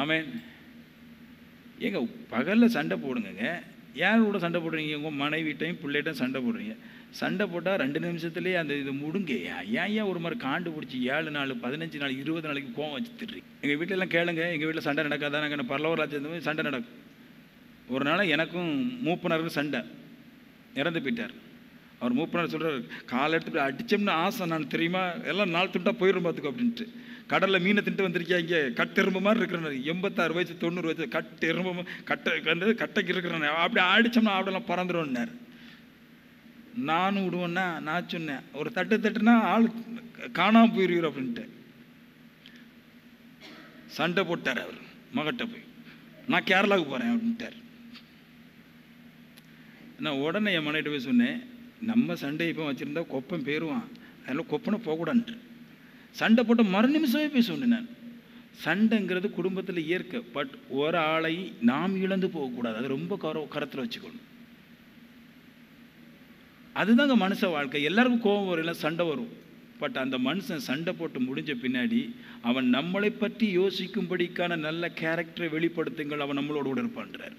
Speaker 1: ஆமென். ஏங்க பகலில் சண்டை போடுங்க, யார் கூட சண்டை போடுறீங்க, உங்கள் மனைவிட்டையும் பிள்ளைகிட்டையும் சண்டை போடுறீங்க. சண்டை போட்டால் 2 நிமிஷத்துலேயே அந்த இது முடுங்கய்யா. ஏன் ஒரு மாதிரி காண்டு பிடிச்சி 7 நாள் 15 நாள் 20 நாளைக்கு கோவம் வச்சு திடுறீங்க. எங்கள் வீட்டிலலாம் கேளுங்க, எங்கள் வீட்டில் சண்டை நடக்காதான், நாங்கள் பரலவராஜ்யம் சண்டை நடக்கும். ஒரு நாள் எனக்கும் மூப்பனருக்கும் சண்டை, இறந்து போயிட்டார். அவர் மூப்பனர் சொல்கிறார், காலை எடுத்துகிட்டு அடித்தோம்னு ஆசை நான் தெரியுமா, எல்லாம் 4 துண்டா போயிடும் பார்த்துக்கோ அப்படின்ட்டு. கடலில் மீனை தின்ட்டு வந்திருக்காங்க, கட்டெரும்பு மாதிரி இருக்கிறேன், 86 வயசு 90 வயசு கட்டெரும்பு கட்டைக்கு இருக்கிறேன், அப்படி அடித்தோம்னா அப்படிலாம் பறந்துடும்னார். நானும் விடுவேன்னா நான் சொன்னேன், ஒரு தட்டுனா ஆள் காணாமல் போயிருவீர் அப்படின்ட்டு. சண்டை போட்டார் அவர் மகட்ட போய், நான் கேரளாவுக்கு போகிறேன் அப்படின்ட்டார். நான் உடனே என் மனைவிட்ட போய் சொன்னேன், நம்ம சண்டை இப்போ வச்சுருந்தா கொப்பம் பேருவான், அதனால் கொப்பனை போகக்கூடாது. சண்டை போட்ட மறு நிமிஷமே பேசுவேன் நான். சண்டைங்கிறது குடும்பத்தில் இயற்கை. பட் ஒரு ஆளை நாம் இழந்து போகக்கூடாது. அது ரொம்ப கரத்தில் வச்சுக்கணும். அதுதாங்க மனுஷ வாழ்க்கை. எல்லாருக்கும் கோபம் வரும், இல்லை சண்டை வரும். பட் அந்த மனுஷன் சண்டை போட்டு முடிஞ்ச பின்னாடி அவன் நம்மளை பற்றி யோசிக்கும்படிக்கான நல்ல கேரக்டரை வெளிப்படுத்துங்கள், அவன் நம்மளோட கூட இருப்பான்றார்.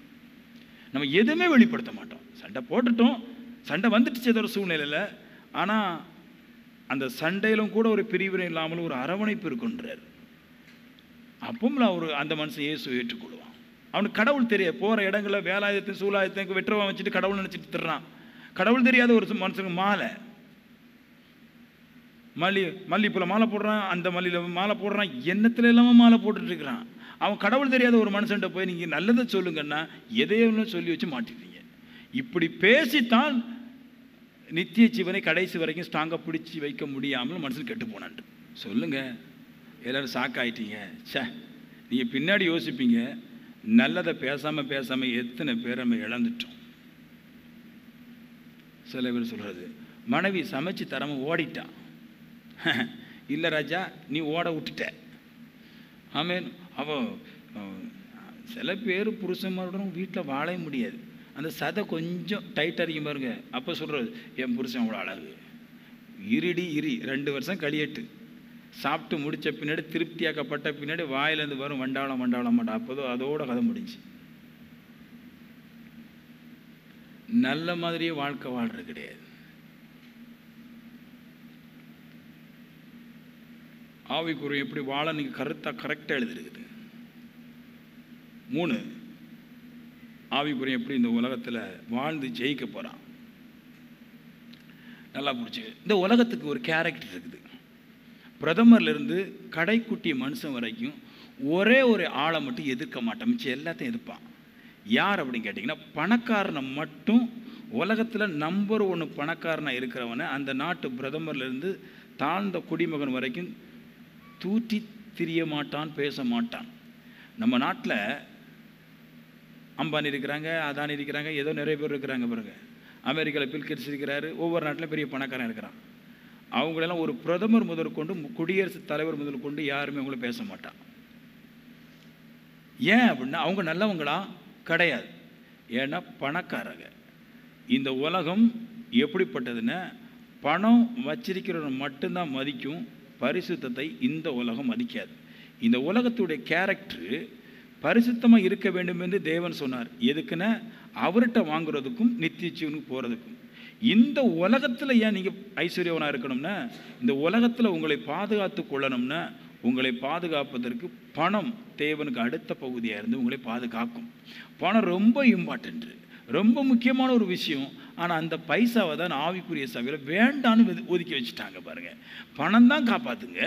Speaker 1: நம்ம எதுவுமே வெளிப்படுத்த மாட்டோம். சண்டை போட்டுட்டோம், சண்டை வந்துடுச்சு ஏதோ ஒரு சூழ்நிலையில். ஆனால் அந்த சண்டையிலும் கூட ஒரு பிரிவினை இல்லாமல் ஒரு அரவணைப்பு இருக்குன்றார். அப்பவும் அவர் அந்த மனுஷன் இயேசு ஏற்றுக்கொள்வான். அவனுக்கு கடவுள் தெரிய போகிற இடங்களில் வேலாயுதத்தையும் சூலாயுதத்தையும் வெற்றவன் வச்சுட்டு கடவுள் நினச்சிட்டு திடுறான். கடவுள் தெரியாத ஒரு மனுஷனுக்கு மாலை, மல்லிப்பூல மாலை போடுறான், அந்த மல்லியில் மாலை போடுறான், எண்ணத்துல இல்லாமல் மாலை போட்டுட்டு இருக்கிறான். அவன் கடவுள் தெரியாத ஒரு மனுஷன்ட்ட போய் நீங்கள் நல்லதை சொல்லுங்கன்னா எதையோ சொல்லி வச்சு மாட்டிடுவீங்க. இப்படி பேசித்தான் நித்திய ஜீவனை கடைசி வரைக்கும் ஸ்ட்ராங்காக பிடிச்சி வைக்க முடியாமல் மனுஷன் கெட்டு போனான். சொல்லுங்க, எல்லோரும் ஷாக்காயிட்டீங்க. சே, நீங்கள் பின்னாடி யோசிப்பீங்க, நல்லதை பேசாமல் எத்தனை பேர் நம்ம இழந்துட்டோம். சில பேர் சொல்கிறது, மனைவி சமைச்சு தராமல் ஓடிட்டான். இல்லை ராஜா, நீ ஓட விட்டுட்ட. ஆமேன். சில பேர் புருஷன்மாருடன் வீட்டில் வாழ முடியாது. அந்த சதை கொஞ்சம் டைட்டாக இருக்கும் பாருங்க, அப்போ சொல்கிறது, என் புருஷன் அவ்வளோ அழகு, இரிடி 2 வருஷம் கழியட்டு, சாப்பிட்டு முடித்த பின்னாடி திருப்தியாக்கப்பட்ட பின்னாடி வாயிலேருந்து வரும் வண்டாளம் மாட்டா, அப்போதோ அதோட கதை முடிஞ்சு. நல்ல மாதிரியே வாழ்க்கை வாழ்றது கிடையாது. ஆவிக்குரிய எப்படி வாழ நீங்கள் கரெக்டாக எழுதிருக்குது. 3, ஆவிக்குரிய எப்படி இந்த உலகத்தில் வாழ்ந்து ஜெயிக்க போகிறான். நல்லா பிடிச்சி, இந்த உலகத்துக்கு ஒரு கேரக்டர் இருக்குது. பிரதமர்லேருந்து கடைக்குட்டி மனுஷன் வரைக்கும் ஒரே ஒரு ஆளை மட்டும் எதிர்க்க மாட்டான், மிச்சம் எல்லாத்தையும் எதிர்ப்பான். யார் அப்படின்னு கேட்டிங்கன்னா, பணக்காரனை மட்டும். உலகத்தில் நம்பர் 1 பணக்காரனாக இருக்கிறவனை அந்த நாட்டு பிரதமர்லேருந்து தாழ்ந்த குடிமகன் வரைக்கும் தூற்றி திரிய மாட்டான், பேச மாட்டான். நம்ம நாட்டில் அம்பானி இருக்கிறாங்க, அதானி இருக்கிறாங்க, ஏதோ நிறைய பேர் இருக்கிறாங்க பாருங்க. அமெரிக்காவில் பில்கேட்ஸ் இருக்கிறாரு, ஒவ்வொரு நாட்டிலும் பெரிய பணக்காரன் இருக்கிறான். அவங்களெல்லாம் ஒரு பிரதமர் முதற்கொண்டு குடியரசுத் தலைவர் முதற்கொண்டு யாருமே அவங்கள பேச மாட்டான். ஏன் அப்படின்னா அவங்க நல்லவங்களா கிடையாது, ஏன்னா பணக்காரங்க. இந்த உலகம் எப்படிப்பட்டதுன்னா, பணம் வச்சிருக்கிறவன் மட்டும்தான் மதிக்கும், பரிசுத்தத்தை இந்த உலகம் மதிக்காது. இந்த உலகத்துடைய கேரக்டரு பரிசுத்தமாக இருக்க வேண்டும் என்று தேவன் சொன்னார். எதுக்குன்னா அவர்கிட்ட வாங்குறதுக்கும் நித்திய ஜீவனுக்கு போகிறதுக்கும். இந்த உலகத்தில் ஏன் நீங்கள் ஐஸ்வர்யவனாக இருக்கணும்னா, இந்த உலகத்தில் உங்களை பாதுகாத்து கொள்ளணும்னா, உங்களை பாதுகாப்பதற்கு பணம் தேவனுக்கு அடுத்த பகுதியாக இருந்து உங்களை பாதுகாக்கும். பணம் ரொம்ப இம்பார்ட்டன்ட்டு, ரொம்ப முக்கியமான ஒரு விஷயம். ஆனால் அந்த பைசாவை தான் ஆவிக்குரிய சபையில் வேண்டான்னு ஒதுக்கி வச்சுட்டாங்க பாருங்கள். பணம் தான் காப்பாற்றுங்க,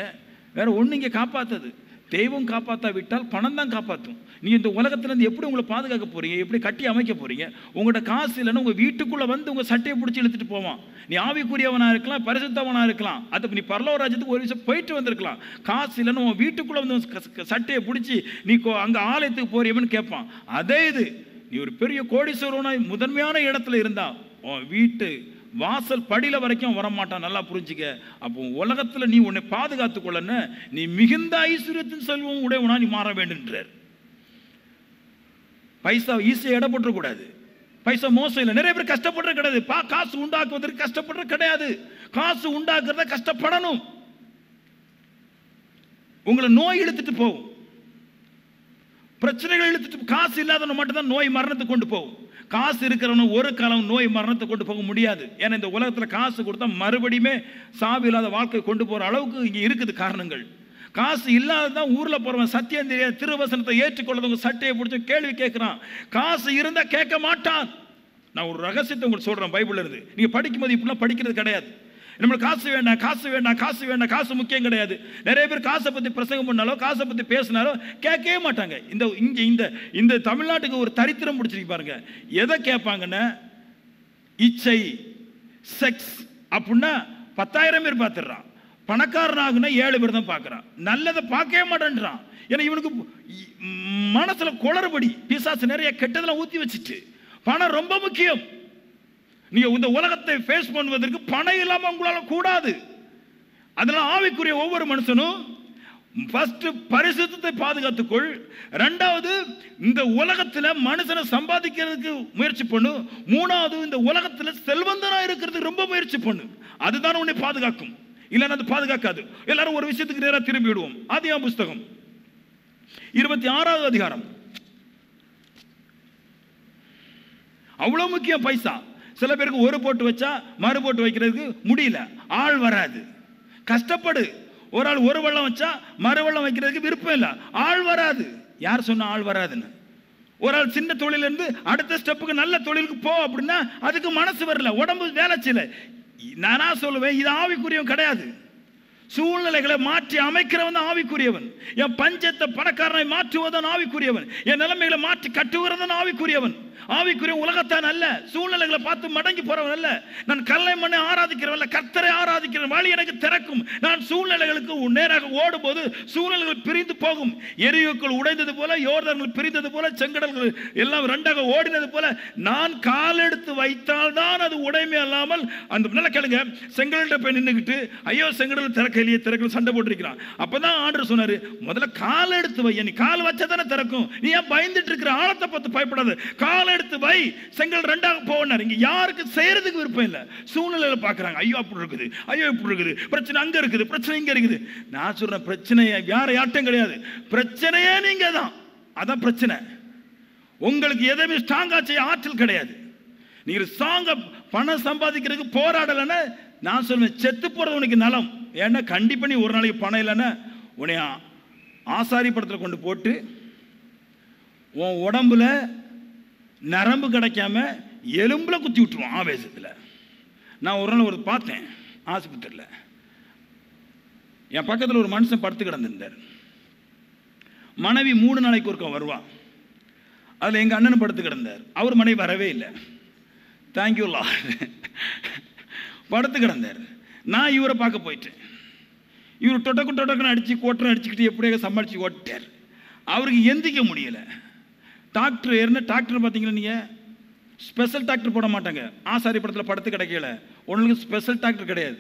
Speaker 1: வேறு ஒன்று இங்கே காப்பாற்றுது. தெய்வம் காப்பாற்றா விட்டால் பணம் தான் காப்பாற்றும். நீங்கள் இந்த உலகத்துலேருந்து எப்படி உங்களை பாதுகாக்க போகிறீங்க, எப்படி கட்டி அமைக்க போகிறீங்க? உங்கள்கிட்ட காசு இல்லைன்னா உங்கள் வீட்டுக்குள்ளே வந்து உங்கள் சட்டையை பிடிச்சி இழுத்துட்டு போவான். நீ ஆவிக்குரியவனாக இருக்கலாம், பரிசுத்தவனாக இருக்கலாம், அது நீ பரலோக ராஜ்யத்துக்கு ஒரு விஷயம் போயிட்டு வந்திருக்கலாம். காசு இல்லைன்னு உன் வீட்டுக்குள்ளே வந்து சட்டையை பிடிச்சி நீ அங்கே ஆலயத்துக்கு போறியவன்னு கேட்பான். அதே இது நீ ஒரு பெரிய கோடீஸ்வரனாய் முதன்மையான இடத்துல இருந்தா உன் வீட்டு வாசல் படியில் வரைக்கும் வரமாட்டான். நல்லா புரிஞ்சுக்க. அப்போ உலகத்தில் நீ உன்னை பாதுகாத்து கொள்ளன்னு நீ மிகுந்த ஐஸ்வர்யத்தின் செல்வம் உடையவனா நீ மாற வேண்டுன்றார். பைசா ஈஸியாக இடப்பட்டுறக்கூடாது. பைசா மோசம் இல்லை. நிறைய பேர் கஷ்டப்படுறது கிடையாது. காசு உண்டாக்குவதற்கு கஷ்டப்படுறது கிடையாது. காசு உண்டாக்குறத கஷ்டப்படணும். உங்களை நோய் இழுத்துட்டு போகும், பிரச்சனைகள் இழுத்துட்டு. காசு இல்லாதவன மட்டும்தான் நோய் மரணத்தை கொண்டு போகும். காசு இருக்கிறவன ஒரு காலம் நோய் மரணத்தை கொண்டு போக முடியாது. ஏன்னா இந்த உலகத்தில் காசு கொடுத்தா மறுபடியுமே சாவு இல்லாத வாழ்க்கை கொண்டு போகிற அளவுக்கு இங்கே இருக்குது காரணங்கள். காசு இல்லாததான் ஊரில் போகிறவன் சத்தியம் தெரியாது, திருவசனத்தை ஏற்றுக்கொள்ளவங்க சட்டையை பிடிச்சி கேள்வி கேட்குறான். காசு இருந்தால் கேட்க மாட்டான். நான் ஒரு ரகசியத்தை உங்களுக்கு சொல்கிறேன் பைபிளில் இருந்து. நீங்கள் படிக்கும்போது இப்படிலாம் படிக்கிறது கிடையாது. நம்மளுக்கு காசு வேண்டாம், காசு வேண்டாம், காசு வேண்டாம், காசு முக்கியம் கிடையாது. நிறைய பேர் காசை பற்றி பிரசங்கம் பண்ணாலோ காசை பற்றி பேசினாலோ கேட்கவே மாட்டாங்க. இந்த தமிழ்நாட்டுக்கு ஒரு தரித்திரம் பிடிச்சிருக்கு பாருங்க. எதை கேட்பாங்கன்னா, இச்சை, செக்ஸ் அப்படின்னா 10,000 பேர் பார்த்துடுறான். பணக்காரனாகுன்னா 7 பேர் தான் பார்க்குறான். நல்லதை பார்க்கவே மாட்டேன்றான். ஏன்னா இவனுக்கு மனசில் குளறுபடி, பிசாசு நிறைய கெட்டதெல்லாம் ஊற்றி வச்சுட்டு. பணம் ரொம்ப முக்கியம். நீங்க இந்த உலகத்தை ஃபேஸ் பண்ணுவதற்கு பணம் இல்லாம உங்களால கூடாது. அதனால ஆவிக்குரிய ஒவ்வொரு மனுஷனும் ஃபர்ஸ்ட் பரிசுத்தத்தை பாதுகாத்துக்கொள். ரெண்டாவது இந்த உலகத்தில் மனுஷனை சம்பாதிக்கிறதுக்கு முயற்சி பண்ணு. மூணாவது இந்த உலகத்தில் செல்வந்தனா இருக்கிறதுக்கு ரொம்ப முயற்சி பண்ணு. அதுதான் உன்னை பாதுகாக்கும், இல்லைன்னா அது பாதுகாக்காது. எல்லாரும் ஒரு விஷயத்துக்கு நேராக திரும்பி விடுவோம். ஆதியாகமம் புஸ்தகம் 26வது அதிகாரம். அவ்வளவு முக்கியம் பைசா. சில பேருக்கு ஒரு போட்டு வச்சா மறு போட்டு வைக்கிறதுக்கு முடியல, ஆள் வராது. கஷ்டப்படு. ஒரு ஆள் ஒரு வெள்ளம் வச்சா மறு வெள்ளம் வைக்கிறதுக்கு விருப்பம் இல்லை, ஆள் வராது. யார் சொன்னா ஆள் வராதுன்னு? ஒரு ஆள் சின்ன தொழிலிருந்து அடுத்த ஸ்டெப்புக்கு நல்ல தொழிலுக்கு போ அப்படின்னா அதுக்கு மனசு வரல, உடம்பு வேலை செய்யல. நானா சொல்லுவேன், இது ஆவிக்குரியவன் கிடையாது. சூழ்நிலைகளை மாற்றி அமைக்கிறவன் தான் ஆவிக்குரியவன். என் பஞ்சத்தை பணக்காரனை மாற்றுவதன் ஆவிக்குரியவன். என் நிலைமைகளை மாற்றி கட்டுகிறதன் ஆவிக்குரியவன். ஆவிக்குரிய உலகத்தான் அல்ல, சூழ்நிலைகளை பார்த்து மடங்கி போறவன் அல்ல. நான் கல்லை மண்ணை ஆராதிக்கிறவன், கர்த்தரை ஆராதிக்கிறவன். வழி எனக்கு திறக்கும். நான் சூழ்நிலைகளுக்கு நேராக ஓடும் போது சூழ்நிலைகள் பிரிந்து போகும். எரியுக்கள் உடைந்தது போல, யோர்தான்கள் பிரிந்தது போல, செங்கடல்கள் எல்லாம் ரெண்டாக ஓடினது போல நான் கால் எடுத்து வைத்தால் தான் அது உடைமை அல்லாமல். அந்த நல்ல கேளுங்க, செங்கல்கிட்ட போய் நின்றுக்கிட்டு ஐயோ செங்கடல் திறக்கலையே திறக்கல சண்டை போட்டிருக்கிறான். அப்பதான் ஆண்டவர் சொன்னாரு, முதல்ல கால் எடுத்து வை. நீ கால் வச்சா தானே திறக்கும். நீ ஏன் பயந்துட்டு இருக்கிற? ஆழத்தை பார்த்து பயப்படாது, கால் எடுத்து வை, செங்கல் ரெண்டாக போனார். இங்க யாருக்கு செய்யறதுக்கு விருப்பம் இல்ல. சூழ்நிலையில பாக்குறாங்க, ஐயோ அப்படி இருக்குது, ஐயோ இப்படி இருக்குது, பிரச்சனை அங்க இருக்குது, பிரச்சனை இங்க இருக்குது. நான் சொல்றேன், பிரச்சனை யார்ட்டும் கிடையாது, பிரச்சனையே நீங்க தான். அதான் பிரச்சனை. உங்களுக்கு எதையுமே ஸ்ட்ராங்கா செய்ய ஆற்றல் கிடையாது. நீங்க ஸ்ட்ராங்கா பணம் சம்பாதிக்கிறதுக்கு போராடலன்னா நான் சொல்லுவேன், செத்து போறது உனக்கு நலம். ஏன்னா கண்டிப்பா நீ ஒரு நாளைக்கு பணம் இல்லைன்னா உன்னை ஆசாரி படத்தில் கொண்டு போட்டு உன் உடம்புல நரம்பு கிடைக்காம எலும்புல குத்தி விட்டுருவான் ஆவேசத்தில். நான் ஒரு நாள் ஒரு பார்த்தேன் ஆஸ்பத்திரியில். என் பக்கத்தில் ஒரு மனுஷன் படுத்து கிடந்திருந்தார். மனைவி 3 நாளைக்கு ஒருக்க வருவான். அதில் எங்கள் அண்ணன் படுத்து கிடந்தார். அவர் மனைவி வரவே இல்லை. தேங்க்யூலா படுத்து கிடந்தார். நான் இவரை பார்க்க போயிட்டேன். இவர் டொட்டக்குன்னு அடித்து கோட்டரை அடிச்சுக்கிட்டு எப்படியாக சமாளித்து ஓட்டார். அவருக்கு எந்திக்க முடியலை. டாக்டர் ஏறின டாக்டர் பார்த்தீங்கன்னா நீங்கள் ஸ்பெஷல் டாக்டர் போட மாட்டாங்க. ஆசாரி படத்தில் படுத்து கிடைக்கல, உங்களுக்கு ஸ்பெஷல் டாக்டர் கிடையாது.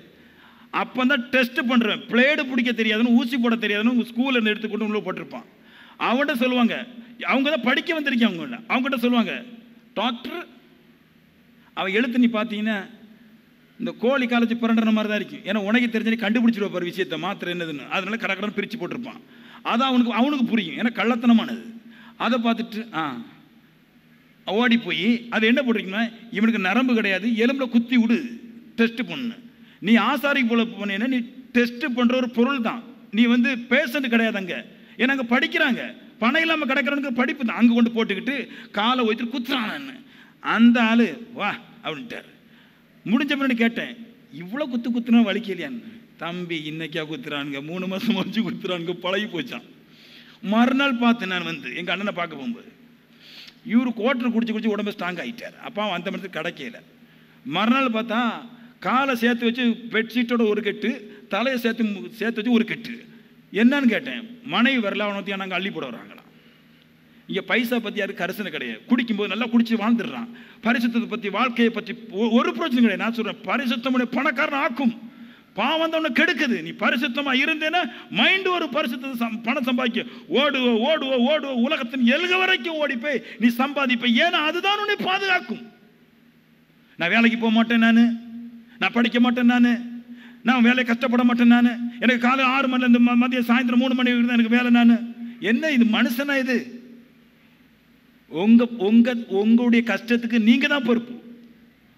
Speaker 1: அப்போ தான் டெஸ்ட் பண்ணுறேன். பிளேடு பிடிக்க தெரியாதுன்னு, ஊசி போட தெரியாதுன்னு உங்கள் ஸ்கூலில் எடுத்துக்கொண்டு உள்ளே போட்டிருப்பான். அவங்கள்ட்ட சொல்லுவாங்க, அவங்க தான் படிக்க வந்திருக்காங்க, அவங்ககிட்ட சொல்லுவாங்க, டாக்டர் அவன் எழுத்து நீ பார்த்தீங்கன்னா இந்த கோழி காலேஜ் புரண்டுற மாதிரி தான் இருக்கும். ஏன்னா உனக்கு தெரிஞ்சு கண்டுபிடிச்சிருவா பாரு விஷயத்தை, மாத்திரை என்னதுன்னு. அதனால கடற்கடன் பிரித்து போட்டிருப்பான். அதான் அவனுக்கு புரியும், ஏன்னா கள்ளத்தனமானது. அதை பார்த்துட்டு ஓடி போய் அது என்ன போட்டிருக்கீங்கன்னா, இவனுக்கு நரம்பு கிடையாது, எலும்புல குத்தி விடு, டெஸ்ட் பண்ணு. நீ ஆசாரிக்கு போல போனீங்கன்னா நீ டெஸ்ட் பண்ணுற ஒரு பொருள் தான், நீ வந்து பேஷண்ட் கிடையாது அங்கே. ஏன்னா அங்கே படிக்கிறாங்க, பணம் இல்லாமல் கிடைக்கிறவனுக்கு படிப்பு தான். அங்கே கொண்டு போட்டுக்கிட்டு காலை வைத்து குத்துறான்னு அந்த ஆள் வா அப்படின்ட்டார். முடிஞ்ச பின்னாடி கேட்டேன், இவ்வளோ குத்துனா வலிக்கலையான்னு. தம்பி இன்னைக்கா குத்துறானுங்க, 3 மாதம் முடிச்சு குத்துறானுங்க, பழகி போச்சான். மறுநாள் பார்த்தேன் நான் வந்து எங்கள் அண்ணனை பார்க்க போகும்போது, இவரு கோட்டர் குடிச்சு உடம்பு ஸ்ட்ராங் ஆகிட்டார். அப்போ அந்த மனசுக்கு கிடைக்கல. மறுநாள் பார்த்தா காலை சேர்த்து வச்சு பெட்ஷீட்டோட ஒரு கெட்டு, தலையை சேர்த்து வச்சு ஒரு கெட்டு. என்னன்னு கேட்டேன். மனைவி வரல, அவனை நாங்கள் அள்ளி போட வராங்களாம். இங்கே பைசா பற்றி யாருக்கு கரிசனை கிடையாது. குடிக்கும்போது நல்லா குடிச்சு வாழ்ந்துடுறான். பரிசுத்தத்தை பற்றி, வாழ்க்கையை பற்றி ஒரு பிரச்சனை கிடையாது. நான் சொல்கிறேன், பரிசுத்தமுடைய பணக்காரன் ஆக்கும், பாவம் தான் கெடுக்குது. நீ பரிசுத்தமா இருந்தேன்னா மைண்டு ஒரு பரிசுத்த பணம் சம்பாதிக்க ஓடுவோ உலகத்தின் எல்க வரைக்கும் ஓடி போய் நீ சம்பாதிப்ப. ஏன்னா அதுதான் உன்னை பாதுகாக்கும். நான் வேலைக்கு போக மாட்டேன், நான் படிக்க மாட்டேன், நான் வேலை கஷ்டப்பட மாட்டேன், எனக்கு காலை 6 மணிலேருந்து மதியம் சாயந்தரம் 3 மணி வரைக்கும் எனக்கு வேலை. என்ன இது மனுஷனா? இது உங்களுடைய கஷ்டத்துக்கு நீங்க தான் பொறுப்பு.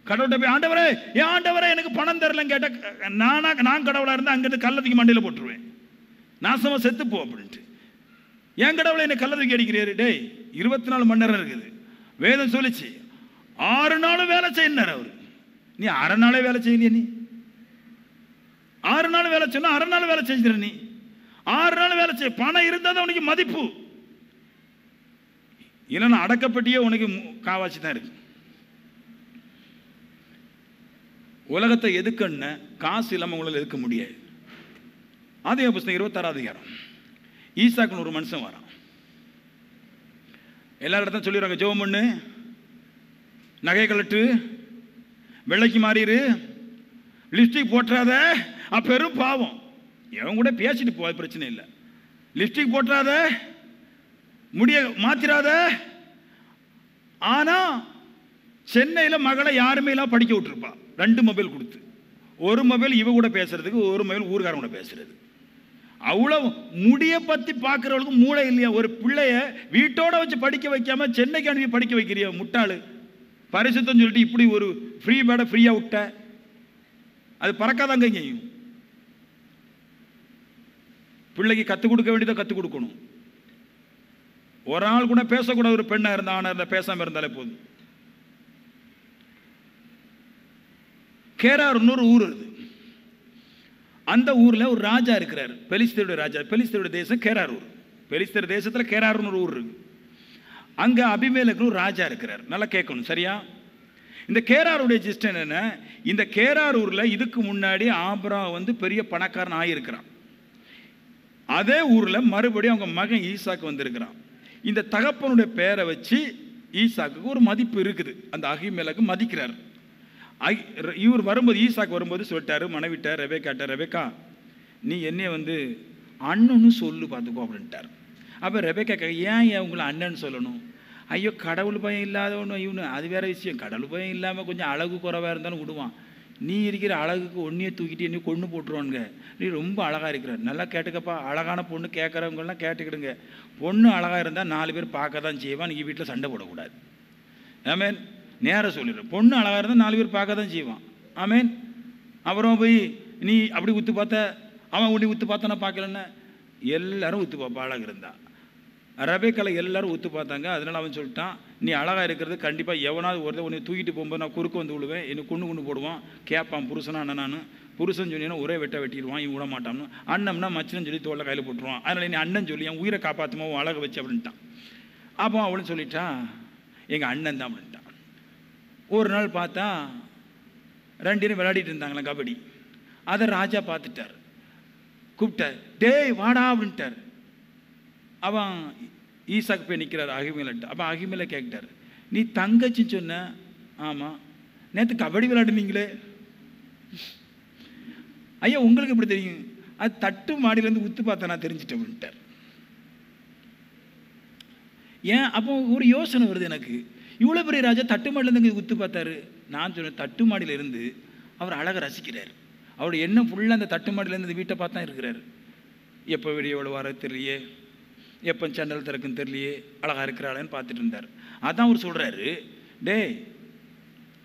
Speaker 1: கடவுள்கிட்ட போய் ஆண்டவரே, ஏன் ஆண்டவரே எனக்கு பணம் தரலன்னு கேட்டால் நான் கடவுளாக இருந்தால் அங்கேருந்து கள்ளத்துக்கு மண்டையில் போட்டுருவேன், நாசமாக செத்து போ அப்படின்ட்டு. ஏன் கடவுளை என்னை கள்ளத்துக்கு அடிக்கிறீரு? டேய் 24 மணி நேரம் இருக்குது, வேதம் சொல்லிச்சு 6 நாளும் வேலை செய்யினார் அவர். நீ 1/2 நாளே வேலை செய்யலையே. நீ 6 நாள் வேலை சொன்னா 1/2 நாள் வேலை செஞ்சிட. நீ 6 நாள் வேலை செய்ய, பணம் இருந்தால் தான் உனக்கு மதிப்பு. இல்லைன்னா அடக்கப்பட்டியே உனக்கு காவாச்சி தான் இருக்கு. உலகத்தை எதுக்குன்னு காசு இல்லாமல் உங்களால் எதுக்க முடியாது. ஆதியாகமம் புஸ்தகம் 26வது அதிகாரம். ஈசாக்குன்னு ஒரு மனுஷன் வரான். எல்லா இடத்தையும் சொல்லிடுறாங்க, ஜெபம் பண்ணு, நகை கலட்டு, வெள்ளைக்கு மாறிடு, லிப்ஸ்டிக் போட்டுறாத, பெரும் பாவம். எவன் கூட பேசிட்டு போக பிரச்சனை இல்லை. லிப்ஸ்டிக் போட்டுறாத, முடிய மாத்திராத. ஆனா சென்னையில் மகளை யாருமே எல்லாம் படிக்க விட்டுருப்பா, 2 மொபைல் கொடுத்து. ஒரு மொபைல் இவ கூட பேசுறதுக்கு, ஒரு மொபைல் ஊர்காரன் கூட பேசுறது. அவ்வளவு முடிய பத்தி பார்க்கறவளுக்கு மூளை இல்லையா? ஒரு பிள்ளைய வீட்டோட வச்சு படிக்க வைக்காம சென்னைக்கு அனுப்பி படிக்க வைக்கிறிய முட்டாளு. பரிசுத்தம் சொல்லிட்டு இப்படி ஒரு ஃப்ரீ பேர்டை ஃப்ரீயா விட்ட, அது பறக்காதாங்க. இங்கேயும் பிள்ளைக்கு கற்றுக் கொடுக்க வேண்டியதை கற்றுக் கொடுக்கணும். ஒரு ஆள் கூட பேசக்கூடாது. ஒரு பெண்ணா இருந்தா ஆனா இருந்தா பேசாம இருந்தாலே போதும். கேரார்னு ஒரு ஊர் இருக்குது. அந்த ஊரில் ஒரு ராஜா இருக்கிறார், பெலிஸ்தருடைய ராஜா. பெலிஸ்தருடைய தேசம் கேரார் ஊர். பெலிஸ்தர் தேசத்தில் கேரார்னு ஒரு ஊர் இருக்கு. அங்கே அபிமெலேக்கு ஒரு ராஜா இருக்கிறார். நல்லா கேட்கணும் சரியா? இந்த கேராருடைய ஜிஸ்ட் என்னென்ன, இந்த கேரார் ஊரில் இதுக்கு முன்னாடி ஆபிரகாம் வந்து பெரிய பணக்காரன் ஆகியிருக்கிறான். அதே ஊரில் மறுபடியும் அவங்க மகன் ஈசாக்கு வந்திருக்கிறான். இந்த தகப்பனுடைய பேரை வச்சு ஈசாக்கு ஒரு மதிப்பு இருக்குது. அந்த அகிமெலேக்கு மதிக்கிறார். இவர் வரும்போது, ஈசாக்கு வரும்போது சொல்லிட்டாரு மனைவிட்ட, ரெபேக்கா நீ என்னைய வந்து அண்ணன்னு சொல்லு பார்த்துக்கோ அப்படின்ட்டார். அப்போ ரெபேக்கா ஏன் உங்களை அண்ணன்னு சொல்லணும்? ஐயோ கடவுள் பயம் இல்லாதவனு இவனு, அது வேற விஷயம். கடவுள் பயம் இல்லாமல் கொஞ்சம் அழகு குறைவாக இருந்தாலும் விடுவான். நீ இருக்கிற அழகுக்கு ஒன்றையே தூக்கிட்டு என்னையும் கொண்டு போட்டுருவானுங்க. நீ ரொம்ப அழகாக இருக்கிற, நல்லா கேட்டுக்கப்பா. அழகான பொண்ணு கேட்குறவங்கெல்லாம் கேட்டுக்கிடுங்க. பொண்ணு அழகாக இருந்தால் 4 பேர் பார்க்க தான் செய்வான். நீங்கள் வீட்டில் சண்டை போடக்கூடாது. ஆமேன். நேராக சொல்லிடுறேன், பொண்ணு அழகாக இருந்தால் 4 பேர் பார்க்க தான் செய்வான். ஆமேன். அப்புறம் போய் நீ அப்படி உத்து பார்த்த, அவன் உன்னை உத்து பார்த்தானா பார்க்கலன்னா, எல்லாரும் உத்து பார்ப்பா அழகு இருந்தா. ரெபேக்கால எல்லாரும் ஒத்து பார்த்தாங்க. அதனால் அவன் சொல்லிட்டான், நீ அழகாக இருக்கிறது கண்டிப்பாக எவனாவது ஒருத்தர் உன்னை தூக்கிட்டு போகும்போது நான் குறுக்க வந்து விழுவேன், என்னை கொண்டு போடுவான். கேட்பான் புருஷனா அண்ணனானு. புருஷன் சொன்னீங்கன்னா ஒரே வெட்டிடுவான், இவன் விட மாட்டான்னு. அண்ணம்னா மச்சினு சொல்லி தோளில் கையில் போட்டுருவான். அதனால் நீ அண்ணன் சொல்லி என் உயிரை காப்பாற்றுமா உன் அழகை வச்சு அப்படின்ட்டான். அப்போ அவளும் சொல்லிட்டான், எங்கள் அண்ணன் தான் அப்படின்ட்டான். ஒரு நாள் பார்த்தா 2 பேரும் விளையாடிட்டு இருந்தாங்களே கபடி. அதை ராஜா பார்த்துட்டார், கூப்பிட்டார், டேய் வாடா அப்படின்ட்டார். அவன் ஈசாக்கு போய் நிற்கிறார் அகிமேலட்டு. அப்போ அகிமேல கேட்டார், நீ தங்கச்சின்னு சொன்ன? ஆமாம். நேற்று கபடி விளையாடுனீங்களே? ஐயா உங்களுக்கு எப்படி தெரியும்? அது தட்டு மாடியிலேருந்து உத்து பார்த்தா நான் தெரிஞ்சிட்டேன் அப்படின்ட்டார். ஏன்? அப்போ ஒரு யோசனை வருது எனக்கு, இவ்வளோ பெரிய ராஜா தட்டு மாடியிலேருந்து உத்து பார்த்தாரு. நான் சொன்னேன், தட்டு மாடியிலேருந்து அவர் அழகை ரசிக்கிறார். அவருடைய எண்ணம் ஃபுல்லாக அந்த தட்டு மாடியிலேருந்து இந்த வீட்டை பார்த்தா இருக்கிறார். எப்போ வெளியே எவ்வளோ வர தெரியலையே, எப்போ சேனல் திறக்குன்னு தெரியலையே, அழகாக இருக்கிறாளேன்னு பார்த்துட்டு இருந்தார். அதான் அவர் சொல்கிறாரு, டே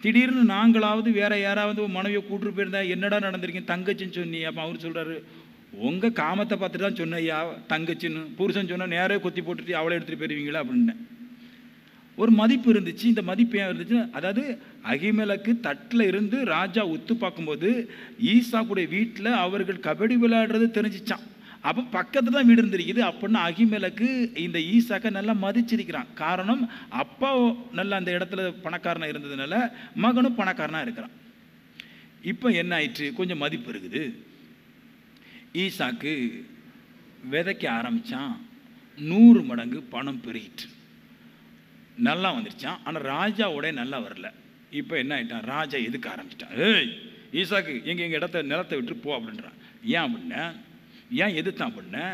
Speaker 1: திடீர்னு நாங்களாவது வேற யாராவது மனைவியை கூப்பிட்டு போயிருந்தா என்னடா நடந்திருக்கீங்க தங்கச்சின்னு சொன்னி. அப்போ அவர் சொல்கிறாரு, உங்கள் காமத்தை பார்த்துட்டு தான் சொன்னையா தங்கச்சின்னு. புருஷன் சொன்னால் நேரே கொத்தி போட்டுட்டு அவளை எடுத்துகிட்டு போயிருவீங்களா அப்படின்னு. ஒரு மதிப்பு இருந்துச்சு. இந்த மதிப்பு ஏன் இருந்துச்சு? அதாவது அகிமெலேக்கு தட்டில் இருந்து ராஜா உத்து பார்க்கும்போது ஈசாக்குடைய வீட்டில் அவர்கள் கபடி விளையாடுறது தெரிஞ்சிச்சான். அப்போ பக்கத்தில் தான் வீடு இருந்திருக்குது. அப்படின்னா அகிமெலேக்கு இந்த ஈசாக்கை நல்லா மதிச்சிருக்கிறான். காரணம், அப்பா நல்லா அந்த இடத்துல பணக்காரனாக இருந்ததுனால மகனும் பணக்காரனாக இருக்கிறான். இப்போ என்ன ஆயிற்று? கொஞ்சம் மதிப்பு இருக்குது. ஈசாக்கு விதைக்க ஆரம்பித்தான். 100 மடங்கு பணம் பெருகிட்டு நல்லா வந்துருச்சான். ஆனால் ராஜாவோட நல்லா வரல. இப்போ என்ன ஆகிட்டான்? ராஜா எதுக்க ஆரம்பிச்சிட்டான். ஏய் ஈசாக்கு எங்கள் இடத்த நிலத்தை விட்டு போ அப்படின்றான். ஏன் அப்படின்னா, ஏன் எதிர்த்தான் அப்படின்னா,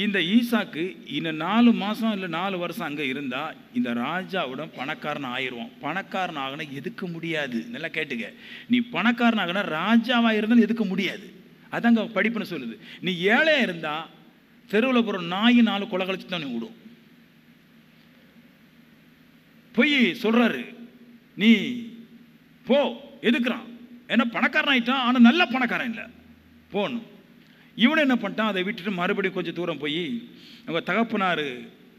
Speaker 1: இந்த ஈசாக்கு இன்னும் 4 மாதம் இல்லை 4 வருஷம் அங்கே இருந்தால் இந்த ராஜாவோட பணக்காரன் ஆயிடுவான். பணக்காரன் ஆகினா எதுக்க முடியாது. நல்லா கேட்டுக்க, நீ பணக்காரன் ஆகினா ராஜாவாக இருந்தாலும் எதுக்க முடியாது. அதாங்க படிப்புன்னு சொல்லுது. நீ ஏழையாக இருந்தால் தெருவில் போகிற நாய் 4 கொலை கழிச்சு தான் நீ விடும். போய் சொல்கிறாரு, நீ போ எதுக்குறான். ஏன்னா பணக்காரன் ஆகிட்டான், ஆனால் நல்ல பணக்காரன் இல்லை, போகணும். இவனை என்ன பண்ணிட்டான், அதை விட்டுட்டு மறுபடியும் கொஞ்சம் தூரம் போய் அவங்க தகப்பனார்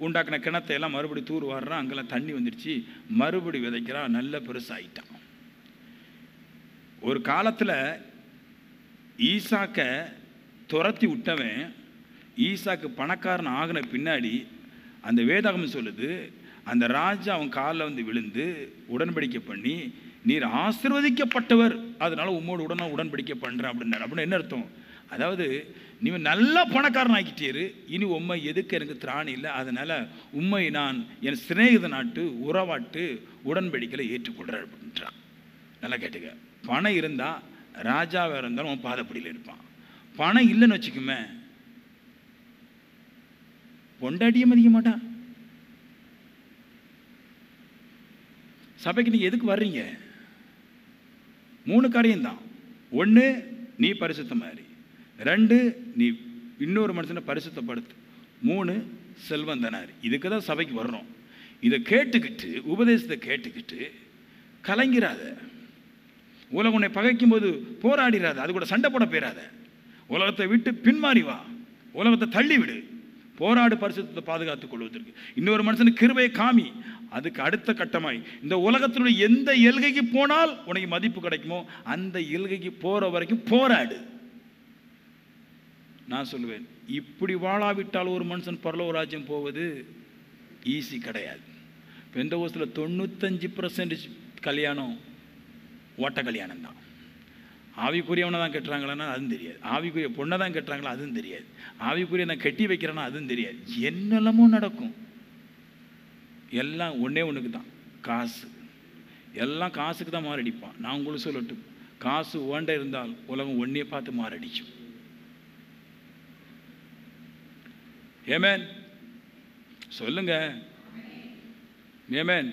Speaker 1: உண்டாக்கின கிணத்தை எல்லாம் மறுபடியும் தூர் வாடுறான். அங்கெல்லாம் தண்ணி வந்துடுச்சு. மறுபடி விதைக்கிறான். நல்ல பெருசாகிட்டான். ஒரு காலத்தில் ஈசாக்க துரத்தி விட்டவன் ஈசாக்கு பணக்காரன் ஆகின பின்னாடி அந்த வேதாகமம் சொல்லுது, அந்த ராஜா அவன் காலில் வந்து விழுந்து உடன்படிக்கை பண்ணி, நீர் ஆசீர்வதிக்கப்பட்டவர், அதனால உம்மோடு உடன்படிக்கை பண்ணுறேன் அப்படின்னாரு. அப்படின்னு என்ன அர்த்தம்? அதாவது நீ நல்ல பணக்காரன் ஆக்கிட்டேரு, இனி உண்மை எதுக்கு எனக்கு திராணி இல்லை, அதனால் உண்மை நான் என் சிநேகித நாட்டு உறவாட்டு உடன்படிக்கையில் ஏற்றுக்கொள்கிறேன் அப்படின்றான். நல்லா கேட்டுக்க. பணம் இருந்தால் ராஜாவாக இருந்தாலும் அவன் பாதப்படியில் இருப்பான். பணம் இல்லைன்னு வச்சுக்குமே, பொண்டாட்டியே மதிக்க மாட்டான். சபைக்கு நீங்கள் எதுக்கு வர்றீங்க? 3 காரியம்தான். 1, நீ பரிசுத்தமாரி. 2, நீ இன்னொரு மனுஷனை பரிசுத்தப்படுத்து. 3, செல்வந்தனார். இதுக்கு தான் சபைக்கு வர்றோம். இதை கேட்டுக்கிட்டு, உபதேசத்தை கேட்டுக்கிட்டு கலங்கிறாத. உலகம் உன்னை பகைக்கும் போது போராடிடாத, அது கூட சண்டை போட போயிடாத. உலகத்தை விட்டு பின்மாறி வா, உலகத்தை தள்ளிவிடு. போராடு பரிசுத்தத்தை பாதுகாத்துக் கொள்வதற்கு. இன்னொரு மனுஷனுக்கு கிருபையை காமி. அதுக்கு அடுத்த கட்டமாய் இந்த உலகத்தினுடைய எந்த எல்கைக்கு போனால் உனக்கு மதிப்பு கிடைக்குமோ அந்த எல்கைக்கு போகிற வரைக்கும் போராடு. நான் சொல்லுவேன், இப்படி வாழாவிட்டால் ஒரு மனுஷன் பரலோக ராஜ்யம் போவது ஈஸி கிடையாது. பெந்தகோஸ்தில் 95% கல்யாணம் ஓட்ட கல்யாணம் தான். ஆவிக்குரியவனை தான் கட்டுறாங்களா அதுவும் தெரியாது. ஆவிக்குரிய பொண்ணை தான் கட்டுறாங்களா அதுவும் தெரியாது. ஆவிக்குரிய நான் கட்டி வைக்கிறேன்னா அதுவும் தெரியாது. என்னெல்லாமோ நடக்கும். எல்லாம் ஒன்றே ஒன்றுக்கு தான், காசு. எல்லாம் காசுக்கு தான் மாரடிப்பான். நான் உங்களுக்கு சொல்லட்டும், காசு ஓண்ட இருந்தால் உலகம் ஒன்றையே பார்த்து மாரடிக்கும். ஏமேன் சொல்லுங்க, ஏமேன்.